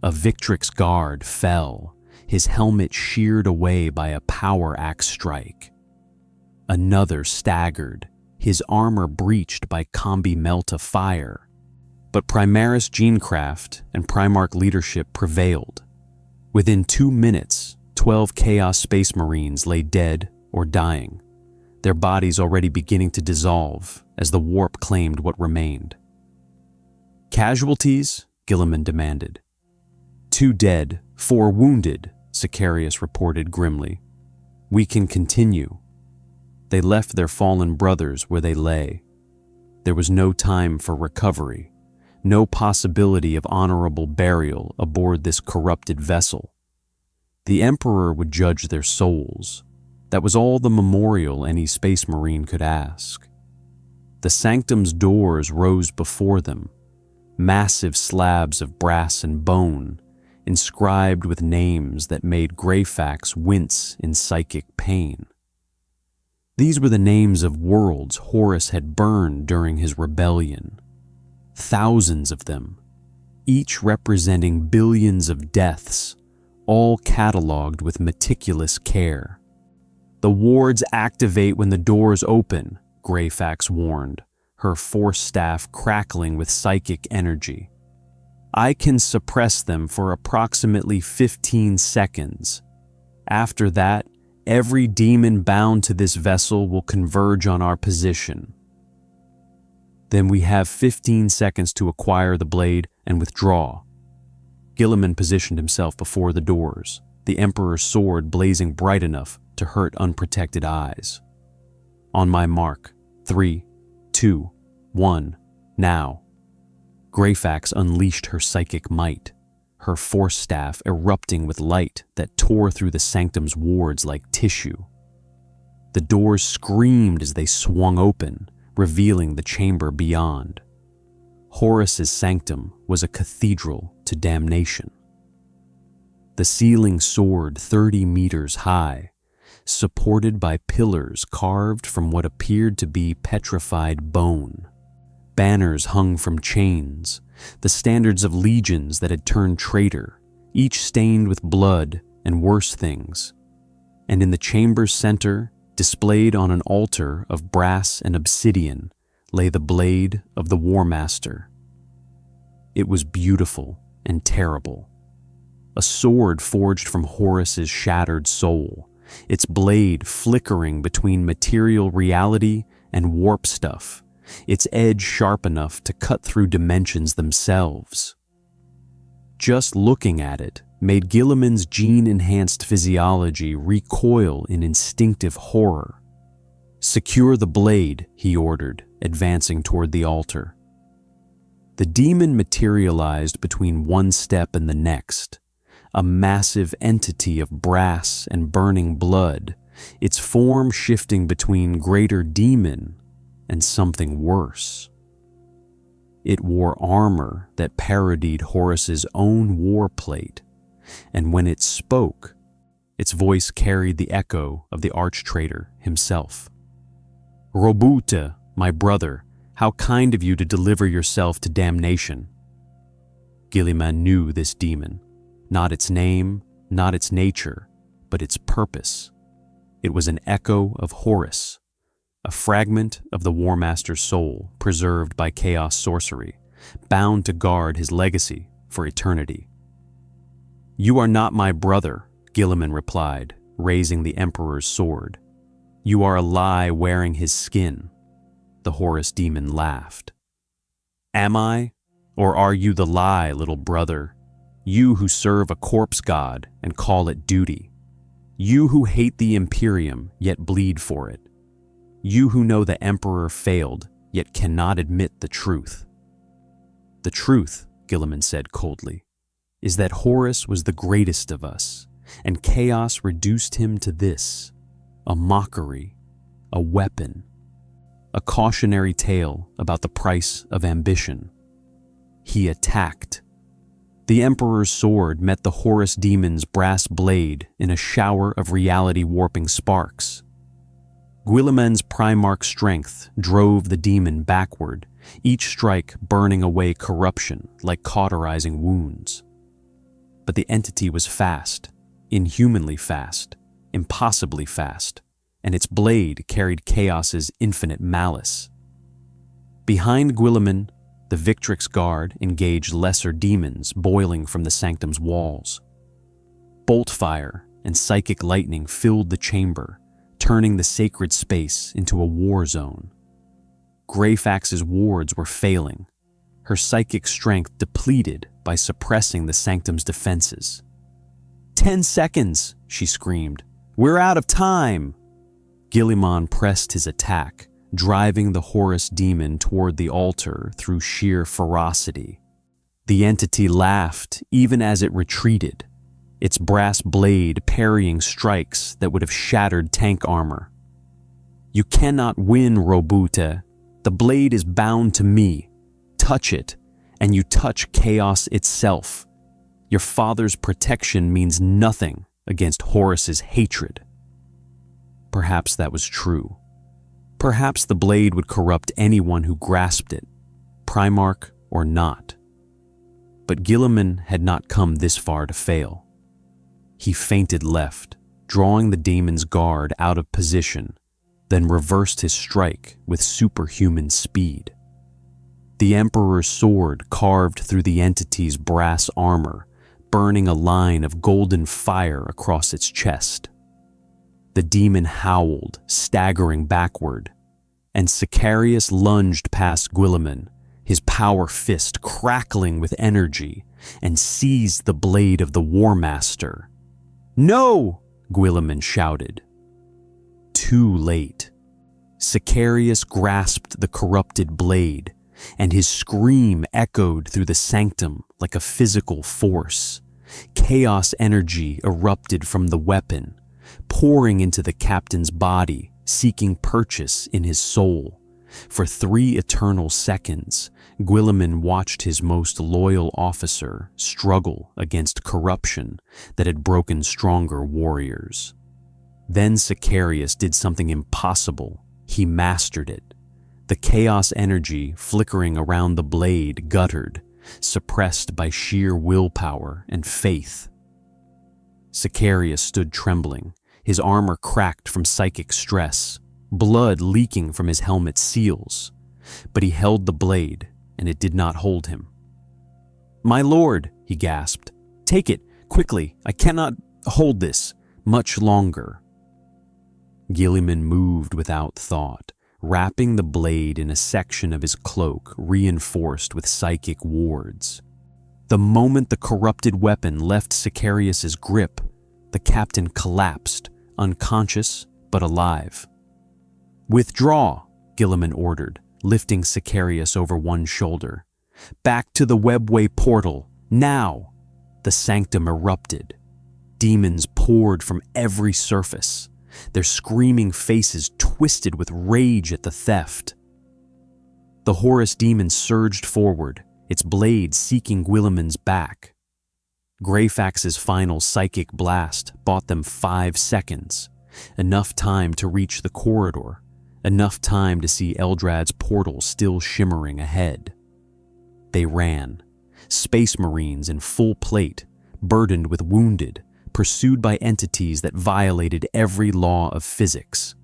A Victrix guard fell, his helmet sheared away by a power axe strike. Another staggered, his armor breached by combi melta fire. But Primaris Genecraft and Primarch leadership prevailed. Within 2 minutes, 12 Chaos Space Marines lay dead or dying, their bodies already beginning to dissolve as the warp claimed what remained. "Casualties?" Guilliman demanded. "2 dead, 4 wounded," Sicarius reported grimly. "We can continue." They left their fallen brothers where they lay. There was no time for recovery, no possibility of honorable burial aboard this corrupted vessel. The Emperor would judge their souls. That was all the memorial any Space Marine could ask. The sanctum's doors rose before them, massive slabs of brass and bone, inscribed with names that made Greyfax wince in psychic pain. These were the names of worlds Horus had burned during his rebellion. Thousands of them, each representing billions of deaths, all catalogued with meticulous care. "The wards activate when the doors open," Greyfax warned, her force staff crackling with psychic energy. "I can suppress them for approximately 15 seconds. After that, every demon bound to this vessel will converge on our position. Then we have 15 seconds to acquire the blade and withdraw." Guilliman positioned himself before the doors, the Emperor's sword blazing bright enough to hurt unprotected eyes. "On my mark, 3, 2, 1, now." Greyfax unleashed her psychic might, her force staff erupting with light that tore through the sanctum's wards like tissue. The doors screamed as they swung open, revealing the chamber beyond. Horus's sanctum was a cathedral to damnation. The ceiling soared 30 meters high, supported by pillars carved from what appeared to be petrified bone. Banners hung from chains, the standards of legions that had turned traitor, each stained with blood and worse things. And in the chamber's center, displayed on an altar of brass and obsidian, lay the blade of the War Master. It was beautiful and terrible. A sword forged from Horus's shattered soul, its blade flickering between material reality and warp stuff, its edge sharp enough to cut through dimensions themselves. Just looking at it made Guilliman's gene-enhanced physiology recoil in instinctive horror. "Secure the blade," he ordered, advancing toward the altar. The demon materialized between one step and the next, a massive entity of brass and burning blood, its form shifting between greater demon and something worse. It wore armor that parodied Horus's own war plate, and when it spoke, its voice carried the echo of the arch-traitor himself. "Roboute, my brother, how kind of you to deliver yourself to damnation." Guilliman knew this demon, not its name, not its nature, but its purpose. It was an echo of Horus, a fragment of the War Master's soul preserved by chaos sorcery, bound to guard his legacy for eternity. "You are not my brother," Guilliman replied, raising the Emperor's sword. "You are a lie wearing his skin." The Horus demon laughed. "Am I? Or are you the lie, little brother? You who serve a corpse god and call it duty. You who hate the Imperium yet bleed for it. You who know the Emperor failed yet cannot admit the truth." "The truth," Guilliman said coldly, "is that Horus was the greatest of us, and chaos reduced him to this, a mockery, a weapon, a cautionary tale about the price of ambition. He attacked. The Emperor's sword met the Horus demon's brass blade in a shower of reality-warping sparks. Guilliman's Primarch strength drove the demon backward, each strike burning away corruption like cauterizing wounds. But the entity was fast, inhumanly fast, impossibly fast, and its blade carried chaos's infinite malice. Behind Guilliman, the Victrix Guard engaged lesser demons boiling from the sanctum's walls. Bolt fire and psychic lightning filled the chamber, turning the sacred space into a war zone. Greyfax's wards were failing, her psychic strength depleted by suppressing the sanctum's defenses. 10 seconds, she screamed. "We're out of time!" Guilliman pressed his attack, driving the Horus demon toward the altar through sheer ferocity. The entity laughed even as it retreated, its brass blade parrying strikes that would have shattered tank armor. "You cannot win, Roboute. The blade is bound to me. Touch it, and you touch chaos itself. Your father's protection means nothing against Horus's hatred." Perhaps that was true. Perhaps the blade would corrupt anyone who grasped it, Primarch or not. But Guilliman had not come this far to fail. He feinted left, drawing the demon's guard out of position, then reversed his strike with superhuman speed. The Emperor's sword carved through the entity's brass armor, burning a line of golden fire across its chest. The demon howled, staggering backward, and Sicarius lunged past Guilliman, his power fist crackling with energy, and seized the blade of the War Master. "No!" Guilliman shouted. Too late. Sicarius grasped the corrupted blade, and his scream echoed through the sanctum like a physical force. Chaos energy erupted from the weapon, pouring into the captain's body, seeking purchase in his soul. For 3 eternal seconds, Guilliman watched his most loyal officer struggle against corruption that had broken stronger warriors. Then Sicarius did something impossible. He mastered it. The chaos energy flickering around the blade guttered, suppressed by sheer willpower and faith. Sicarius stood trembling, his armor cracked from psychic stress, blood leaking from his helmet's seals. But he held the blade, and it did not hold him. "My lord," he gasped, "take it, quickly. I cannot hold this much longer." Guilliman moved without thought, wrapping the blade in a section of his cloak reinforced with psychic wards. The moment the corrupted weapon left Sicarius's grip, the captain collapsed, unconscious but alive. "Withdraw," Guilliman ordered, lifting Sicarius over one shoulder. "Back to the webway portal, now!" The sanctum erupted. Demons poured from every surface. their screaming faces twisted with rage at the theft. The Horus demon surged forward, its blade seeking Guilliman's back. Greyfax's final psychic blast bought them 5 seconds, enough time to reach the corridor, enough time to see Eldrad's portal still shimmering ahead. They ran, space marines in full plate, burdened with wounded, pursued by entities that violated every law of physics.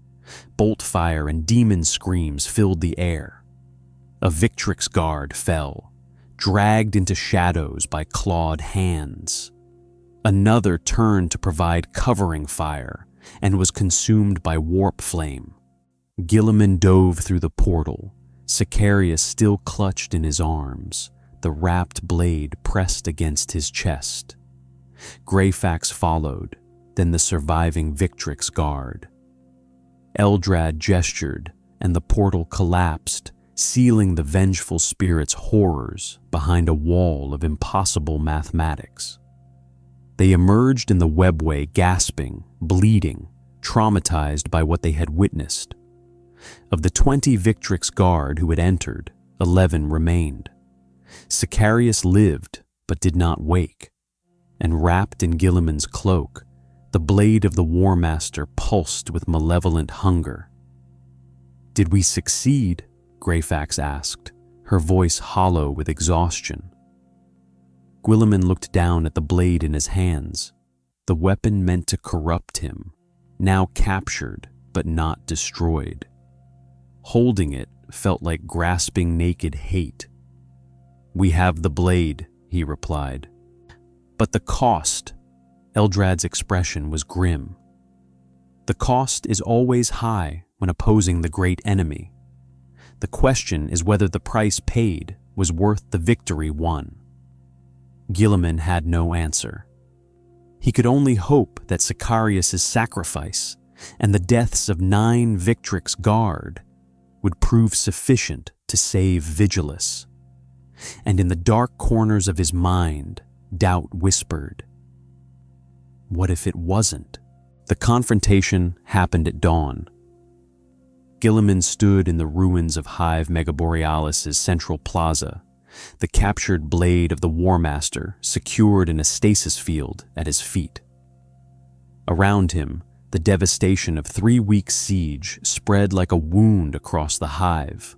Bolt fire and demon screams filled the air. A Victrix guard fell, dragged into shadows by clawed hands. Another turned to provide covering fire and was consumed by warp flame. Guilliman dove through the portal, Sicarius still clutched in his arms, the wrapped blade pressed against his chest. Greyfax followed, then the surviving Victrix guard. Eldrad gestured, and the portal collapsed, sealing the vengeful spirit's horrors behind a wall of impossible mathematics. They emerged in the webway gasping, bleeding, traumatized by what they had witnessed. Of the 20 Victrix guard who had entered, 11 remained. Sicarius lived, but did not wake, and wrapped in Guilliman's cloak, the blade of the War Master pulsed with malevolent hunger. "Did we succeed?" Greyfax asked, her voice hollow with exhaustion. Guilliman looked down at the blade in his hands, the weapon meant to corrupt him, now captured but not destroyed. Holding it felt like grasping naked hate. "We have the blade," he replied. "But the cost," Eldrad's expression was grim. "The cost is always high when opposing the great enemy. The question is whether the price paid was worth the victory won." Guilliman had no answer. He could only hope that Sicarius's sacrifice and the deaths of 9 Victrix guard would prove sufficient to save Vigilus. And in the dark corners of his mind, doubt whispered, what if it wasn't? The confrontation happened at dawn. Guilliman stood in the ruins of Hive Megaborealis' central plaza, the captured blade of the War Master secured in a stasis field at his feet. Around him, the devastation of 3 weeks' siege spread like a wound across the Hive.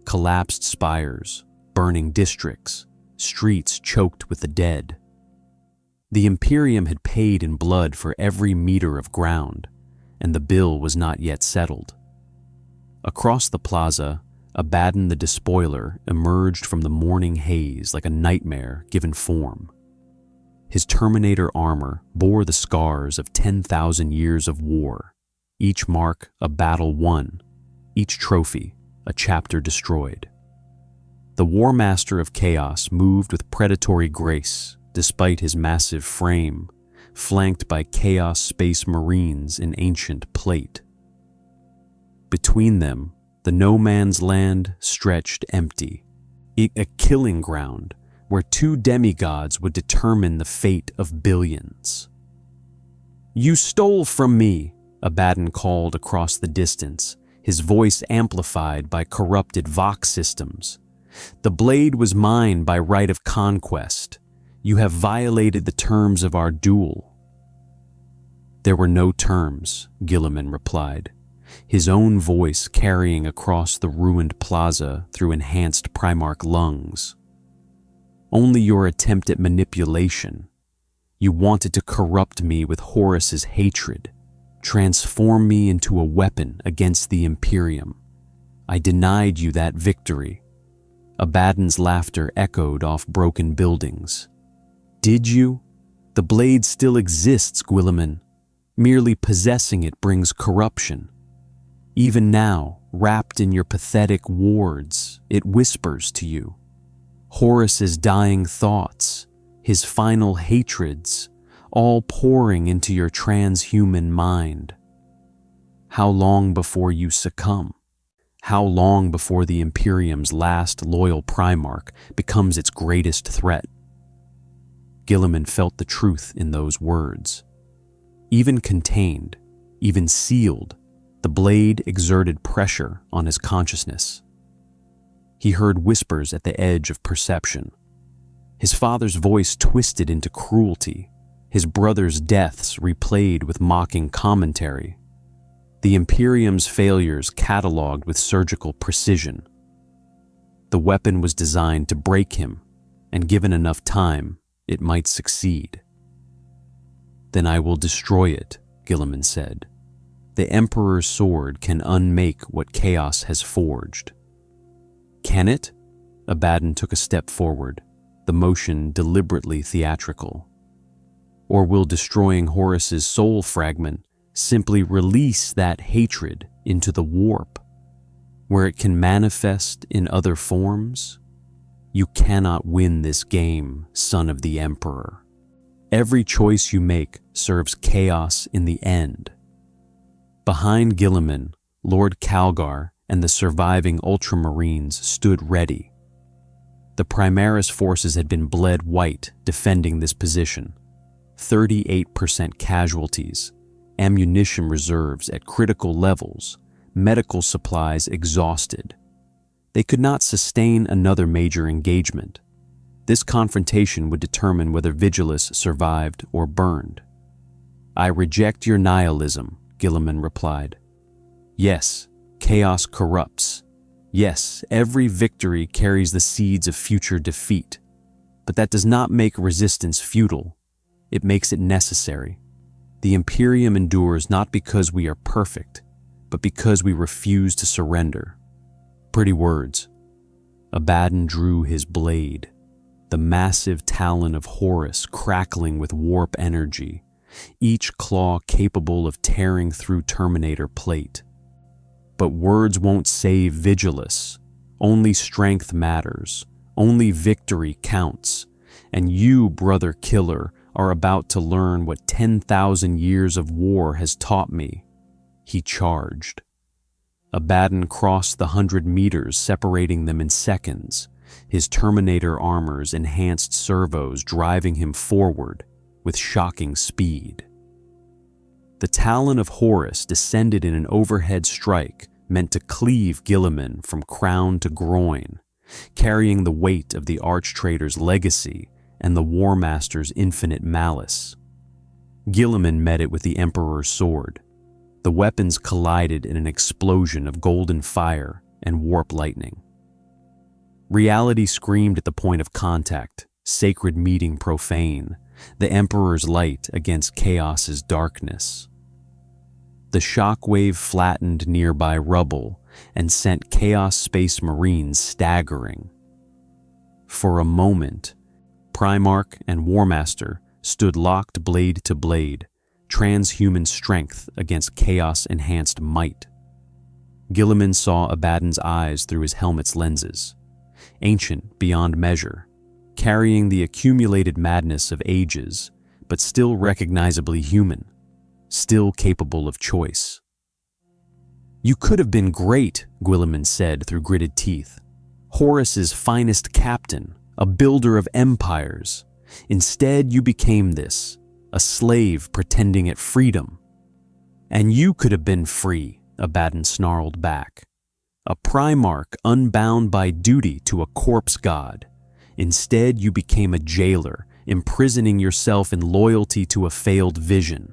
Collapsed spires, burning districts, streets choked with the dead. The Imperium had paid in blood for every meter of ground, and the bill was not yet settled. Across the plaza, Abaddon the Despoiler emerged from the morning haze like a nightmare given form. His Terminator armor bore the scars of 10,000 years of war, each mark a battle won, each trophy a chapter destroyed. The War Master of Chaos moved with predatory grace despite his massive frame, flanked by Chaos Space Marines in ancient plate. Between them, the no man's land stretched empty, a killing ground where 2 demigods would determine the fate of billions. "You stole from me," Abaddon called across the distance, his voice amplified by corrupted Vox systems. "The blade was mine by right of conquest. You have violated the terms of our duel." "There were no terms," Guilliman replied, his own voice carrying across the ruined plaza through enhanced Primarch lungs. "Only your attempt at manipulation. You wanted to corrupt me with Horus's hatred, transform me into a weapon against the Imperium. I denied you that victory." Abaddon's laughter echoed off broken buildings. "Did you? The blade still exists, Guilliman. Merely possessing it brings corruption. Even now, wrapped in your pathetic wards, it whispers to you. Horus's dying thoughts, his final hatreds, all pouring into your transhuman mind. How long before you succumb? How long before the Imperium's last loyal Primarch becomes its greatest threat?" Guilliman felt the truth in those words. Even contained, even sealed, the blade exerted pressure on his consciousness. He heard whispers at the edge of perception. His father's voice twisted into cruelty, his brother's deaths replayed with mocking commentary. The Imperium's failures catalogued with surgical precision. The weapon was designed to break him, and given enough time, it might succeed. "Then I will destroy it," Guilliman said. "The Emperor's sword can unmake what chaos has forged." "Can it?" Abaddon took a step forward, the motion deliberately theatrical. "Or will destroying Horus's soul fragment simply release that hatred into the warp, where it can manifest in other forms? You cannot win this game, son of the Emperor. Every choice you make serves chaos in the end." Behind Guilliman, Lord Calgar and the surviving Ultramarines stood ready. The Primaris forces had been bled white defending this position. 38% casualties, ammunition reserves at critical levels, medical supplies exhausted. They could not sustain another major engagement. This confrontation would determine whether Vigilus survived or burned. "I reject your nihilism," Guilliman replied. "Yes, chaos corrupts. Yes, every victory carries the seeds of future defeat. But that does not make resistance futile. It makes it necessary. The Imperium endures not because we are perfect, but because we refuse to surrender." Pretty words. Abaddon drew his blade, the massive talon of Horus crackling with warp energy, each claw capable of tearing through Terminator plate. But words won't save Vigilus. Only strength matters. Only victory counts. And you, brother killer, are about to learn what 10,000 years of war has taught me. He charged. Abaddon crossed the 100 meters, separating them in seconds, his Terminator armor's enhanced servos driving him forward with shocking speed. The talon of Horus descended in an overhead strike meant to cleave Guilliman from crown to groin, carrying the weight of the arch-traitor's legacy and the War Master's infinite malice. Guilliman met it with the Emperor's sword. The weapons collided in an explosion of golden fire and warp lightning. Reality screamed at the point of contact, sacred meeting profane, the Emperor's light against chaos's darkness. The shockwave flattened nearby rubble and sent Chaos Space Marines staggering. For a moment, Primarch and War Master stood locked blade to blade, transhuman strength against chaos-enhanced might. Guilliman saw Abaddon's eyes through his helmet's lenses, ancient beyond measure, carrying the accumulated madness of ages, but still recognizably human, still capable of choice. "You could have been great," Guilliman said through gritted teeth. "Horus's finest captain, a builder of empires. Instead, you became this, a slave pretending at freedom." "And you could have been free," Abaddon snarled back. "A Primarch unbound by duty to a corpse god. Instead, you became a jailer, imprisoning yourself in loyalty to a failed vision."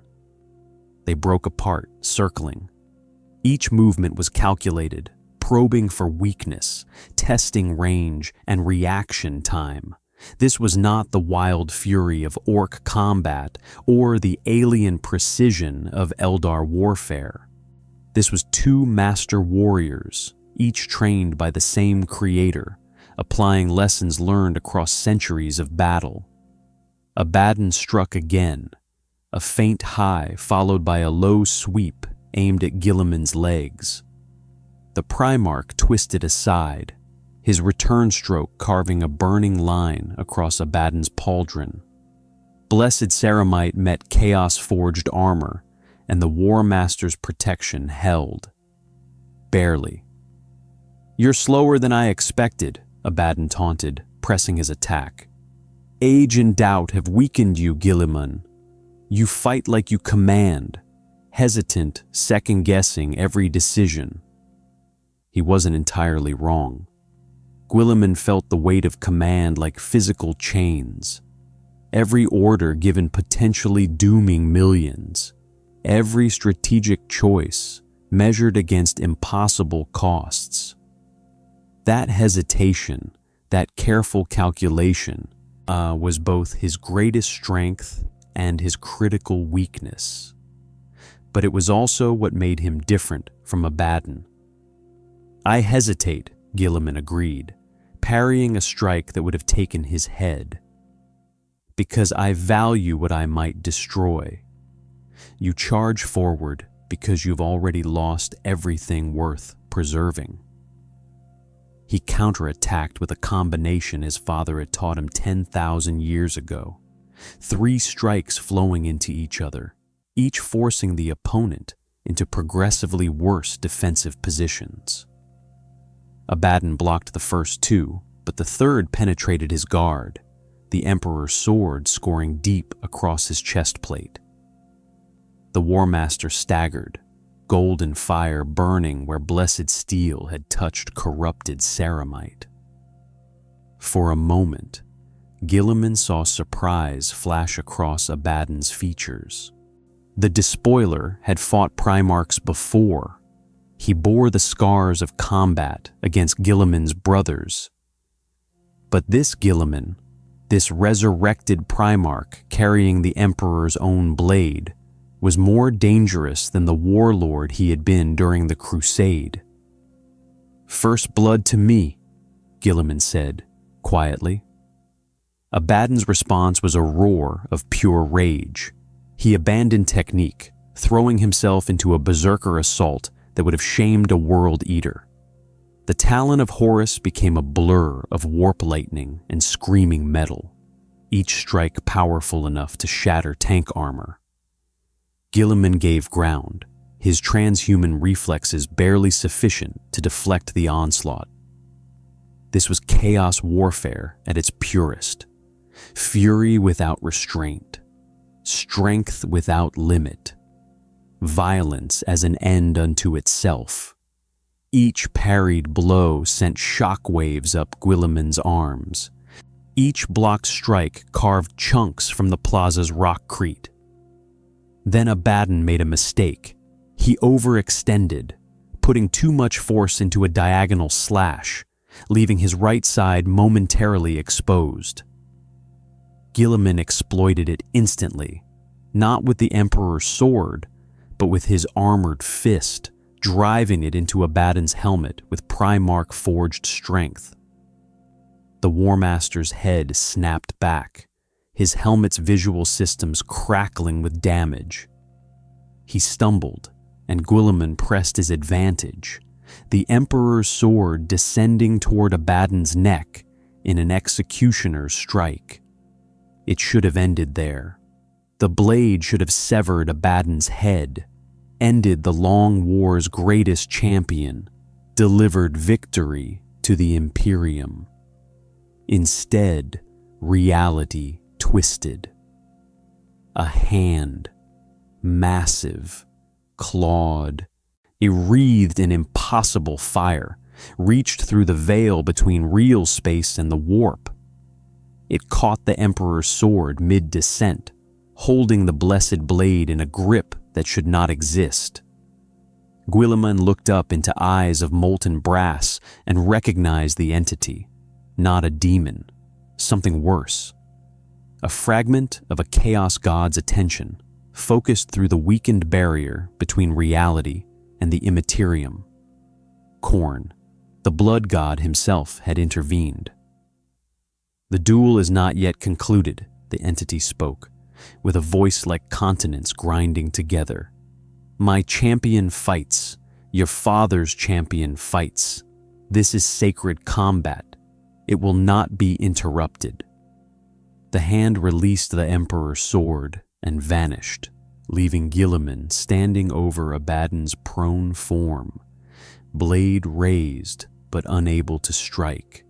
They broke apart, circling. Each movement was calculated, probing for weakness, testing range and reaction time. This was not the wild fury of Ork combat or the alien precision of Eldar warfare. This was two master warriors, each trained by the same creator, applying lessons learned across centuries of battle. Abaddon struck again, a faint high followed by a low sweep aimed at Guilliman's legs. The Primarch twisted aside, his return stroke carving a burning line across Abaddon's pauldron. Blessed Ceramite met chaos-forged armor, and the War Master's protection held. Barely. "You're slower than I expected," Abaddon taunted, pressing his attack. "Age and doubt have weakened you, Guilliman. You fight like you command. hesitant, second-guessing every decision. He wasn't entirely wrong. Guilliman felt the weight of command like physical chains. Every order given potentially dooming millions. Every strategic choice measured against impossible costs. That hesitation, that careful calculation, was both his greatest strength and his critical weakness. But it was also what made him different from Abaddon. "I hesitate," Guilliman agreed, parrying a strike that would have taken his head. "Because I value what I might destroy. You charge forward because you've already lost everything worth preserving." He counterattacked with a combination his father had taught him 10,000 years ago. 3 strikes flowing into each other, each forcing the opponent into progressively worse defensive positions. Abaddon blocked the first 2, but the third penetrated his guard, the Emperor's sword scoring deep across his chest plate. The War Master staggered, golden fire burning where blessed steel had touched corrupted ceramite. For a moment, Guilliman saw surprise flash across Abaddon's features. The despoiler had fought Primarchs before. He bore the scars of combat against Guilliman's brothers. But this Guilliman, this resurrected Primarch carrying the Emperor's own blade, was more dangerous than the warlord he had been during the Crusade. "First blood to me," Guilliman said, quietly. Abaddon's response was a roar of pure rage. He abandoned technique, throwing himself into a berserker assault that would have shamed a world eater. The talon of Horus became a blur of warp lightning and screaming metal, each strike powerful enough to shatter tank armor. Guilliman gave ground, his transhuman reflexes barely sufficient to deflect the onslaught. This was chaos warfare at its purest. Fury without restraint. Strength without limit. Violence as an end unto itself. Each parried blow sent shockwaves up Guilliman's arms. Each blocked strike carved chunks from the plaza's rockcrete. Then Abaddon made a mistake. He overextended, putting too much force into a diagonal slash, leaving his right side momentarily exposed. Guilliman exploited it instantly, not with the Emperor's sword, but with his armored fist, driving it into Abaddon's helmet with Primarch-forged strength. The War Master's head snapped back, his helmet's visual systems crackling with damage. He stumbled, and Guilliman pressed his advantage, the Emperor's sword descending toward Abaddon's neck in an executioner's strike. It should have ended there. The blade should have severed Abaddon's head, ended the long war's greatest champion, delivered victory to the Imperium. Instead, reality twisted. A hand, massive, clawed, it wreathed in impossible fire, reached through the veil between real space and the warp. It caught the Emperor's sword mid-descent, holding the blessed blade in a grip that should not exist. Guilliman looked up into eyes of molten brass and recognized the entity, not a demon, something worse. A fragment of a chaos god's attention, focused through the weakened barrier between reality and the immaterium. Khorne, the blood god himself, had intervened. "The duel is not yet concluded," the entity spoke, with a voice like continents grinding together. "My champion fights. Your father's champion fights. This is sacred combat. It will not be interrupted." The hand released the Emperor's sword and vanished, leaving Guilliman standing over Abaddon's prone form, blade raised but unable to strike.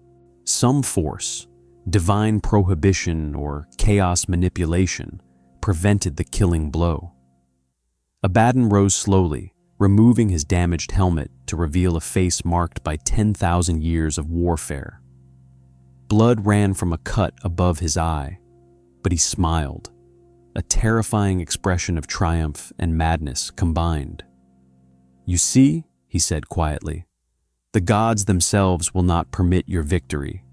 Some force, divine prohibition or chaos manipulation, prevented the killing blow. Abaddon rose slowly, removing his damaged helmet to reveal a face marked by 10,000 years of warfare. Blood ran from a cut above his eye, but he smiled, a terrifying expression of triumph and madness combined. "You see," he said quietly, "the gods themselves will not permit your victory.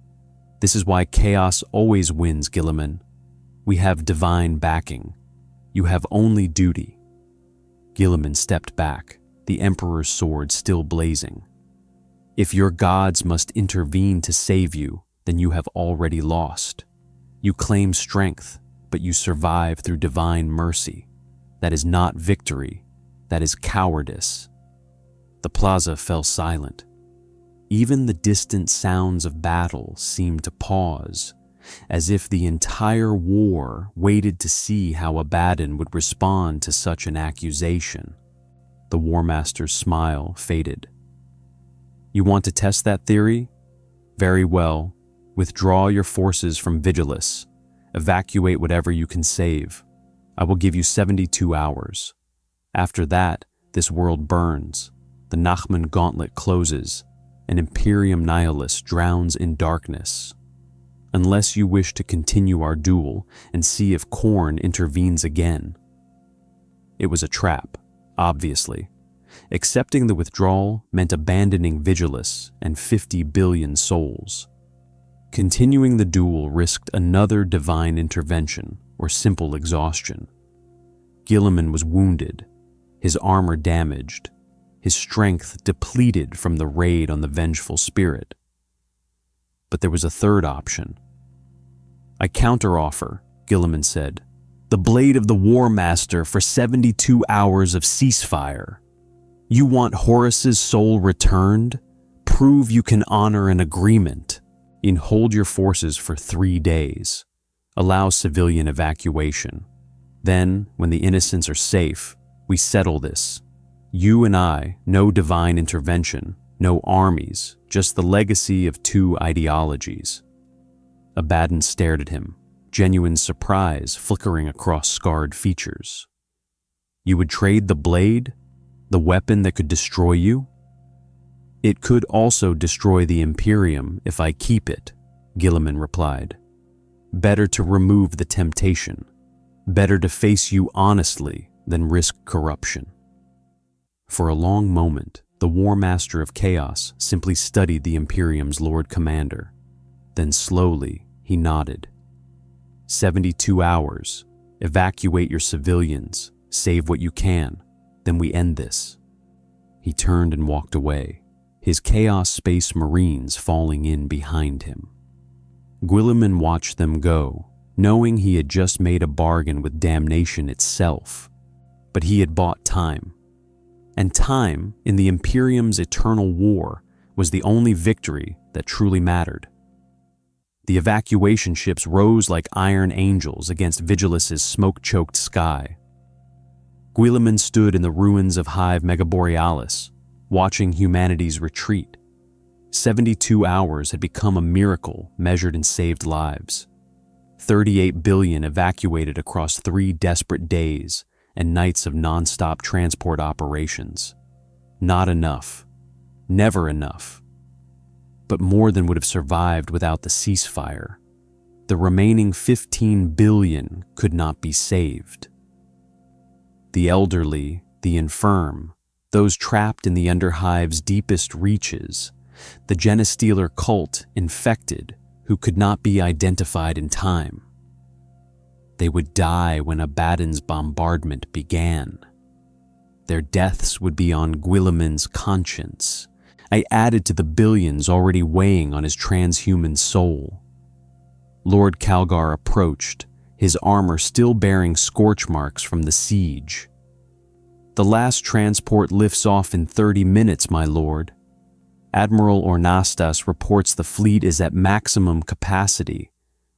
This is why chaos always wins, Guilliman. We have divine backing. You have only duty." Guilliman stepped back, the Emperor's sword still blazing. "If your gods must intervene to save you, then you have already lost. You claim strength, but you survive through divine mercy. That is not victory, that is cowardice." The plaza fell silent. Even the distant sounds of battle seemed to pause, as if the entire war waited to see how Abaddon would respond to such an accusation. The War Master's smile faded. "You want to test that theory? Very well. Withdraw your forces from Vigilus. Evacuate whatever you can save. I will give you 72 hours. After that, this world burns, the Nachman gauntlet closes, and Imperium Nihilus drowns in darkness. Unless you wish to continue our duel and see if Khorne intervenes again." It was a trap, obviously. Accepting the withdrawal meant abandoning Vigilus and 50 billion souls. Continuing the duel risked another divine intervention or simple exhaustion. Guilliman was wounded, his armor damaged, his strength depleted from the raid on the vengeful spirit. But there was a third option. "I counteroffer," Guilliman said, "the blade of the War Master for 72 hours of ceasefire. You want Horus's soul returned? Prove you can honor an agreement. Hold your forces for 3 days. Allow civilian evacuation. Then, when the innocents are safe, we settle this. You and I, no divine intervention, no armies, just the legacy of 2 ideologies." Abaddon stared at him, genuine surprise flickering across scarred features. "You would trade the blade? The weapon that could destroy you?" "It could also destroy the Imperium if I keep it," Guilliman replied. "Better to remove the temptation. Better to face you honestly than risk corruption." For a long moment, the War Master of Chaos simply studied the Imperium's Lord Commander. Then slowly, he nodded. 72 hours. Evacuate your civilians. Save what you can. Then we end this." He turned and walked away, his Chaos Space Marines falling in behind him. Guilliman watched them go, knowing he had just made a bargain with damnation itself. But he had bought time. And time, in the Imperium's eternal war, was the only victory that truly mattered. The evacuation ships rose like iron angels against Vigilus's smoke-choked sky. Guilliman stood in the ruins of Hive Megaborealis, watching humanity's retreat. 72 hours had become a miracle measured in saved lives. 38 billion evacuated across 3 desperate days and nights of non-stop transport operations. Not enough. Never enough. But more than would have survived without the ceasefire. The remaining 15 billion could not be saved. The elderly, the infirm, those trapped in the Underhive's deepest reaches, the Genestealer cult infected who could not be identified in time. They would die when Abaddon's bombardment began. Their deaths would be on Guilliman's conscience. I added to the billions already weighing on his transhuman soul. Lord Calgar approached, his armor still bearing scorch marks from the siege. "The last transport lifts off in 30 minutes, my lord. Admiral Ornastas reports the fleet is at maximum capacity.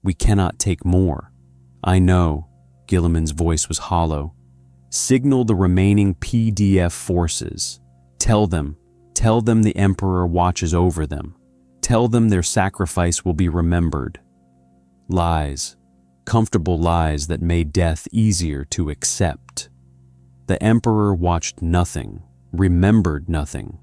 We cannot take more." "I know," Guilliman's voice was hollow. "Signal the remaining PDF forces. Tell them the Emperor watches over them. Tell them their sacrifice will be remembered." Lies, comfortable lies that made death easier to accept. The Emperor watched nothing, remembered nothing,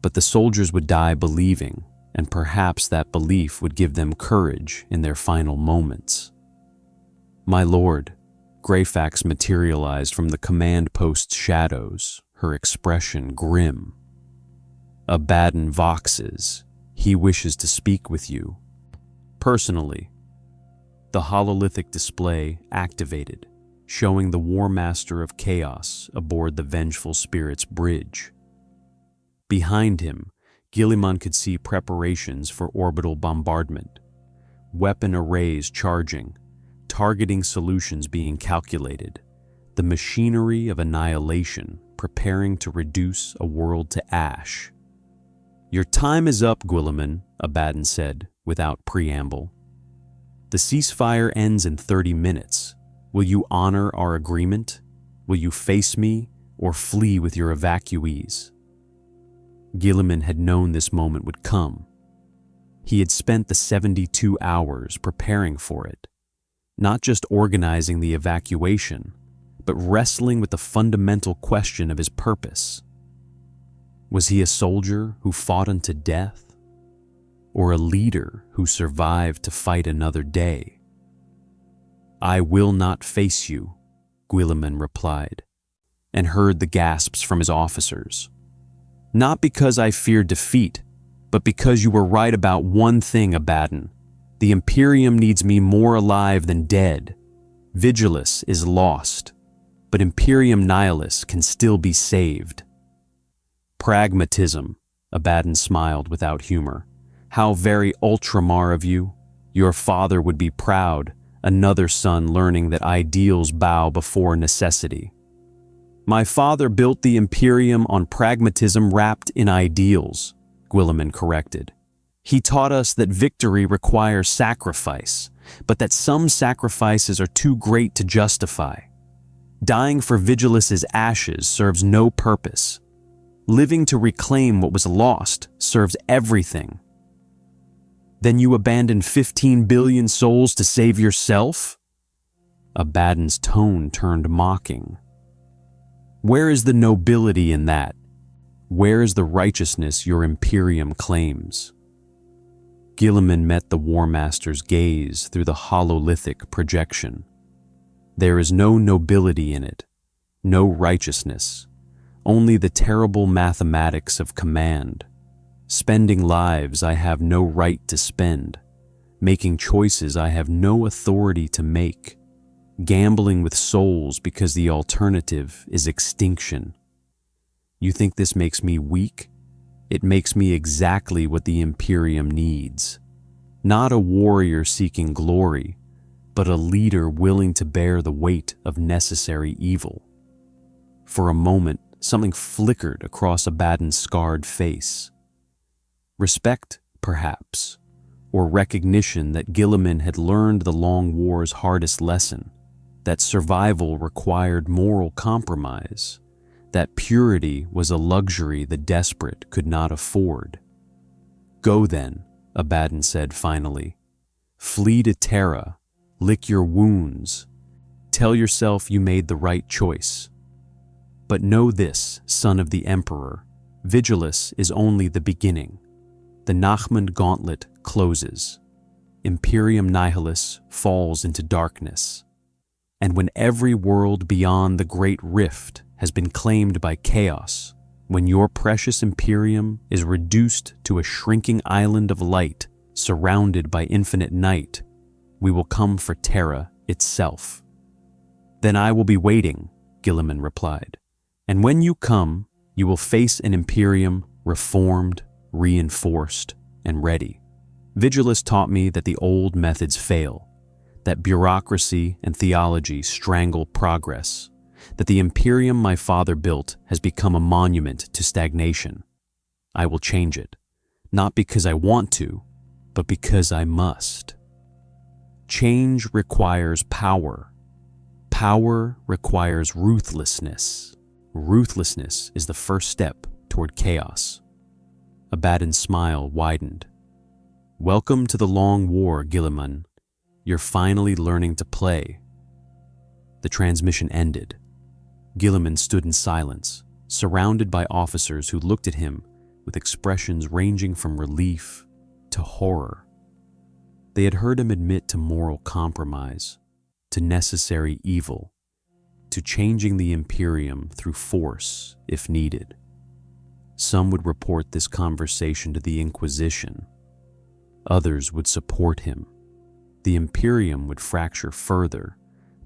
but the soldiers would die believing, and perhaps that belief would give them courage in their final moments. "My lord," Greyfax materialized from the command post's shadows, her expression grim. "Abaddon voxes. He wishes to speak with you. Personally." The hololithic display activated, showing the War Master of Chaos aboard the Vengeful Spirit's bridge. Behind him, Guilliman could see preparations for orbital bombardment, weapon arrays charging, targeting solutions being calculated, the machinery of annihilation preparing to reduce a world to ash. "Your time is up, Guilliman," Abaddon said, without preamble. "The ceasefire ends in 30 minutes. Will you honor our agreement? Will you face me or flee with your evacuees?" Guilliman had known this moment would come. He had spent the 72 hours preparing for it, not just organizing the evacuation, but wrestling with the fundamental question of his purpose. Was he a soldier who fought unto death, or a leader who survived to fight another day? "I will not face you," Guilliman replied, and heard the gasps from his officers. "Not because I fear defeat, but because you were right about one thing, Abaddon. The Imperium needs me more alive than dead. Vigilus is lost, but Imperium Nihilus can still be saved." "Pragmatism," Abaddon smiled without humor. "How very ultramar of you. Your father would be proud, another son learning that ideals bow before necessity." "My father built the Imperium on pragmatism wrapped in ideals," Guilliman corrected. "He taught us that victory requires sacrifice, but that some sacrifices are too great to justify. Dying for Vigilus's ashes serves no purpose. Living to reclaim what was lost serves everything." "Then you abandoned 15 billion souls to save yourself?" Abaddon's tone turned mocking. "Where is the nobility in that? Where is the righteousness your Imperium claims?" Guilliman met the War Master's gaze through the hololithic projection. "There is no nobility in it, no righteousness, only the terrible mathematics of command. Spending lives I have no right to spend, making choices I have no authority to make, gambling with souls because the alternative is extinction. You think this makes me weak? It makes me exactly what the Imperium needs. Not a warrior seeking glory, but a leader willing to bear the weight of necessary evil." For a moment, something flickered across Abaddon's scarred face. Respect, perhaps, or recognition that Guilliman had learned the Long War's hardest lesson, that survival required moral compromise, that purity was a luxury the desperate could not afford. "Go then," Abaddon said finally. "Flee to Terra, lick your wounds, tell yourself you made the right choice. But know this, son of the Emperor, Vigilus is only the beginning. The Nachmund gauntlet closes. Imperium Nihilus falls into darkness. And when every world beyond the Great Rift has been claimed by chaos, when your precious Imperium is reduced to a shrinking island of light surrounded by infinite night, we will come for Terra itself." "Then I will be waiting," Guilliman replied. "And when you come, you will face an Imperium reformed, reinforced, and ready. Vigilus taught me that the old methods fail, that bureaucracy and theology strangle progress, that the Imperium my father built has become a monument to stagnation. I will change it, not because I want to, but because I must. Change requires power. Power requires ruthlessness. Ruthlessness is the first step toward chaos." Abaddon's smile widened. "Welcome to the Long War, Guilliman. You're finally learning to play." The transmission ended. Guilliman stood in silence, surrounded by officers who looked at him with expressions ranging from relief to horror. They had heard him admit to moral compromise, to necessary evil, to changing the Imperium through force if needed. Some would report this conversation to the Inquisition. Others would support him. The Imperium would fracture further,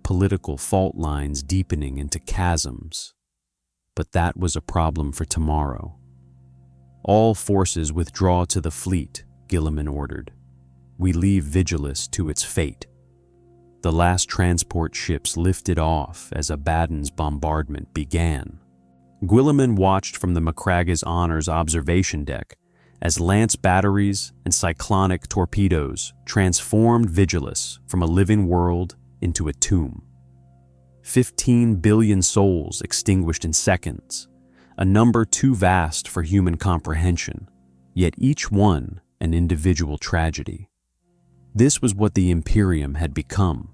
political fault lines deepening into chasms. But that was a problem for tomorrow. All forces withdraw to the fleet, Guilliman ordered. We leave Vigilus to its fate. The last transport ships lifted off as Abaddon's bombardment began. Guilliman watched from the Macragge's Honor's observation deck as lance batteries and cyclonic torpedoes transformed Vigilus from a living world into a tomb. 15 billion souls extinguished in seconds, a number too vast for human comprehension, yet each one an individual tragedy. This was what the Imperium had become,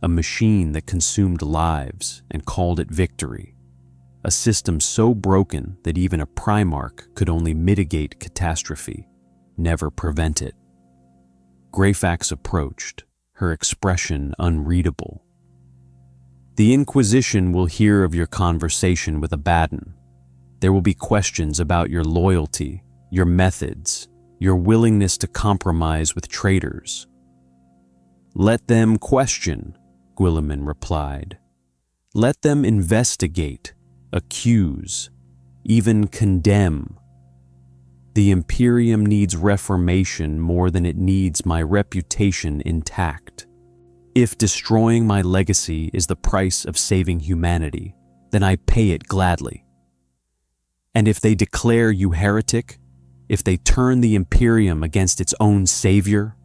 a machine that consumed lives and called it victory, a system so broken that even a Primarch could only mitigate catastrophe, never prevent it. Greyfax approached, her expression unreadable. The Inquisition will hear of your conversation with Abaddon. There will be questions about your loyalty, your methods, your willingness to compromise with traitors. Let them question, Guilliman replied. Let them investigate, accuse, even condemn. The Imperium needs reformation more than it needs my reputation intact. If destroying my legacy is the price of saving humanity, then I pay it gladly. And if they declare you heretic, if they turn the Imperium against its own savior?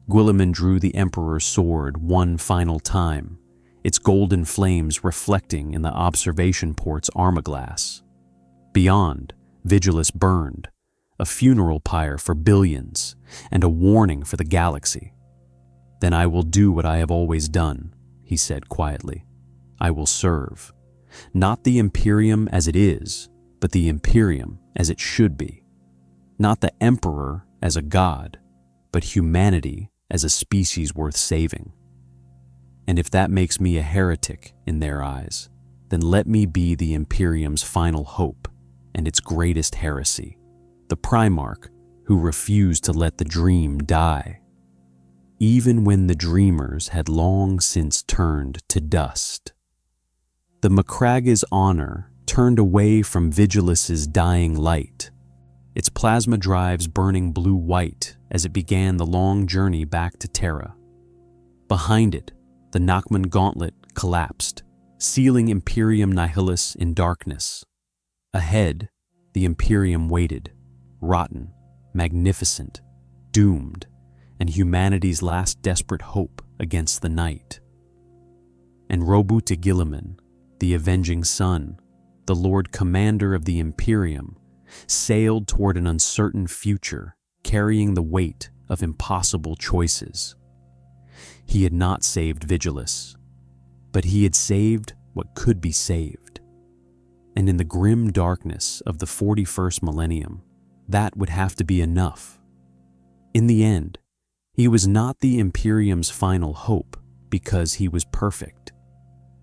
Guilliman drew the Emperor's sword one final time, its golden flames reflecting in the observation port's armaglass. Beyond, Vigilus burned, a funeral pyre for billions, and a warning for the galaxy. Then I will do what I have always done, he said quietly. I will serve. Not the Imperium as it is, but the Imperium as it should be. Not the Emperor as a god, but humanity as a species worth saving. And if that makes me a heretic in their eyes, then let me be the Imperium's final hope and its greatest heresy, the Primarch who refused to let the dream die, even when the dreamers had long since turned to dust. The Macragge's Honor turned away from Vigilus's dying light, its plasma drives burning blue-white as it began the long journey back to Terra. Behind it, the Nachman Gauntlet collapsed, sealing Imperium Nihilus in darkness. Ahead, the Imperium waited, rotten, magnificent, doomed, and humanity's last desperate hope against the night. And Roboute Guilliman, the avenging sun, the Lord Commander of the Imperium, sailed toward an uncertain future, carrying the weight of impossible choices. He had not saved Vigilus, but he had saved what could be saved. And in the grim darkness of the 41st millennium, that would have to be enough. In the end, he was not the Imperium's final hope because he was perfect.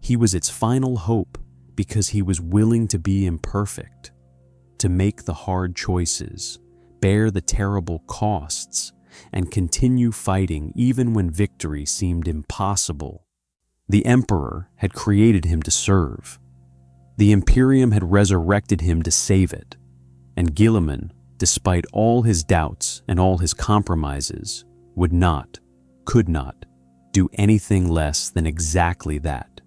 He was its final hope because he was willing to be imperfect, to make the hard choices, bear the terrible costs, and continue fighting even when victory seemed impossible. The Emperor had created him to serve. The Imperium had resurrected him to save it, and Guilliman, despite all his doubts and all his compromises, would not, could not, do anything less than exactly that.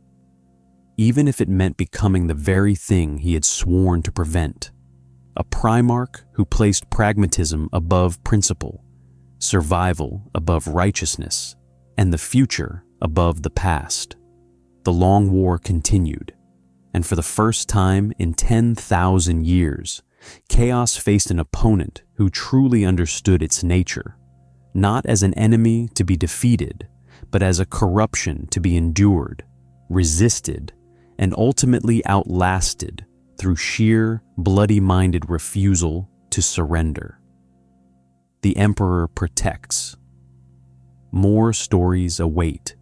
Even if it meant becoming the very thing he had sworn to prevent, a Primarch who placed pragmatism above principle, survival above righteousness, and the future above the past. The long war continued, and for the first time in 10,000 years, chaos faced an opponent who truly understood its nature, not as an enemy to be defeated, but as a corruption to be endured, resisted, and ultimately outlasted through sheer, bloody-minded refusal to surrender. The Emperor protects. More stories await.